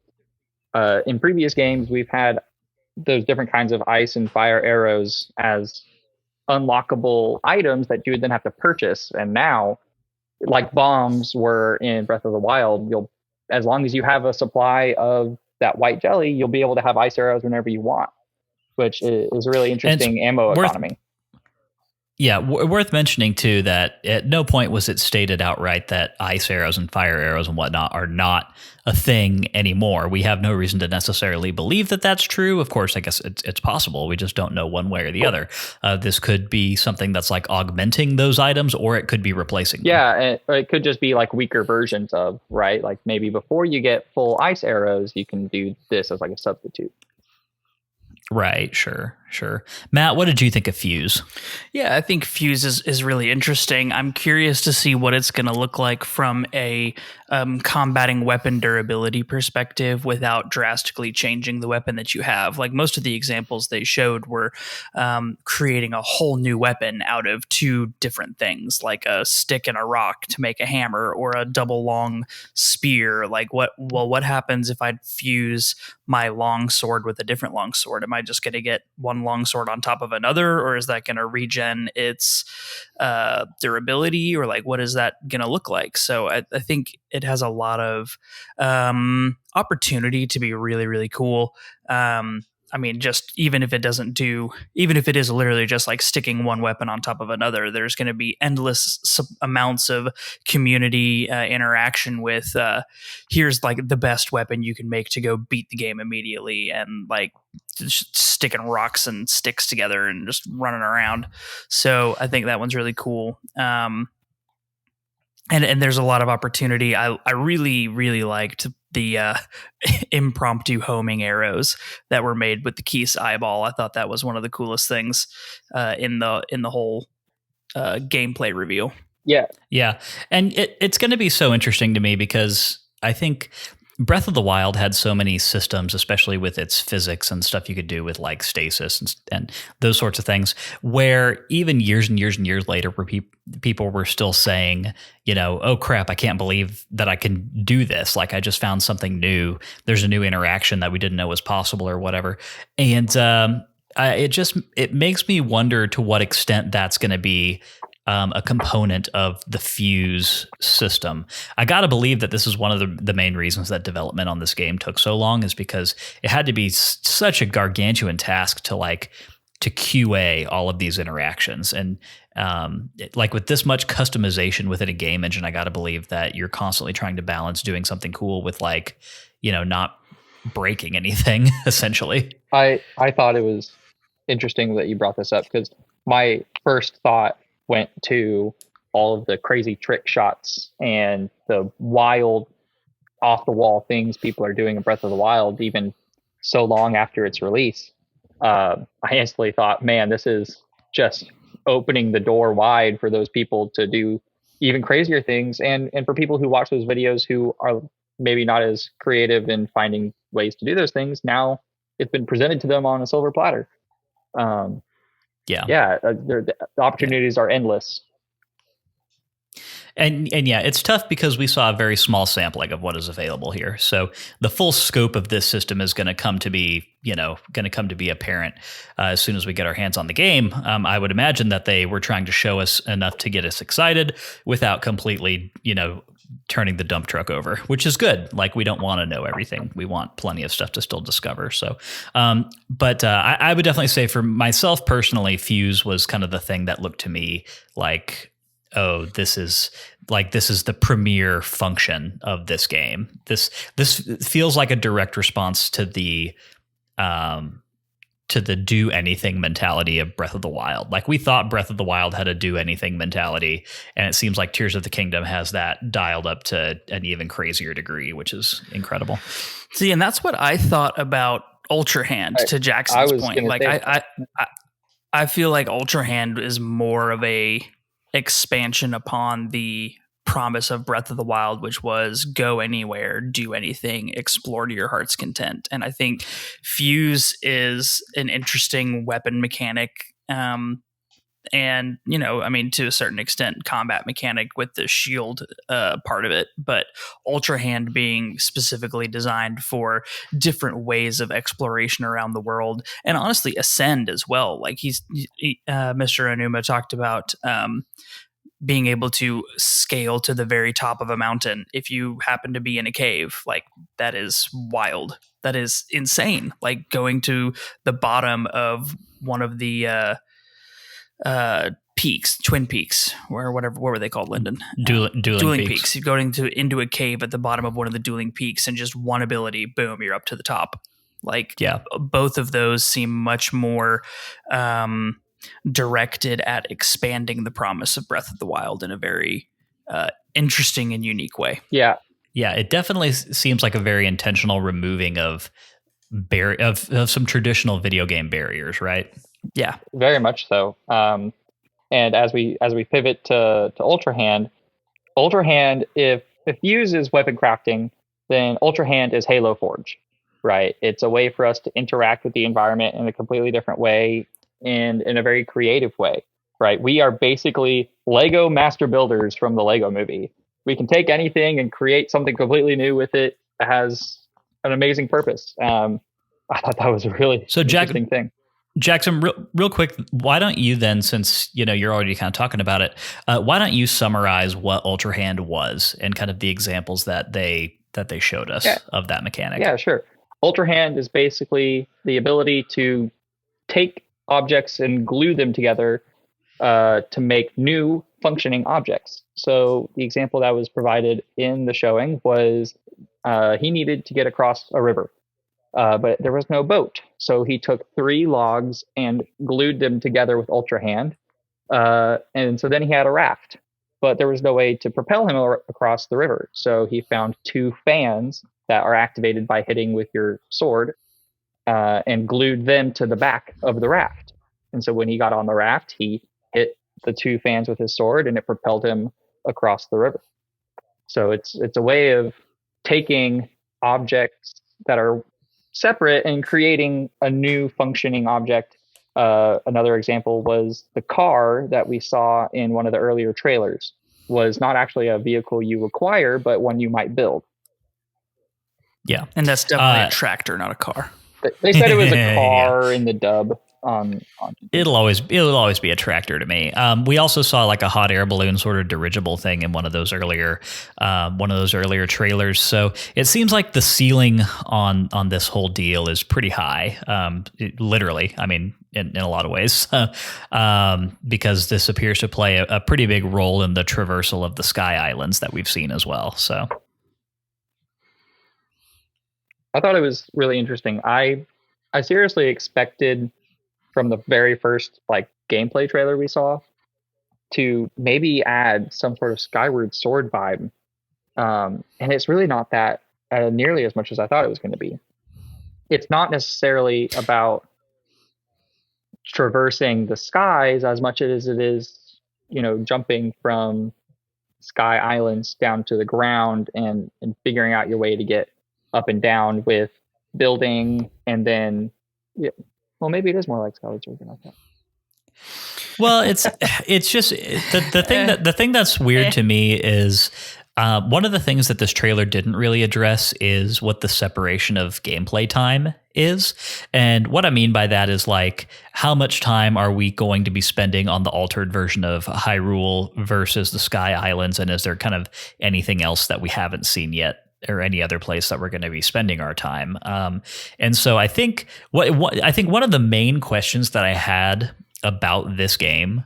In previous games, we've had those different kinds of ice and fire arrows as unlockable items that you would then have to purchase. And now, like bombs were in Breath of the Wild, as long as you have a supply of that white jelly, you'll be able to have ice arrows whenever you want, which is a really interesting ammo economy. Yeah, worth mentioning too that at no point was it stated outright that ice arrows and fire arrows and whatnot are not a thing anymore. We have no reason to necessarily believe that that's true. Of course, I guess it's possible. We just don't know one way or the other. This could be something that's like augmenting those items, or it could be replacing them. Yeah, or it could just be like weaker versions of, right? Like maybe before you get full ice arrows, you can do this as like a substitute. Right, sure. Matt, what did you think of Fuse? Yeah, I think Fuse is really interesting. I'm curious to see what it's going to look like from a combating weapon durability perspective without drastically changing the weapon that you have. Like most of the examples they showed were creating a whole new weapon out of two different things, like a stick and a rock to make a hammer, or a double long spear. Like what happens if I fuse my long sword with a different long sword? Am I just going to get one long sword on top of another, or is that going to regen its durability, or like what is that going to look like? So I think it has a lot of opportunity to be really, really cool. Just even if it is literally just like sticking one weapon on top of another, there's going to be endless amounts of community interaction with here's like the best weapon you can make to go beat the game immediately, and like just sticking rocks and sticks together and just running around. So I think that one's really cool. And there's a lot of opportunity. I really, really liked the impromptu homing arrows that were made with the Keese eyeball. I thought that was one of the coolest things in the whole gameplay reveal. Yeah. And it's going to be so interesting to me because I think Breath of the Wild had so many systems, especially with its physics and stuff you could do with like stasis and those sorts of things, where even years and years and years later, where people were still saying, oh crap, I can't believe that I can do this. Like I just found something new. There's a new interaction that we didn't know was possible or whatever. And it makes me wonder to what extent that's going to be a component of the Fuse system. I got to believe that this is one of the main reasons that development on this game took so long, is because it had to be such a gargantuan task to QA all of these interactions. And like with this much customization within a game engine, I got to believe that you're constantly trying to balance doing something cool with not breaking anything, essentially. I thought it was interesting that you brought this up because my first thought went to all of the crazy trick shots and the wild off the wall things people are doing in Breath of the Wild, even so long after its release. I instantly thought, man, this is just opening the door wide for those people to do even crazier things. And for people who watch those videos who are maybe not as creative in finding ways to do those things, now it's been presented to them on a silver platter. The opportunities are endless. And yeah, it's tough because we saw a very small sampling of what is available here. So the full scope of this system is going to come to be, apparent as soon as we get our hands on the game. I would imagine that they were trying to show us enough to get us excited without completely, turning the dump truck over, which is good. Like, we don't want to know everything. We want plenty of stuff to still discover. So, but I would definitely say for myself personally, Fuse was kind of the thing that looked to me like, oh, this is the premier function of this game. This feels like a direct response to the do anything mentality of Breath of the Wild. Like, we thought Breath of the Wild had a do anything mentality, and it seems like Tears of the Kingdom has that dialed up to an even crazier degree, which is incredible. See, and that's what I thought about Ultra Hand, to Jackson's point. Like, I feel like Ultra Hand is more of a expansion upon the promise of Breath of the Wild, which was go anywhere, do anything, explore to your heart's content. And I think Fuse is an interesting weapon mechanic, and to a certain extent combat mechanic with the shield part of it, but Ultra Hand being specifically designed for different ways of exploration around the world, and honestly Ascend as well. Like, Mr. Anuma talked about being able to scale to the very top of a mountain if you happen to be in a cave. Like, that is wild. That is insane. Like, going to the bottom of one of the peaks, Twin Peaks, or whatever, what were they called, Lyndon? Dueling peaks. You're going into a cave at the bottom of one of the dueling peaks, and just one ability, boom, you're up to the top. Like, yeah, both of those seem much more directed at expanding the promise of Breath of the Wild in a very interesting and unique way. Yeah, it definitely seems like a very intentional removing of some traditional video game barriers, right? Yeah, very much so. And as we pivot to Ultra Hand, if Fuse is weapon crafting, then Ultra Hand is Halo Forge, right? It's a way for us to interact with the environment in a completely different way and in a very creative way, right? We are basically Lego master builders from the Lego movie. We can take anything and create something completely new with it that has an amazing purpose. I thought that was a really interesting thing. Jackson, real quick, why don't you then, since you're already kind of talking about it, why don't you summarize what Ultra Hand was and kind of the examples that they showed us of that mechanic? Yeah, sure. Ultra Hand is basically the ability to take objects and glue them together to make new functioning objects. So the example that was provided in the showing was he needed to get across a river, but there was no boat. So he took 3 logs and glued them together with Ultra Hand. And so then he had a raft, but there was no way to propel him across the river. So he found 2 fans that are activated by hitting with your sword, and glued them to the back of the raft. And so when he got on the raft, he hit the 2 fans with his sword, and it propelled him across the river. So it's a way of taking objects that are separate and creating a new functioning object. Another example was the car that we saw in one of the earlier trailers was not actually a vehicle you acquire, but one you might build. Yeah. And that's definitely a tractor, not a car. They said it was a car in the dub. It'll always be a tractor to me. We also saw like a hot air balloon sort of dirigible thing in one of those earlier trailers. So it seems like the ceiling on this whole deal is pretty high. Literally, I mean, in a lot of ways, because this appears to play a pretty big role in the traversal of the Sky Islands that we've seen as well. So. I thought it was really interesting. I seriously expected from the very first like gameplay trailer we saw to maybe add some sort of Skyward Sword vibe, and it's really not that nearly as much as I thought it was going to be. It's not necessarily about traversing the skies as much as it is, jumping from sky islands down to the ground and figuring out your way to get up and down with building, and then well, maybe it is more like Skyward Sword than I thought. Well, it's just the thing that's weird to me is one of the things that this trailer didn't really address is what the separation of gameplay time is. And what I mean by that is like, how much time are we going to be spending on the altered version of Hyrule versus the Sky Islands? And is there kind of anything else that we haven't seen yet, or any other place that we're going to be spending our time? And so I think I think one of the main questions that I had about this game,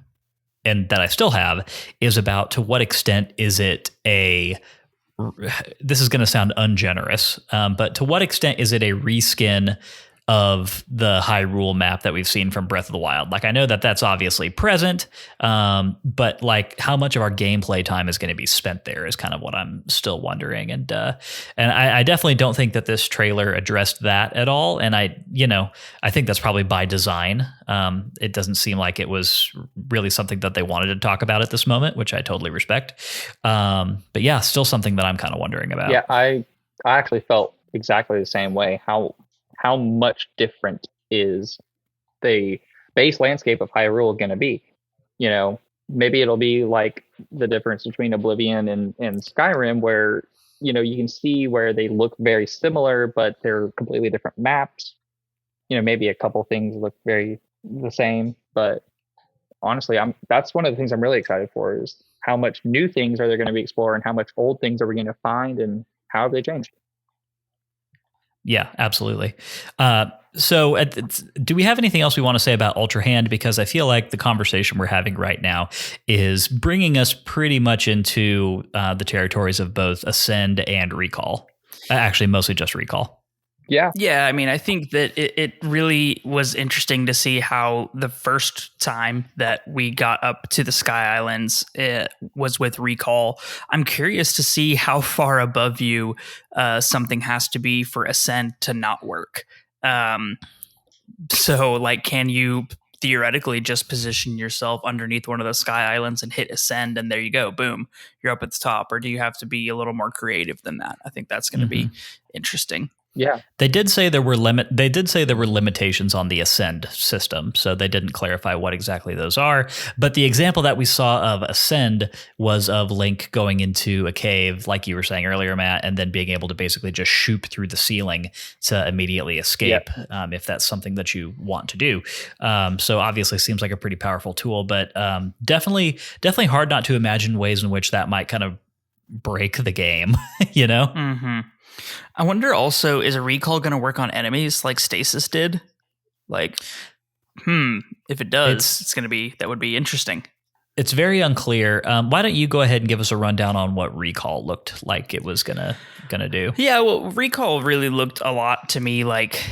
and that I still have, is about to what extent is it this is going to sound ungenerous, but to what extent is it a reskin of the Hyrule map that we've seen from Breath of the Wild? Like, I know that that's obviously present, but like, how much of our gameplay time is going to be spent there is kind of what I'm still wondering. And I definitely don't think that this trailer addressed that at all. And I think that's probably by design. It doesn't seem like it was really something that they wanted to talk about at this moment, which I totally respect. But yeah, still something that I'm kind of wondering about. Yeah, I actually felt exactly the same way. How much different is the base landscape of Hyrule going to be? Maybe it'll be like the difference between Oblivion and Skyrim, where, you can see where they look very similar, but they're completely different maps. Maybe a couple things look very the same, but honestly, that's one of the things I'm really excited for, is how much new things are there going to be explored, and how much old things are we going to find, and how have they changed? Yeah, absolutely. So do we have anything else we want to say about Ultra Hand? Because I feel like the conversation we're having right now is bringing us pretty much into the territories of both Ascend and Recall. Actually, mostly just Recall. Yeah. I mean, I think that it really was interesting to see how the first time that we got up to the Sky Islands was with Recall. I'm curious to see how far above you something has to be for Ascend to not work. So, like, can you theoretically just position yourself underneath one of the Sky Islands and hit Ascend, and there you go, boom, you're up at the top? Or do you have to be a little more creative than that? I think that's going to be interesting. Yeah, they did say there were limitations on the Ascend system, so they didn't clarify what exactly those are. But the example that we saw of Ascend was of Link going into a cave, like you were saying earlier, Matt, and then being able to basically just shoot through the ceiling to immediately escape, if that's something that you want to do. So obviously seems like a pretty powerful tool, but definitely hard not to imagine ways in which that might kind of break the game, Mm-hmm. I wonder also, is a Recall going to work on enemies like Stasis did? Like, if it does, that would be interesting. It's very unclear. Why don't you go ahead and give us a rundown on what Recall looked like it was gonna do? Yeah, well, Recall really looked a lot to me like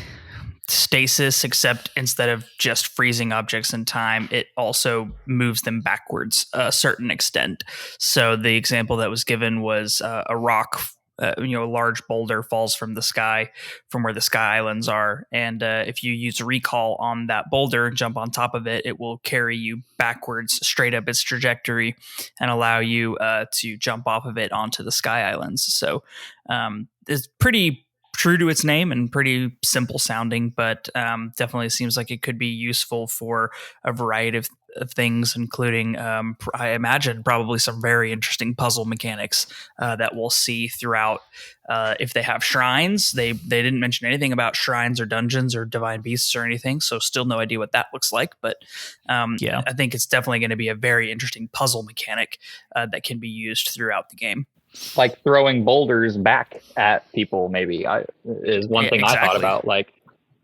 Stasis, except instead of just freezing objects in time, it also moves them backwards a certain extent. So the example that was given was a rock. A large boulder falls from the sky, from where the Sky Islands are. And if you use Recall on that boulder and jump on top of it, it will carry you backwards straight up its trajectory and allow you to jump off of it onto the Sky Islands. So it's pretty true to its name and pretty simple sounding, but definitely seems like it could be useful for a variety of things, including I imagine probably some very interesting puzzle mechanics that we'll see throughout. If they have shrines, they didn't mention anything about shrines or dungeons or divine beasts or anything, so still no idea what that looks like. But I think it's definitely going to be a very interesting puzzle mechanic that can be used throughout the game. Like throwing boulders back at people, maybe is one thing exactly. I thought about. Like,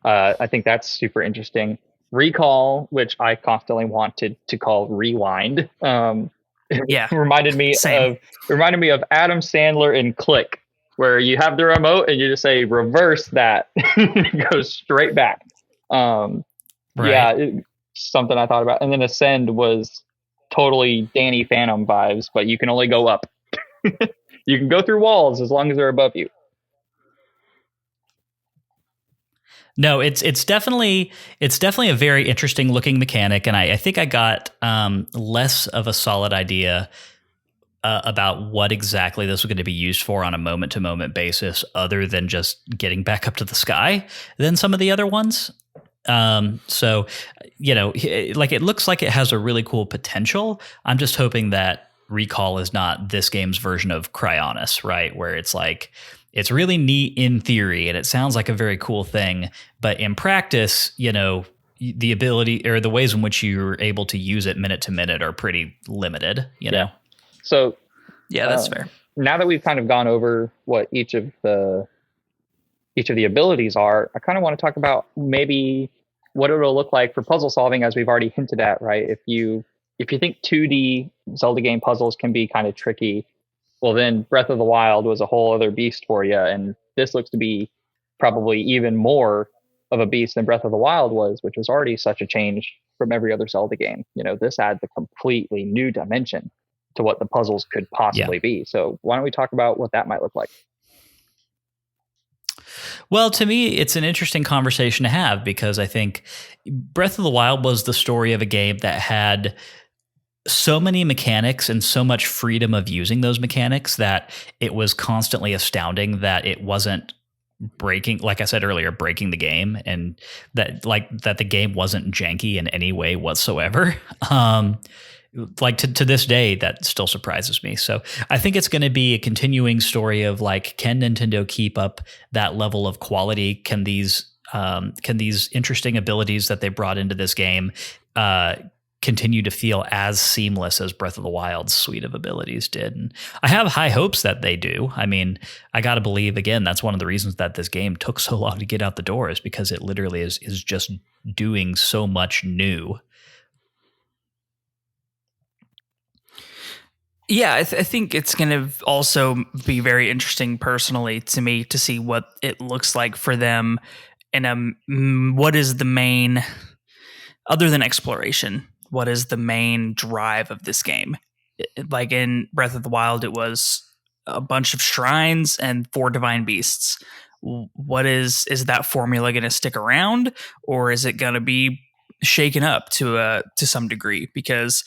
I think that's super interesting. Recall, which I constantly wanted to call Rewind, reminded me of Adam Sandler in Click. where you have the remote and you just say reverse that, it goes straight back. Right. Yeah, something I thought about. And then Ascend was totally Danny Phantom vibes, but you can only go up. You can go through walls as long as they're above you. No, it's definitely a very interesting looking mechanic, and I think I got less of a solid idea about what exactly this was going to be used for on a moment to moment basis, other than just getting back up to the sky than some of the other ones. So, like it looks like it has a really cool potential. I'm just hoping that Recall is not this game's version of Cryonis, right? Where it's like, it's really neat in theory and it sounds like a very cool thing, but in practice, the ability or the ways in which you're able to use it minute to minute are pretty limited, know? So, yeah, that's fair. Now that we've kind of gone over what each of the abilities are, I kind of want to talk about maybe what it'll look like for puzzle solving, as we've already hinted at, right? If you think 2D Zelda game puzzles can be kind of tricky, well, then Breath of the Wild was a whole other beast for you. And this looks to be probably even more of a beast than Breath of the Wild was, which was already such a change from every other Zelda game. This adds a completely new dimension to what the puzzles could possibly be. So why don't we talk about what that might look like? Well, to me, it's an interesting conversation to have because I think Breath of the Wild was the story of a game that had so many mechanics and so much freedom of using those mechanics that it was constantly astounding that it wasn't breaking, like I said earlier, breaking the game, and that the game wasn't janky in any way whatsoever. To this day, that still surprises me. So I think it's going to be a continuing story of can Nintendo keep up that level of quality? Can these interesting abilities that they brought into this game continue to feel as seamless as Breath of the Wild's suite of abilities did? And I have high hopes that they do. I mean, I got to believe, again, that's one of the reasons that this game took so long to get out the door, is because it literally is just doing so much new. Yeah, I think it's going to also be very interesting personally to me to see what it looks like for them and what is the main, other than exploration, what is the main drive of this game? Like in Breath of the Wild, it was a bunch of shrines and 4 divine beasts. What is that formula going to stick around, or is it going to be shaken up to some degree? Because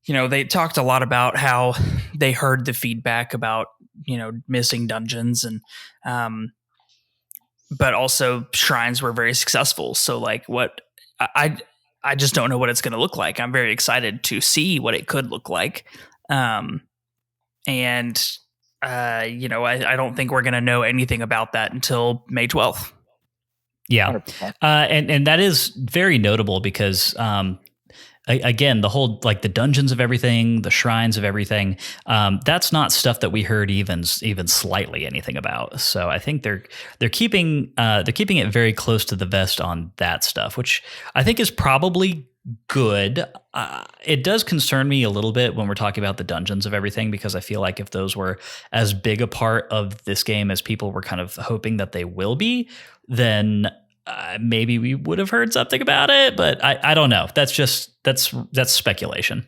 they talked a lot about how they heard the feedback about, missing dungeons and, but also shrines were very successful. So I just don't know what it's going to look like. I'm very excited to see what it could look like. I don't think we're going to know anything about that until May 12th. Yeah. And that is very notable because, again, the whole the dungeons of everything, the shrines of everything, that's not stuff that we heard even slightly anything about. So I think they're keeping it very close to the vest on that stuff, which I think is probably good. It does concern me a little bit when we're talking about the dungeons of everything, because I feel like if those were as big a part of this game as people were kind of hoping that they will be, then maybe we would have heard something about it, but I don't know. That's speculation.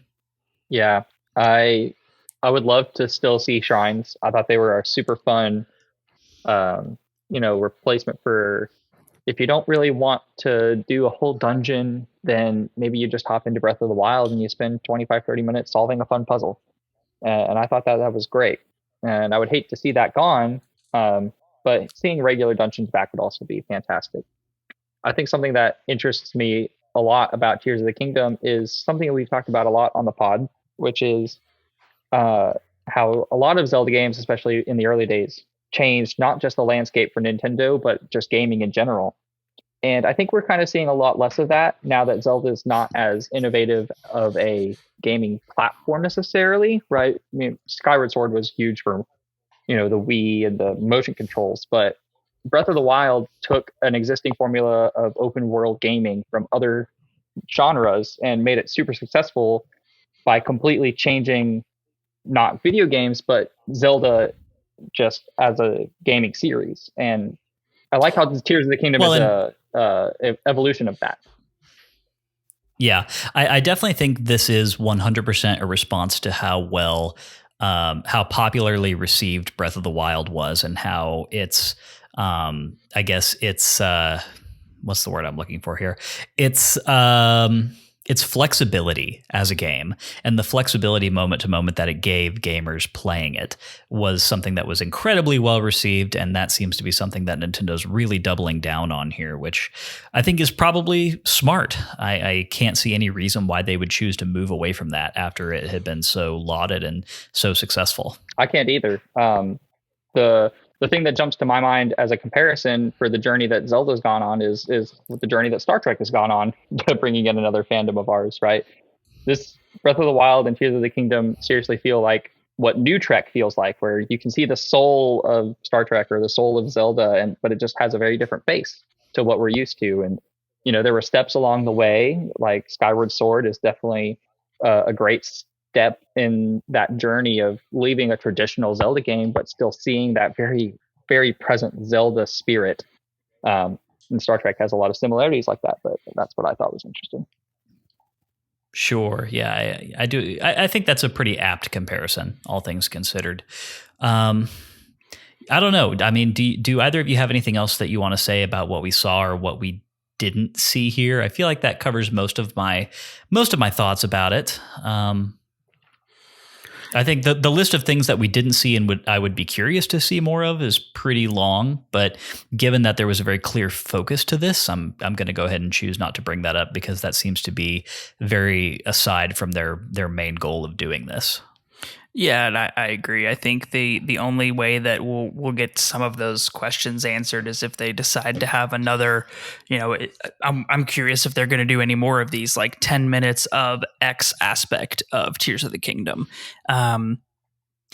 Yeah, I would love to still see shrines. I thought they were a super fun, replacement for, if you don't really want to do a whole dungeon, then maybe you just hop into Breath of the Wild and you spend 25-30 minutes solving a fun puzzle. And I thought that was great. And I would hate to see that gone, but seeing regular dungeons back would also be fantastic. I think something that interests me a lot about Tears of the Kingdom is something that we've talked about a lot on the pod, which is how a lot of Zelda games, especially in the early days, changed not just the landscape for Nintendo, but just gaming in general. And I think we're kind of seeing a lot less of that now that Zelda is not as innovative of a gaming platform necessarily, right? I mean, Skyward Sword was huge for, the Wii and the motion controls, but Breath of the Wild took an existing formula of open world gaming from other genres and made it super successful by completely changing not video games, but Zelda just as a gaming series. And I like how Tears of the Kingdom is a evolution of that. Yeah, I definitely think this is 100% a response to how popularly received Breath of the Wild was, and how it's, I guess it's, what's the word I'm looking for here? It's flexibility as a game, and the flexibility moment to moment that it gave gamers playing it was something that was incredibly well received, and that seems to be something that Nintendo's really doubling down on here, which I think is probably smart. I can't see any reason why they would choose to move away from that after it had been so lauded and so successful. I can't either. The thing that jumps to my mind as a comparison for the journey that Zelda's gone on is the journey that Star Trek has gone on, bringing in another fandom of ours, right? This Breath of the Wild and Tears of the Kingdom seriously feel like what New Trek feels like, where you can see the soul of Star Trek or the soul of Zelda, but it just has a very different face to what we're used to. And, there were steps along the way, like Skyward Sword is definitely a great step in that journey of leaving a traditional Zelda game, but still seeing that very, very present Zelda spirit. And Star Trek has a lot of similarities like that, but that's what I thought was interesting. Sure. Yeah, I do. I think that's a pretty apt comparison, all things considered. I don't know. I mean, do either of you have anything else that you want to say about what we saw or what we didn't see here? I feel like that covers most of my thoughts about it. I think the list of things that we didn't see and I would be curious to see more of is pretty long, but given that there was a very clear focus to this, I'm going to go ahead and choose not to bring that up, because that seems to be very aside from their main goal of doing this. Yeah, and I agree. I think the only way that we'll get some of those questions answered is if they decide to have another. I'm curious if they're going to do any more of these, like 10 minutes of X aspect of Tears of the Kingdom, and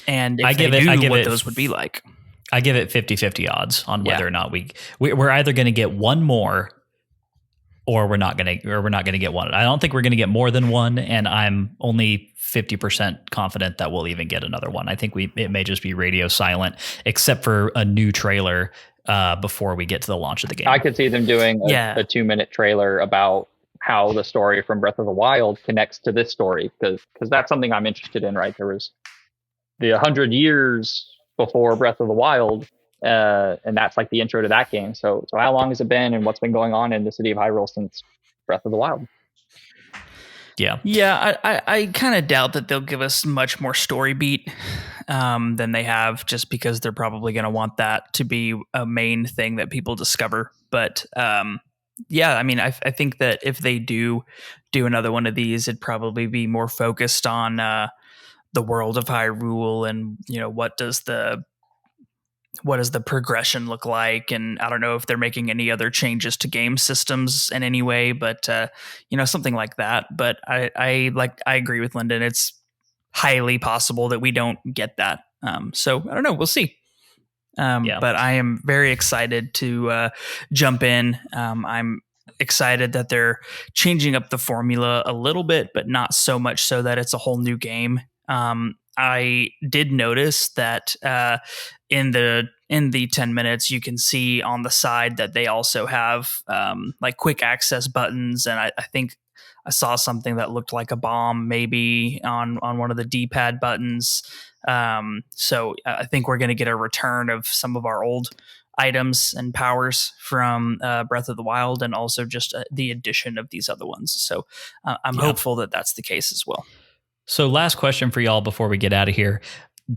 if what those would be like. I give it 50-50 odds on whether or not we're either going to get one more, or we're not going to get one. I don't think we're going to get more than one, and I'm only 50% confident that we'll even get another one. I think it may just be radio silent, except for a new trailer before we get to the launch of the game. I could see them doing a 2-minute trailer about how the story from Breath of the Wild connects to this story, because that's something I'm interested in, right? There was the 100 years before Breath of the Wild, and that's like the intro to that game. So how long has it been, and what's been going on in the city of Hyrule since Breath of the Wild? Yeah. I kind of doubt that they'll give us much more story beat than they have, just because they're probably going to want that to be a main thing that people discover. But I mean, I think that if they do another one of these, it'd probably be more focused on the world of Hyrule, and what does the progression look like? And I don't know if they're making any other changes to game systems in any way, but something like that. But I agree with Lyndon. It's highly possible that we don't get that. So I don't know. We'll see. But I am very excited to jump in. I'm excited that they're changing up the formula a little bit, but not so much so that it's a whole new game. I did notice that in the 10 minutes, you can see on the side that they also have like quick access buttons, and I think I saw something that looked like a bomb maybe on one of the D-pad buttons. So I think we're going to get a return of some of our old items and powers from Breath of the Wild, and also just the addition of these other ones. So I'm hopeful that that's the case as well. So last question for y'all before we get out of here.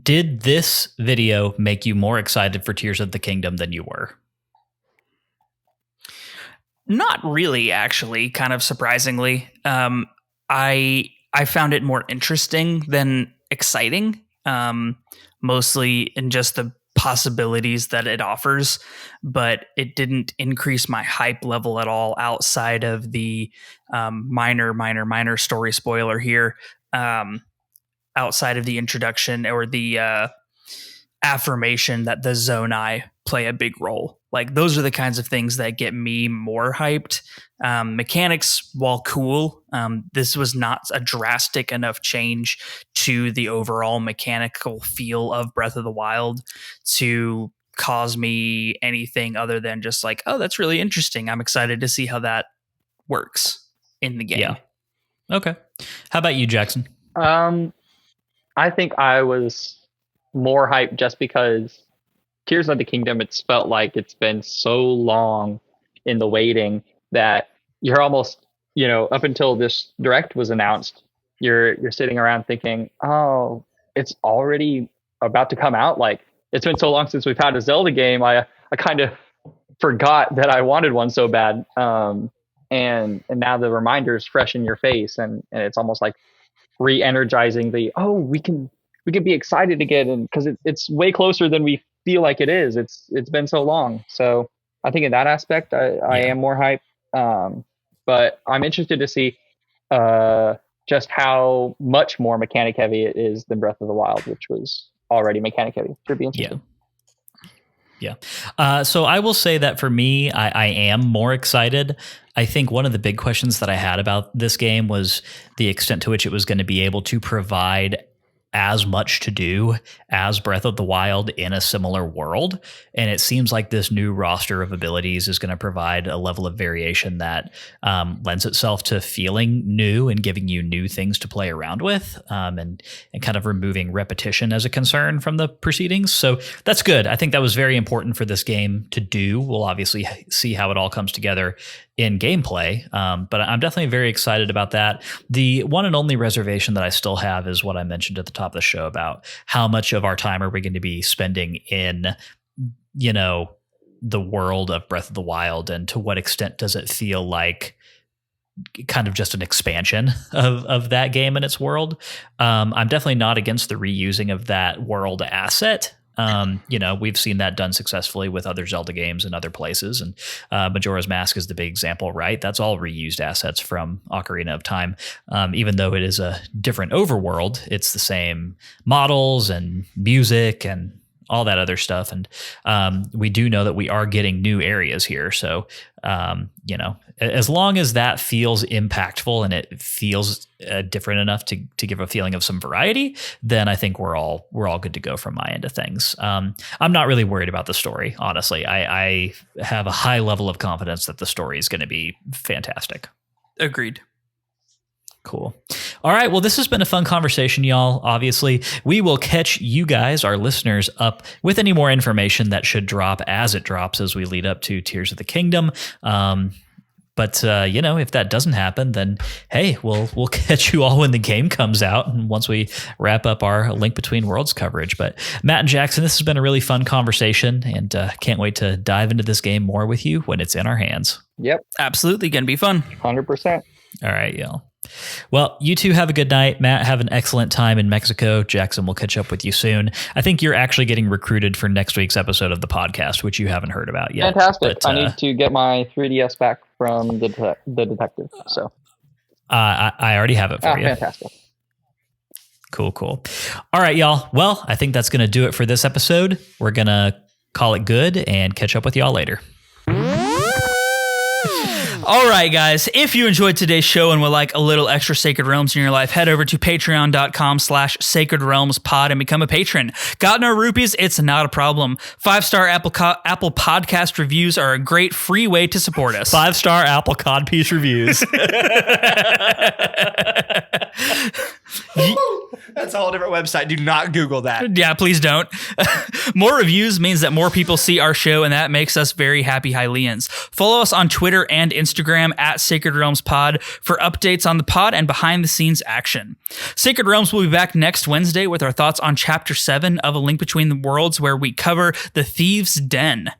Did this video make you more excited for Tears of the Kingdom than you were? Not really, actually, kind of surprisingly. I found it more interesting than exciting, mostly in just the possibilities that it offers, but it didn't increase my hype level at all outside of the minor story spoiler here. Outside of the introduction or the affirmation that the Zonai play a big role. Like those are the kinds of things that get me more hyped. Mechanics, while cool, this was not a drastic enough change to the overall mechanical feel of Breath of the Wild to cause me anything other than just like, oh, that's really interesting. I'm excited to see how that works in the game. Yeah. Okay. How about you, Jackson? I think I was more hyped just because Tears of the Kingdom, it's felt like it's been so long in the waiting that you're almost, up until this direct was announced, you're sitting around thinking, oh, it's already about to come out. Like, it's been so long since we've had a Zelda game. I kind of forgot that I wanted one so bad. And now the reminder is fresh in your face, and it's almost like re-energizing we can be excited again, because it's way closer than we feel like it is. It's been so long. So I think in that aspect, I am more hyped. But I'm interested to see just how much more mechanic heavy it is than Breath of the Wild, which was already mechanic heavy. Should be interesting. Yeah. So I will say that for me, I am more excited. I think one of the big questions that I had about this game was the extent to which it was going to be able to provide as much to do as Breath of the Wild in a similar world. And it seems like this new roster of abilities is going to provide a level of variation that lends itself to feeling new and giving you new things to play around with, and kind of removing repetition as a concern from the proceedings. So that's good. I think that was very important for this game to do. We'll obviously see how it all comes together in gameplay, but I'm definitely very excited about that. The one and only reservation that I still have is what I mentioned at the top of the show about how much of our time are we going to be spending in, the world of Breath of the Wild, and to what extent does it feel like kind of just an expansion of that game and its world. I'm definitely not against the reusing of that world asset. We've seen that done successfully with other Zelda games in other places, and Majora's Mask is the big example, right? That's all reused assets from Ocarina of Time. Even though it is a different overworld, it's the same models and music and all that other stuff. And we do know that we are getting new areas here. So, as long as that feels impactful and it feels different enough to give a feeling of some variety, then I think we're all good to go from my end of things. I'm not really worried about the story, honestly. I have a high level of confidence that the story is going to be fantastic. Agreed. Cool. All right. Well, this has been a fun conversation, y'all. Obviously, we will catch you guys, our listeners, up with any more information that should drop as it drops as we lead up to Tears of the Kingdom. But if that doesn't happen, then hey, we'll catch you all when the game comes out and once we wrap up our Link Between Worlds coverage. But Matt and Jackson, this has been a really fun conversation, and can't wait to dive into this game more with you when it's in our hands. Yep, absolutely, gonna be fun. 100%. All right, y'all. Well, you two have a good night. Matt, have an excellent time in Mexico. Jackson, we'll catch up with you soon. I think you're actually getting recruited for next week's episode of the podcast, which you haven't heard about yet. Fantastic. But, I need to get my 3DS back from the detective. So I already have it for you. Fantastic. Cool. All right, y'all. Well, I think that's going to do it for this episode. We're going to call it good and catch up with y'all later. All right, guys, if you enjoyed today's show and would like a little extra Sacred Realms in your life, head over to patreon.com/Sacred Realms Pod and become a patron. Got no rupees? It's not a problem. 5-star Apple Podcast reviews are a great free way to support us. 5-star Apple Codpiece reviews. That's a whole different website. Do not Google that. Yeah, please don't. More reviews means that more people see our show, and that makes us very happy Hylians. Follow us on Twitter and Instagram at Sacred Realms Pod for updates on the pod and behind-the-scenes action. Sacred Realms will be back next Wednesday with our thoughts on Chapter 7 of A Link Between the Worlds, where we cover the Thieves' Den.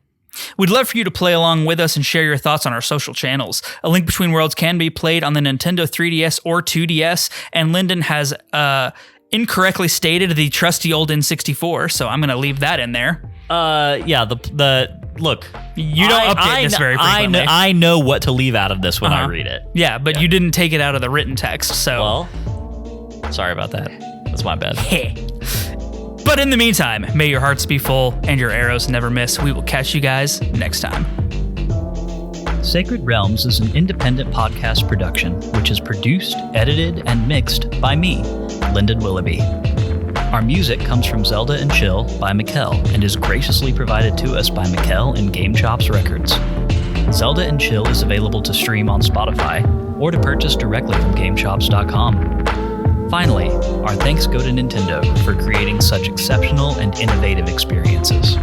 We'd love for you to play along with us and share your thoughts on our social channels. A Link Between Worlds can be played on the Nintendo 3DS or 2DS, and Lyndon has incorrectly stated the trusty old N64, so I'm going to leave that in there. Yeah, the look. You don't update this very frequently. I know what to leave out of this when I read it. Yeah, but you didn't take it out of the written text, so... Well, sorry about that. That's my bad. But in the meantime, may your hearts be full and your arrows never miss. We will catch you guys next time. Sacred Realms is an independent podcast production, which is produced, edited, and mixed by me, Lyndon Willoughby. Our music comes from Zelda and Chill by Mikkel and is graciously provided to us by Mikkel and Game Chops Records. Zelda and Chill is available to stream on Spotify or to purchase directly from GameChops.com. Finally, our thanks go to Nintendo for creating such exceptional and innovative experiences.